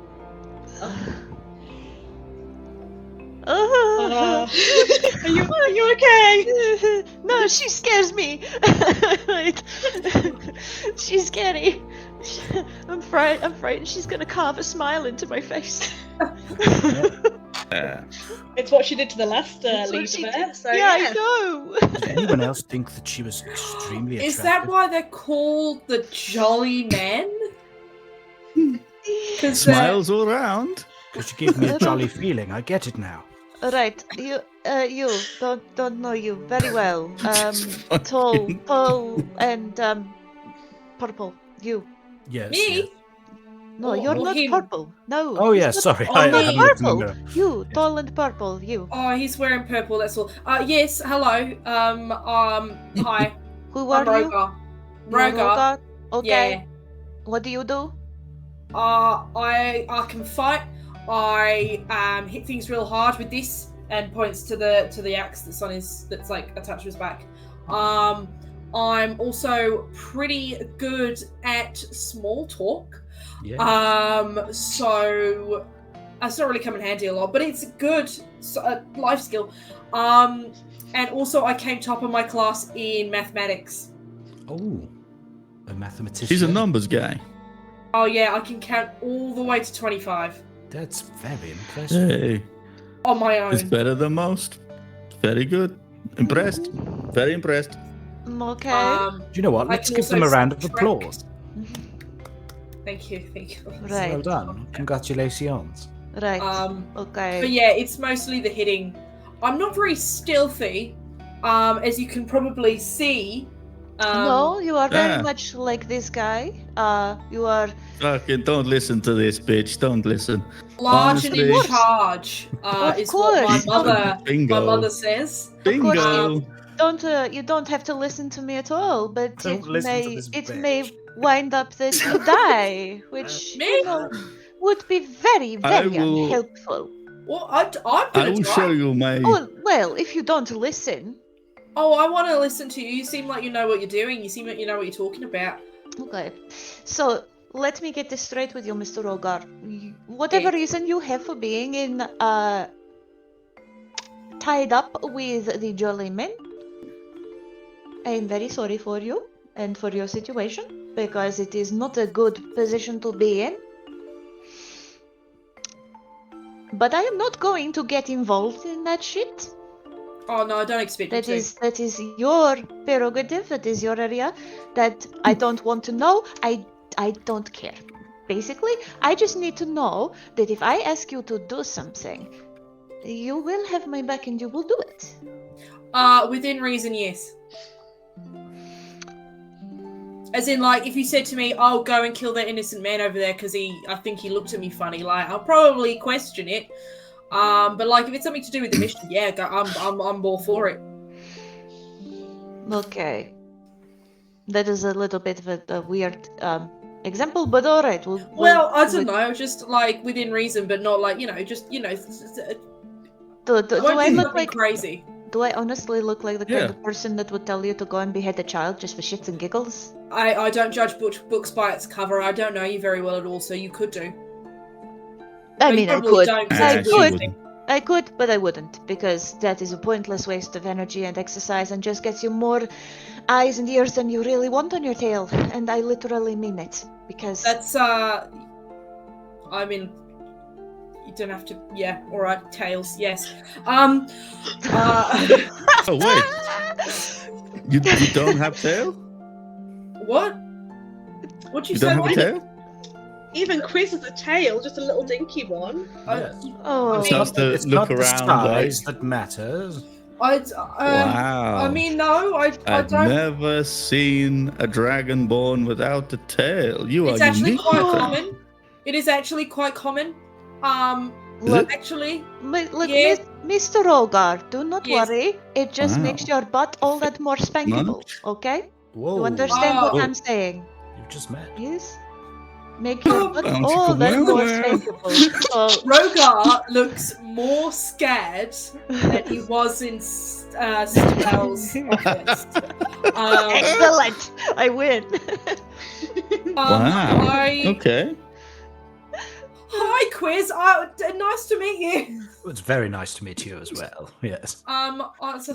Oh.
Are you okay?
No, she scares me. Wait. She's scary. I'm frightened she's gonna carve a smile into my face.
It's what she did to the last
That's what
leader
she
there.
did.
So
yeah,
yeah.
I know.
Did anyone else think that she was extremely attractive?
Is that why they're called the Jolly Men? Because
Smiles all around.
Because you gave me a jolly feeling. I get it now.
Right, you don't know you very well. Tall, and purple. You.
Yes.
me?
yes.
No,
Or-
you're
or
not
him.
purple. No.
Oh
he's
yeah,
not-
sorry.
Oh,
I
me.
haven't looked in the
Purple.
mirror.
You,
Yes.
tall and purple. You.
Oh, he's wearing purple. That's all. Yes. Hello. Hi.
Who
I'm
are you?
Rhogar.
You're
Rhogar.
Okay.
Yeah.
What do you do?
I can fight. I hit things real hard with this, and points to the axe that's like attached to his back. I'm also pretty good at small talk.
Yeah.
So it's not really come in handy a lot, but it's a good life skill. And also I came top of my class in mathematics.
Oh, a mathematician.
She's a numbers guy.
Oh yeah, I can count all the way to 25
That's very impressive.
Hey,
on my own.
it's better than most. Very good. Impressed. Very impressed.
Okay.
Do you know what?
I
Let's
can
give them a
also
round of
subtract.
applause.
Thank you.
Right.
Well done. Congratulations.
Right.
But
Okay.
yeah, it's mostly the hitting. I'm not very stealthy, as you can probably see.
No, you are very
Yeah.
much like this guy. You are.
Fucking don't listen to this bitch. Don't listen.
Large and in
Honestly.
charge
Of
is what my
course.
mother
Bingo.
says.
Bingo.
Of course, you don't have to listen to me at all, but
Don't
it
listen to
may
this
it
bitch.
may wind up that you die, which
Me?
you know would be very
I
very
will-
unhelpful.
Well, I'm
I
gonna
will
try.
show you my.
Oh well, if you don't listen,
Oh, I want to listen to you. You seem like you know what you're doing. You seem like you know what you're talking about.
okay. So let me get this straight with you, Mr. Rhogar. Whatever
Yeah.
reason you have for being in tied up with the Jolly Men, I am very sorry for you and for your situation, because it is not a good position to be in. But I am not going to get involved in that shit.
Oh no, I don't expect you
That is your prerogative. That is your area. That I don't want to know. I don't care. Basically, I just need to know that if I ask you to do something, you will have my back and you will do it.
to. Within reason, yes. As in, like, if you said to me, "I'll go and kill that innocent man over there," because I think he looked at me funny, like, I'll probably question it. But like, if it's something to do with the mission, yeah, I'm all for it.
Okay. That is a little bit of a weird example, but all right.
Well, I don't know, just like within reason, but not like just
Do
I
I
won't do
look
something
like?
crazy.
Do I honestly look like the kind
Yeah.
of person that would tell you to go and behead a child just for shits and giggles?
I don't judge books by its cover. I don't know you very well at all, so you could do.
I
But you
mean, I
probably
could.
don't, 'cause
I
it's a weird
could.
thing.
I could, but I wouldn't, because that is a pointless waste of energy and exercise and just gets you more eyes and ears than you really want on your tail. And I literally mean it, because
That's I mean, you don't have to. Yeah, all right, tails. Yes.
Oh wait, you don't have tail?
What? What'd you
You
say?
don't have a
Wait,
tail?
Even Quizz has a tail, just a little dinky one.
oh,
It's just to
It's
look
not the
around.
size
Like,
that matters.
wow.
I mean, no, I
I've
don't.
never seen a dragonborn without a tail. You
It's
are
actually
unique.
quite
Ethan.
common. It is actually quite common.
Look,
Actually,
look,
Yeah.
Mr. Rhogar, do not
Yes.
worry. It just makes
Wow.
your butt all that more spankable, okay?
Whoa.
You understand what
Oh.
I'm saying?
You've just met.
Yes? Make your butt
Bounty
all
from
that more
nowhere.
spankable. Oh,
Rhogar looks more scared than he was in Stabell's office.
excellent! I win.
Wow.
Hi,
Okay.
Quizz. Nice to meet you.
It's very nice to meet you as well. Yes.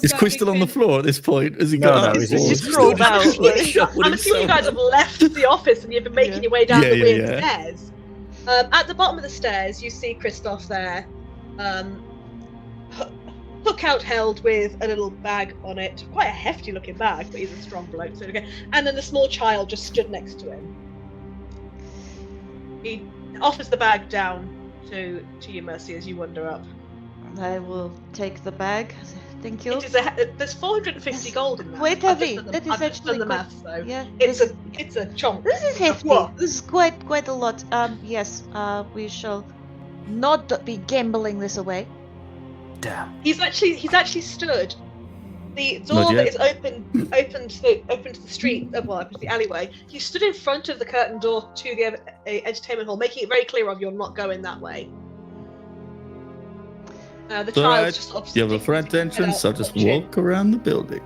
Is Quizz still on the floor at this point? Has he
No,
got
no,
up?
he's
Or
just
is he
crawled
still
out,
just,
like-
shuffled
I'm assuming you guys
himself?
have left the office and you've been making
Yeah.
your way down the
Yeah,
weird
yeah.
stairs. At the bottom of the stairs, you see Christoph there, hook out held with a little bag on it. Quite a hefty looking bag, but he's a strong bloke, so okay. And then the small child just stood next to him. He offers the bag down to you, Mercy, as you wander up.
I will take the bag. Thank you.
It is there's 450 gold in that.
Quite
I've just
heavy.
done the-
That is
I've just
actually
done the
quite-
math, so
Yeah,
it's a chomp.
This is hefty.
What?
This is quite a lot. Yes. We shall not be gambling this away.
Damn.
He's actually stood. The
Not
door that
yet.
is open to the street, well, open to the alleyway. He stood in front of the curtain door to the entertainment hall, making it very clear of you're not going that way. The
It's all right.
child's just sort of
You have a
sticking
front
his head
entrance,
out,
I'll just
watching.
walk around the building.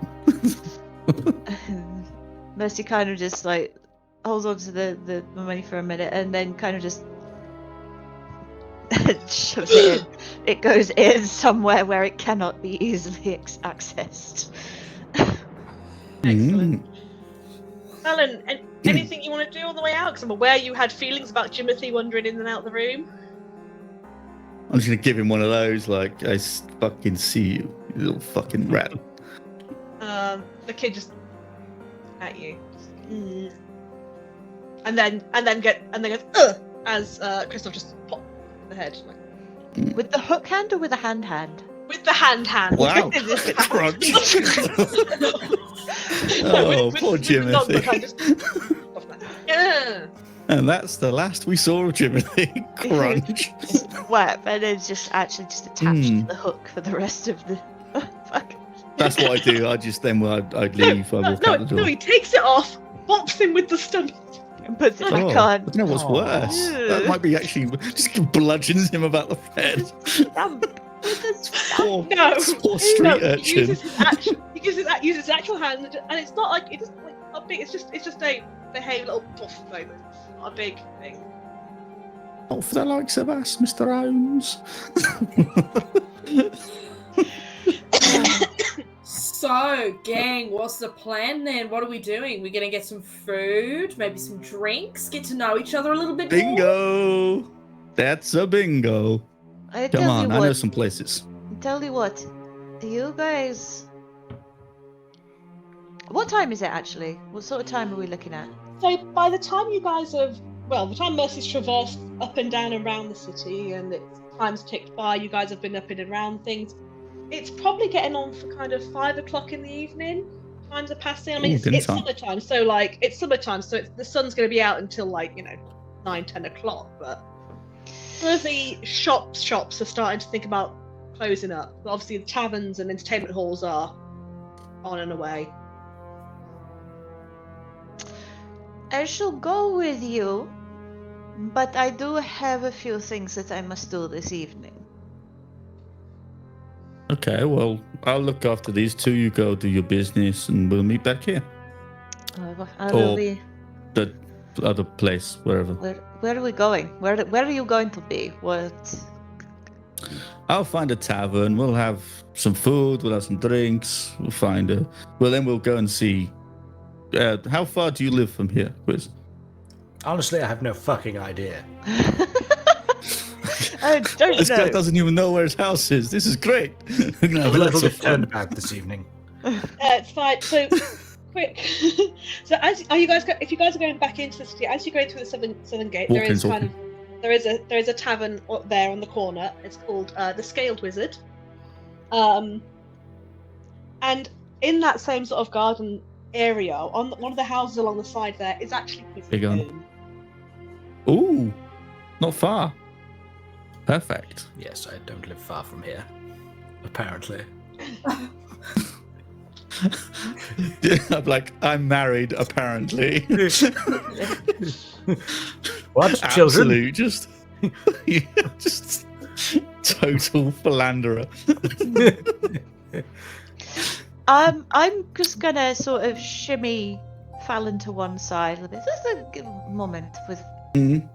Mercy kind of just like holds on to the money for a minute and then kind of just shoves it in. It goes in somewhere where it cannot be easily accessed.
Excellent.
Mm.
Fallon, anything you want to do on the way out? Because I'm aware you had feelings about Jimothy wandering in and out the room.
I'm just gonna give him one of those, like, I fucking see you, you little fucking rat.
The kid just at you, and then goes ugh, as Christoph just popped the head like,
With the hook hand or with a hand hand?
with the hand.
Wow.
With this
Crunch.
No,
Oh, poor
with the non-hook
Jimothy.
hand, just off that. Yeah.
And that's the last we saw of Jimothy. Crunch.
Wet, and it's just actually just attached to
Hmm.
the hook for the rest of the. Fuck.
That's what I do. I just then I'd leave. I walk out the door.
No, he takes it off, bops him with the stump.
And puts it back
Oh, I
on.
don't know what's
Oh.
worse. That might be actually just bludgeons him about the head.
Damn.
Poor,
No,
poor street
no, he
urchin.
uses his actual hand, and it's not like it doesn't like a big. It's just a hey little puff moment. It's not a big thing.
Not for the likes of us, Mr. Holmes.
So, gang, what's the plan then? What are we doing? We're gonna get some food, maybe some drinks, get to know each other a little bit more.
Bingo! That's a bingo.
I
Come
tell
on,
you
I know
what.
some places.
Tell you what. You guys. What time is it actually? What sort of time are we looking at?
So by the time you guys have, well, the time Mercy's traversed up and down around the city, and it's time's ticked by, you guys have been up and around things. It's probably getting on for kind of 5 o'clock in the evening. Times are passing. I mean,
Ooh,
it's
dinner time.
summertime, so the sun's going to be out until 9-10 o'clock. But some of the shops are starting to think about closing up. But obviously, the taverns and entertainment halls are on and away.
I shall go with you, but I do have a few things that I must do this evening.
Okay, well, I'll look after these two. You go do your business, and we'll meet back here.
I will
Or-
be.
The other place, wherever.
Where are we going? Where are you going to be? What?
I'll find a tavern. We'll have some food. We'll have some drinks. We'll find a. Well, then we'll go and see. How far do you live from here, Quizz?
Honestly, I have no fucking idea.
I don't
This guy
know.
doesn't even know where his house is. This is great. We're gonna
I'm
have
a
lots
little
of
bit
fun.
turned about this evening.
It's fine. So quick. So if you guys are going back into the city, as you're going through the southern gate, there is
Walking.
there is a tavern there on the corner. It's called the Scaled Wizard. And in that same sort of garden area, on one of the houses along the side there, is actually Quizz's
Big on.
home.
Ooh, not far. Perfect.
Yes, I don't live far from here. Apparently.
I'm like, I'm married, apparently.
What? Children?
Absolute, just total philanderer.
I'm just gonna sort of shimmy Fallon to one side a bit. Just a good moment with.
Mhm.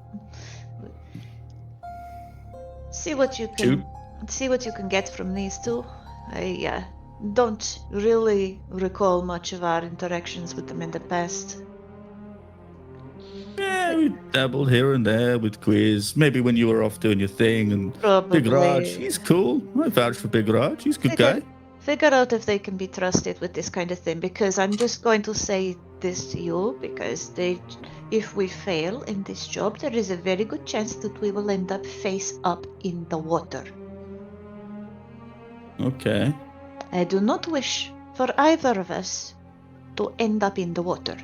See what you can.
Shoot.
See what you can get from these two. I don't really recall much of our interactions with them in the past.
Yeah, we dabbled here and there with Quizz. Maybe when you were off doing your thing. And
Probably.
Big Raj, he's cool. I vouch for Big Raj. He's a good guy.
Figure out if they can be trusted with this kind of thing, because I'm just going to say this to you, because if we fail in this job, there is a very good chance that we will end up face up in the water.
Okay.
I do not wish for either of us to end up in the water.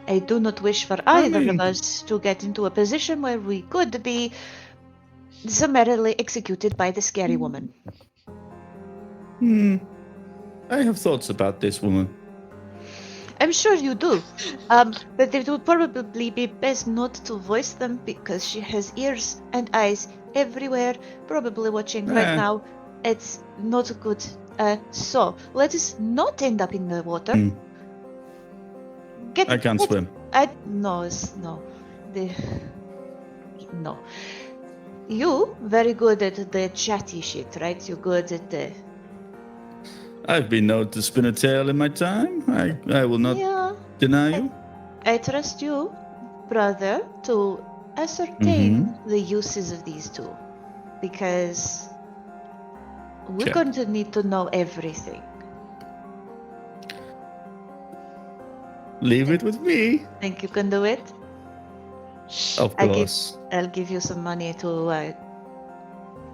I do not wish for either of us to get into a position where we could be summarily executed by the scary woman.
I have thoughts about this woman.
I'm sure you do, but it would probably be best not to voice them, because she has ears and eyes everywhere, probably watching right now. It's not good. So let us not end up in the water.
I can't swim.
No. You very good at the chatty shit, right? You're good at the.
I've been known to spin a tale in my time. I will not deny you.
I trust you, brother, to ascertain the uses of these two, because we're going to need to know everything.
Leave it with me.
Think you can do it?
Of course.
I'll give you some money to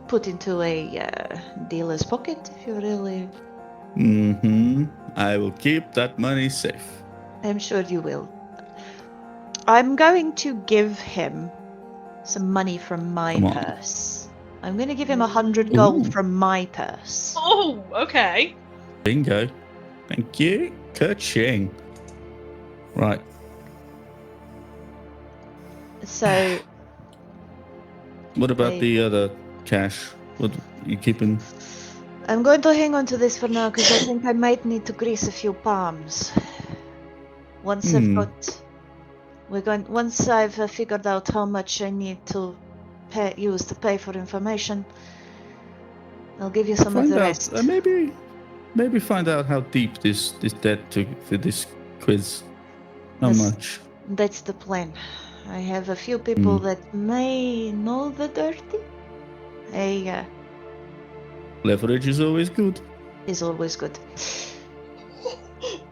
put into a dealer's pocket if you really.
I will keep that money safe.
I'm sure you will. I'm going to give him some money from my purse. I'm going to give him 100 gold from my purse.
Oh, okay.
Bingo. Thank you. Ka-ching. Right.
So.
What about the other cash? What are you keeping?
I'm going to hang on to this for now, because I think I might need to grease a few palms. Once I've figured out how much I need to use to pay for information, I'll give you some of the rest.
Maybe find out how deep this debt to this quiz. How much?
That's the plan. I have a few people that may know the dirty.
Leverage is always good.
Is always good.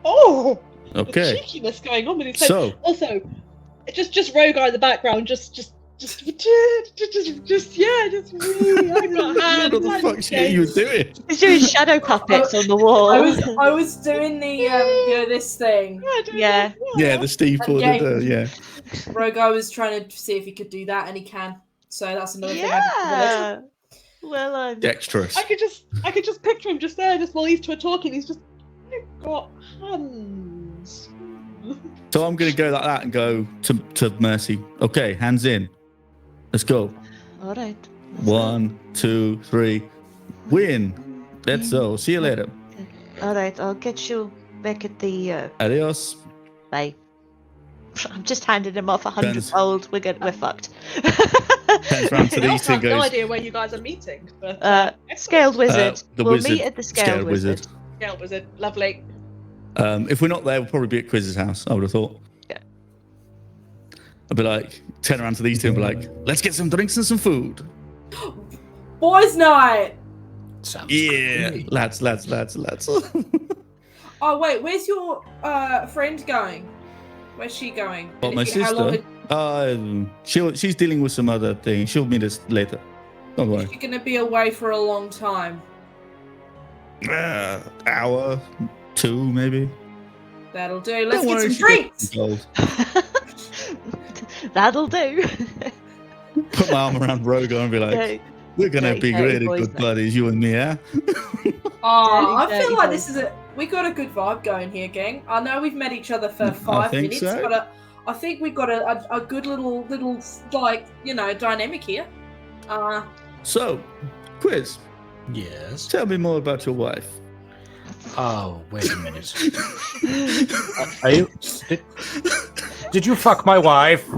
Oh!
Okay.
The cheekiness going on with his head.
So.
Also, just Rhogar in the background, just really. I got hands.
What the fuck shit are you doing?
He's doing shadow puppets on the wall.
I was doing the this thing.
Yeah.
Yeah, the Steve Ford.
Rhogar was trying to see if he could do that, and he can. So that's another thing.
Yeah. Well, I'm
dexterous.
I could just picture him just there, just while these two are talking. He's just, I've got hands.
So I'm going to go like that and go to Mercy. Okay, hands in. Let's go.
All right.
1, 2, 3. Win. Let's go. See you later.
All right. I'll get you back at the.
Adios.
Bye. I'm just handing him off 100 gold. We're fucked.
Turns around to these two and
I have no
goes.
idea where you guys are meeting, but
Scaled Wizard. We'll
wizard.
meet at the Scaled Wizard.
Scaled Wizard, lovely.
If we're not there, we'll probably be at Quizz's house. I would have thought.
Yeah.
I'd be like, turn around to these two and be like, let's get some drinks and some food.
Boys' night.
Sounds
great. Lads.
Oh wait, where's your friend going? Where's she going?
What, my sister? She's dealing with some other thing. She'll meet us later. Don't worry.
Is she gonna be away for a long time?
Hour, 2 maybe.
That'll do. Let's
Don't
get
worry,
some drinks.
That'll do.
put my arm around Rhogar and be like,
Yeah.
we're going to
Dirty,
be
dirty
really
boys,
good
mate.
buddies, you and me, yeah?
Oh, I
Dirty
feel like
boys.
this is we got a good vibe going here, gang. I know we've met each other for 5
think
minutes,
so.
but I think we've got a good little like dynamic here.
So, Quizz,
Yes.
tell me more about your wife.
Oh, wait a minute. Are you? Did you fuck my wife?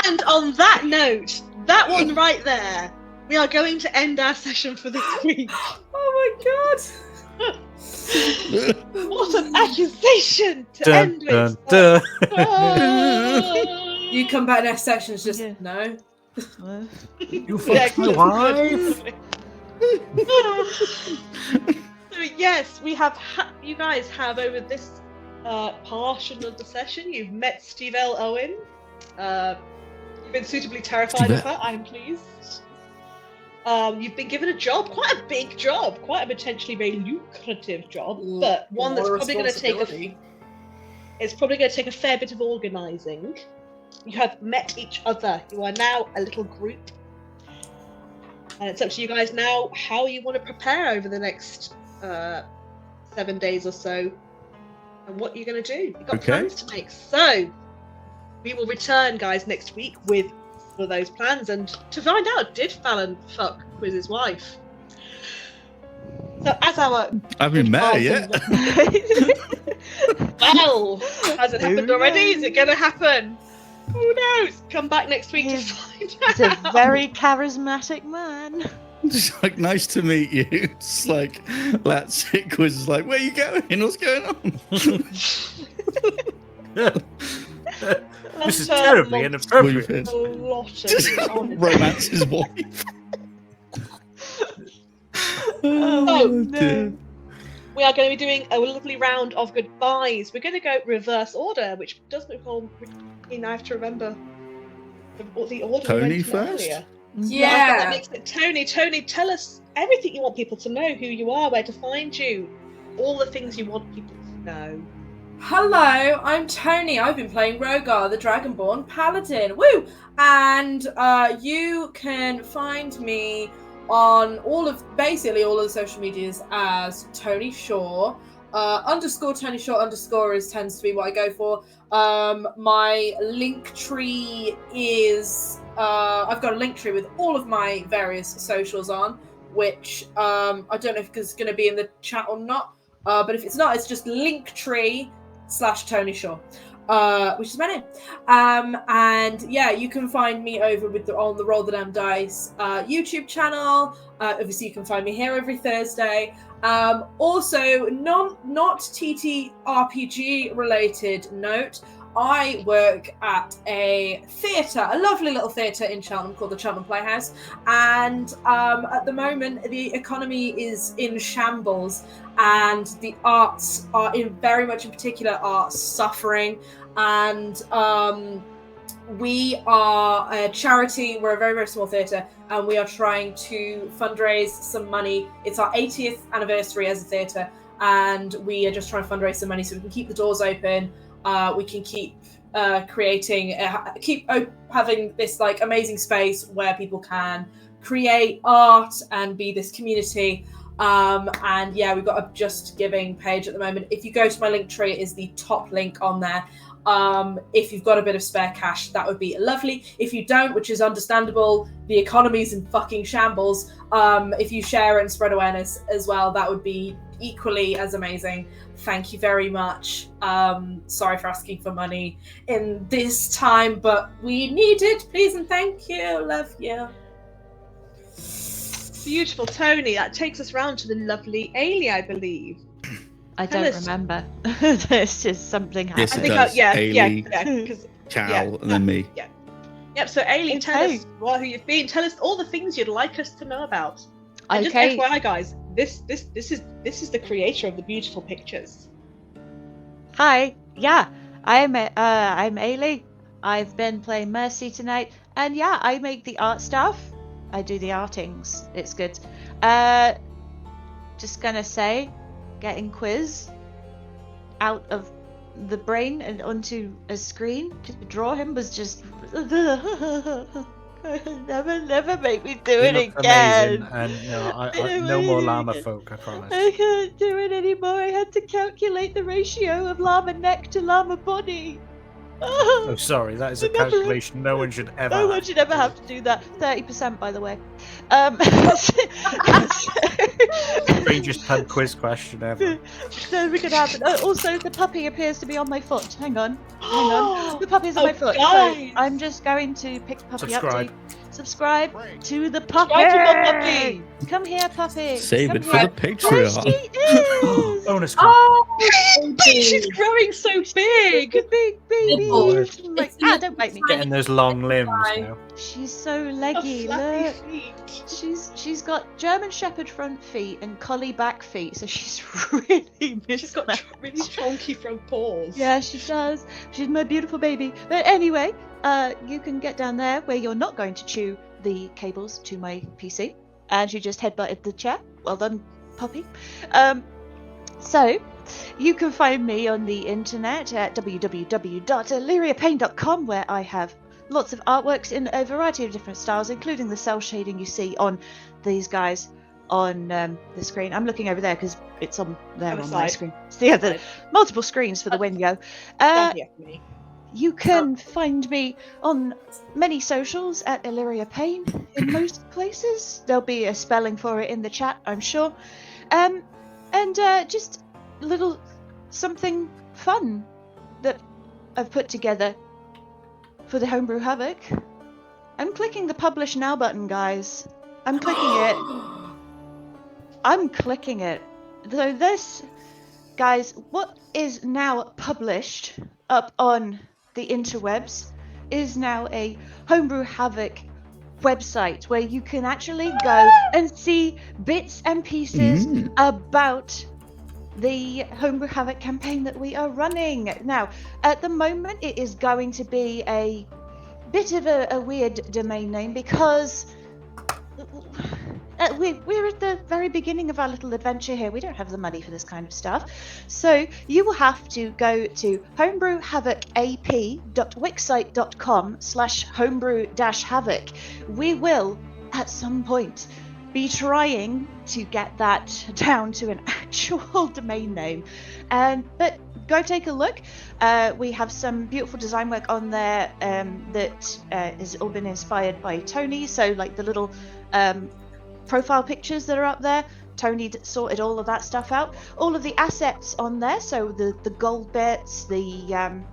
And on that note, that one right there, we are going to end our session for this week.
Oh my god!
What an accusation to end with.
You come back next section, it's just
Yeah.
no.
You fucked my wife?
So yes, we have. You guys have over this portion of the session. You've met Steve L. Owen. You've been suitably terrified of her. I'm pleased. You've been given a job, quite a big job, quite a potentially very lucrative job, but one that's probably going to take it's probably going to take a fair bit of organising. You have met each other. You are now a little group. And it's up to you guys now how you want to prepare over the next 7 days or so and what you're going to do. You've got plans to make. So, we will return, guys, next week with all of those plans and to find out, did Fallon fuck Quizz's wife? So, as our...
I haven't met her yet.
Well, has it happened already? Is it going to happen? Who knows? Come back next week to find
He's
out.
a very charismatic man.
Just like, nice to meet you. It's like, that's it. Quizz is like, where are you going? What's going on?
This is terribly inappropriate.
A lot of
Romance his wife.
Oh,
dear.
we are going to be doing a lovely round of goodbyes. We're going to go reverse order, which doesn't recall. I have to remember the order.
Toni
we went in
first?
earlier.
Yeah.
That makes it Toni. Toni, tell us everything you want people to know: who you are, where to find you, all the things you want people to know.
Hello, I'm Toni. I've been playing Rhogar, the Dragonborn Paladin. Woo! And you can find me on basically all of the social medias as Toni Shaw. Underscore Toni Shaw tends to be what I go for. My link tree is I've got a link tree with all of my various socials on, which I don't know if it's going to be in the chat or not. But if it's not, it's just Linktree/Toni Shaw, which is my name. And yeah, you can find me over on the Roll the Damn Dice YouTube channel. Obviously, you can find me here every Thursday. Also, not TTRPG related note. I work at a theatre, a lovely little theatre in Cheltenham called the Cheltenham Playhouse. And at the moment, the economy is in shambles and the arts are very much in particular are suffering. And we are a charity. We're a very, very small theatre and we are trying to fundraise some money. It's our 80th anniversary as a theatre and we are just trying to fundraise some money so we can keep the doors open. We can keep having this like amazing space where people can create art and be this community. And yeah, we've got a Just Giving page at the moment. If you go to my link tree, it is the top link on there. If you've got a bit of spare cash, that would be lovely. If you don't, which is understandable, the economy's in fucking shambles. If you share it and spread awareness as well, that would be equally as amazing. Thank you very much. Sorry for asking for money in this time, but we need it. Please and thank you. Love you.
Beautiful, Toni. That takes us round to the lovely Ailey, I believe.
I
Tell
don't
us-
remember. There's just something
Yes,
happening.
it does.
Yeah,
Ailey,
because
Cal, and then me.
yep. So Ailey, tell
Okay.
us who you've been. Tell us all the things you'd like us to know about. And
Okay.
just FYI, guys, this is the creator of the beautiful pictures.
Hi. Yeah, I'm Ailey. I've been playing Mercy tonight, and yeah, I make the art stuff. I do the artings. It's good. Just gonna say, getting Quizz out of the brain and onto a screen to draw him was just never make me do
It
it
looked
again.
amazing, and no,
I don't
no
want
more
to do it
llama
again.
folk, I promise.
I can't do it anymore. I had to calculate the ratio of llama neck to llama body.
Oh, sorry, that is a
Remember it.
calculation no one should ever.
No one should ever have to do that. 30%, by the way.
Strangest pub quiz question ever.
So we could happen. Also, the puppy appears to be on my foot. Hang on. The puppy's on my foot.
Guys.
So I'm just going to pick the puppy
Subscribe.
up. Subscribe to the puppy.
Subscribe to my puppy.
Come here, puppy.
Save
Come
it for
here.
the
There
Patreon.
she is.
Bonus content.
Oh,
She's growing so big.
Big baby.
Oh,
word.
Don't bite me.
Getting those long limbs
Fine.
now.
She's so
Her
leggy.
flappy
Look.
feet.
She's got German Shepherd front feet and collie back feet, so she's really
She's got
mismatched.
really chunky front paws.
Yeah, she does. She's my beautiful baby. But anyway, you can get down there where you're not going to chew the cables to my PC, and she just headbutted the chair. Well done, puppy. So you can find me on the internet at www.aelyryapayne.com, where I have lots of artworks in a variety of different styles, including the cell shading you see on these guys on the screen. I'm looking over there because it's on there
Other
on my
side.
screen. So yeah, the
Side.
multiple screens for the window.
Stand here for me.
You can find me on many socials at Aelyrya Payne in most places. There'll be a spelling for it in the chat, I'm sure. And just a little something fun that I've put together for the Homebrew Havoc. I'm clicking the Publish Now button, guys. I'm clicking it. I'm clicking it. So this, guys, what is now published up on the interwebs is now a Homebrew Havoc website where you can actually go and see bits and pieces about the Homebrew Havoc campaign that we are running. Now, at the moment, it is going to be a bit of a weird domain name because we're at the very beginning of our little adventure here. We don't have the money for this kind of stuff. So you will have to go to homebrewhavocap.wixsite.com/homebrew-havoc. We will, at some point, be trying to get that down to an actual domain name. But go take a look. We have some beautiful design work on there that has all been inspired by Toni. So like the little profile pictures that are up there, Toni sorted all of that stuff out. All of the assets on there, so the gold bits, the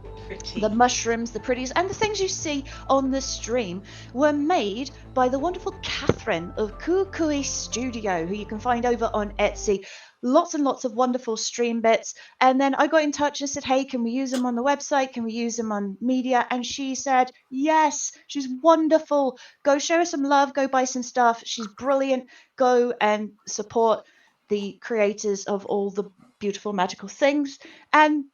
mushrooms, the pretties, and the things you see on the stream were made by the wonderful Catherine of Kukui Studio, who you can find over on Etsy. Lots and lots of wonderful stream bits. And then I got in touch and said, hey, can we use them on the website? Can we use them on media? And she said, yes, she's wonderful. Go show her some love. Go buy some stuff. She's brilliant. Go and support the creators of all the beautiful magical things. And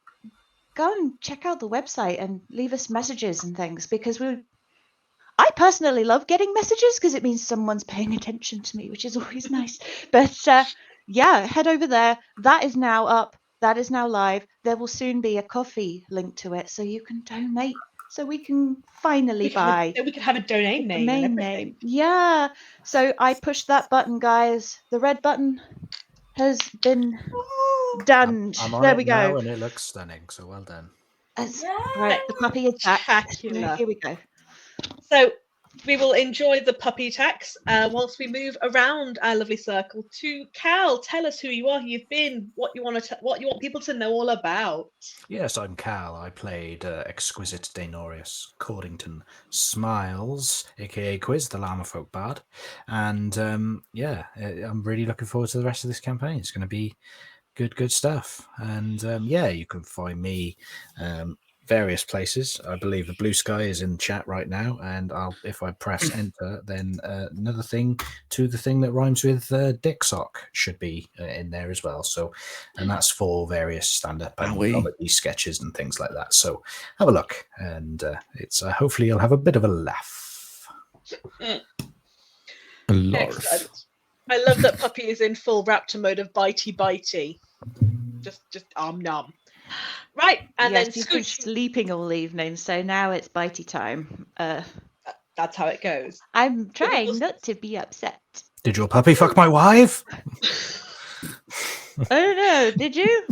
go and check out the website and leave us messages and things, because I personally love getting messages because it means someone's paying attention to me, which is always nice. But yeah, head over there. That is now up. That is now live. There will soon be a coffee link to it, so you can donate, so we can finally buy
We could have a domain name.
main
and
name.
everything.
Yeah. So I pushed that button, guys. The red button has been done.
I'm on
There
it
we
now
go.
and it looks stunning, so well done.
Right, the puppy is back.
Spectacular.
Here we go.
So we will enjoy the puppy attacks whilst we move around our lovely circle to Cal. Tell us who you are, who you've been, what you want people to know all about.
Yes, I'm Cal. I played Exquisite Daenorius Cordington Smiles, aka Quizz, the Llama Folk Bard. And yeah, I'm really looking forward to the rest of this campaign. It's going to be good stuff. And yeah, you can find me various places. I believe the blue sky is in chat right now, and if I press enter, then another thing to the thing that rhymes with dick sock should be in there as well. So, and that's for various stand-up and comedy sketches and things like that. So have a look, and it's hopefully you'll have a bit of a laugh.
Excellent. I love that puppy is in full raptor mode of bitey. Just nom. Right, and
yes,
then
you've been
Scooch.
sleeping all evening, so now it's bitey time.
That's how it goes.
I'm trying not to be upset.
Did your puppy fuck my wife?
I don't know. Did you?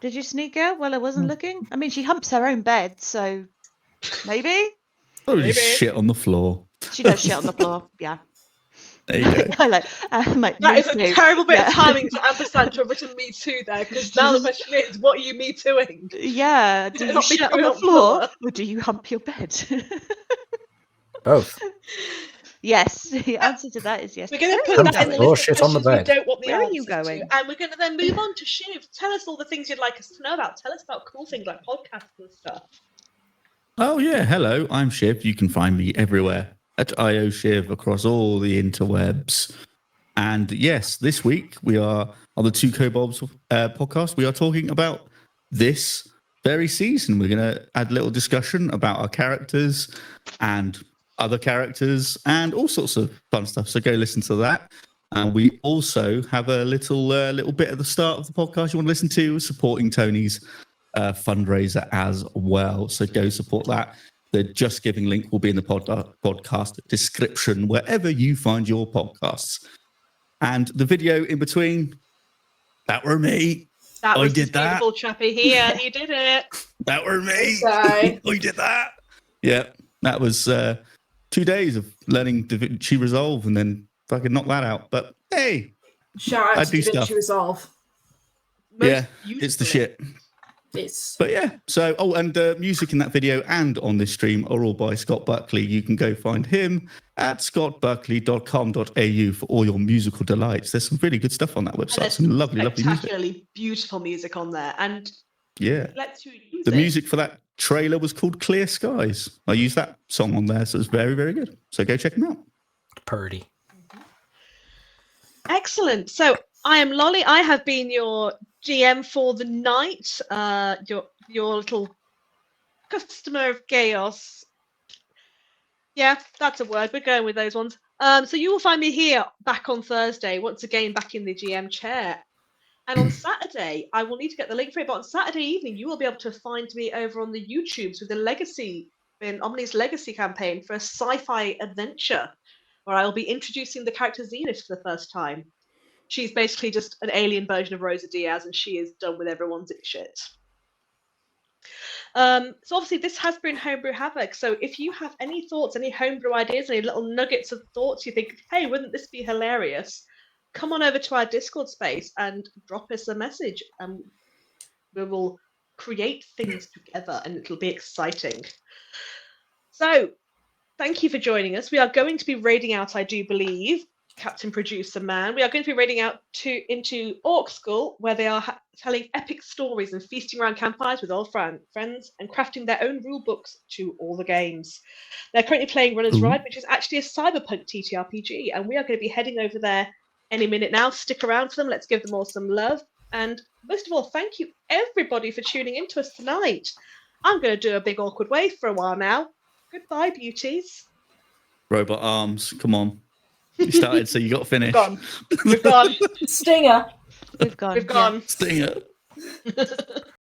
Did you sneak out while I wasn't looking? I mean, she humps her own bed, so maybe
Probably just
Maybe.
shit on the floor.
she does shit on the floor. Yeah.
There you go.
I'm like,
That
me
is a
too.
terrible bit
Yeah.
of timing for ampersand to have written Me Too there, because now the question is, what are you Me Tooing?
Yeah. Do you
Not me
shit on
too
the
on
floor
floor.
or do you hump your bed?
Both.
Yes. The answer to that is yes.
We're going to
Where
put
are you
that in the
going?
Or
list of
shit on the
questions we
bed.
don't want the
Where are you
answers
going?
to. And we're going to then move on to Shiv. Tell us all the things you'd like us to know about. Tell us about cool things like podcasts and stuff.
Oh yeah, hello. I'm Shiv. You can find me everywhere at IO Shiv across all the interwebs. And yes, this week we are on the Two Kobolds podcast. We are talking about this very season. We're going to add a little discussion about our characters and other characters and all sorts of fun stuff. So go listen to that. And we also have a little bit at the start of the podcast you want to listen to, supporting Toni's fundraiser as well. So go support that. The Just Giving link will be in the podcast description, wherever you find your podcasts. And the video in between, that were me.
That
I
was
did
this
that.
beautiful chappy here. He did it.
That were me.
Sorry.
I did that. Yeah, that was 2 days of learning DaVinci Resolve and then fucking knock that out. But hey,
Shout
I
out to
do
DaVinci
stuff.
Resolve.
Most
yeah, it's the
beautifully.
shit.
It's
But yeah, so, and music in that video and on this stream are all by Scott Buckley. You can go find him at scottbuckley.com.au for all your musical delights. There's some really good stuff on that
And
website.
there's
Some lovely, lovely music.
spectacularly beautiful music on there. And
Yeah.
lets you use
The
it.
music for that trailer was called Clear Skies. I used that song on there, so it's very, very good. So go check them out.
Purdy.
Excellent. So I am Lolly. I have been your GM for the night. Your little customer of chaos. Yeah, that's a word. We're going with those ones. So you will find me here back on Thursday, once again back in the GM chair. And on Saturday, I will need to get the link for it, but on Saturday evening, you will be able to find me over on the YouTubes with the Legacy, Omni's Legacy campaign for a sci-fi adventure, where I will be introducing the character Zenith for the first time. She's basically just an alien version of Rosa Diaz, and she is done with everyone's shit. So obviously this has been Homebrew Havoc. So if you have any thoughts, any homebrew ideas, any little nuggets of thoughts, you think, hey, wouldn't this be hilarious? Come on over to our Discord space and drop us a message, and we will create things together, and it'll be exciting. So thank you for joining us. We are going to be raiding out, I do believe, Captain Producer Man. We are going to be raiding out into Orc School, where they are telling epic stories and feasting around campfires with old friends and crafting their own rule books to all the games. They're currently playing Runner's
Ooh.
Ride, which is actually a cyberpunk TTRPG, and we are going to be heading over there any minute now. Stick around for them. Let's give them all some love. And most of all, thank you everybody for tuning in to us tonight. I'm going to do a big awkward wave for a while now. Goodbye, beauties.
Robot arms, come on. You started, so you got to finish.
Gone. We've gone.
Stinger.
We've gone.
We've
yeah.
gone.
Stinger.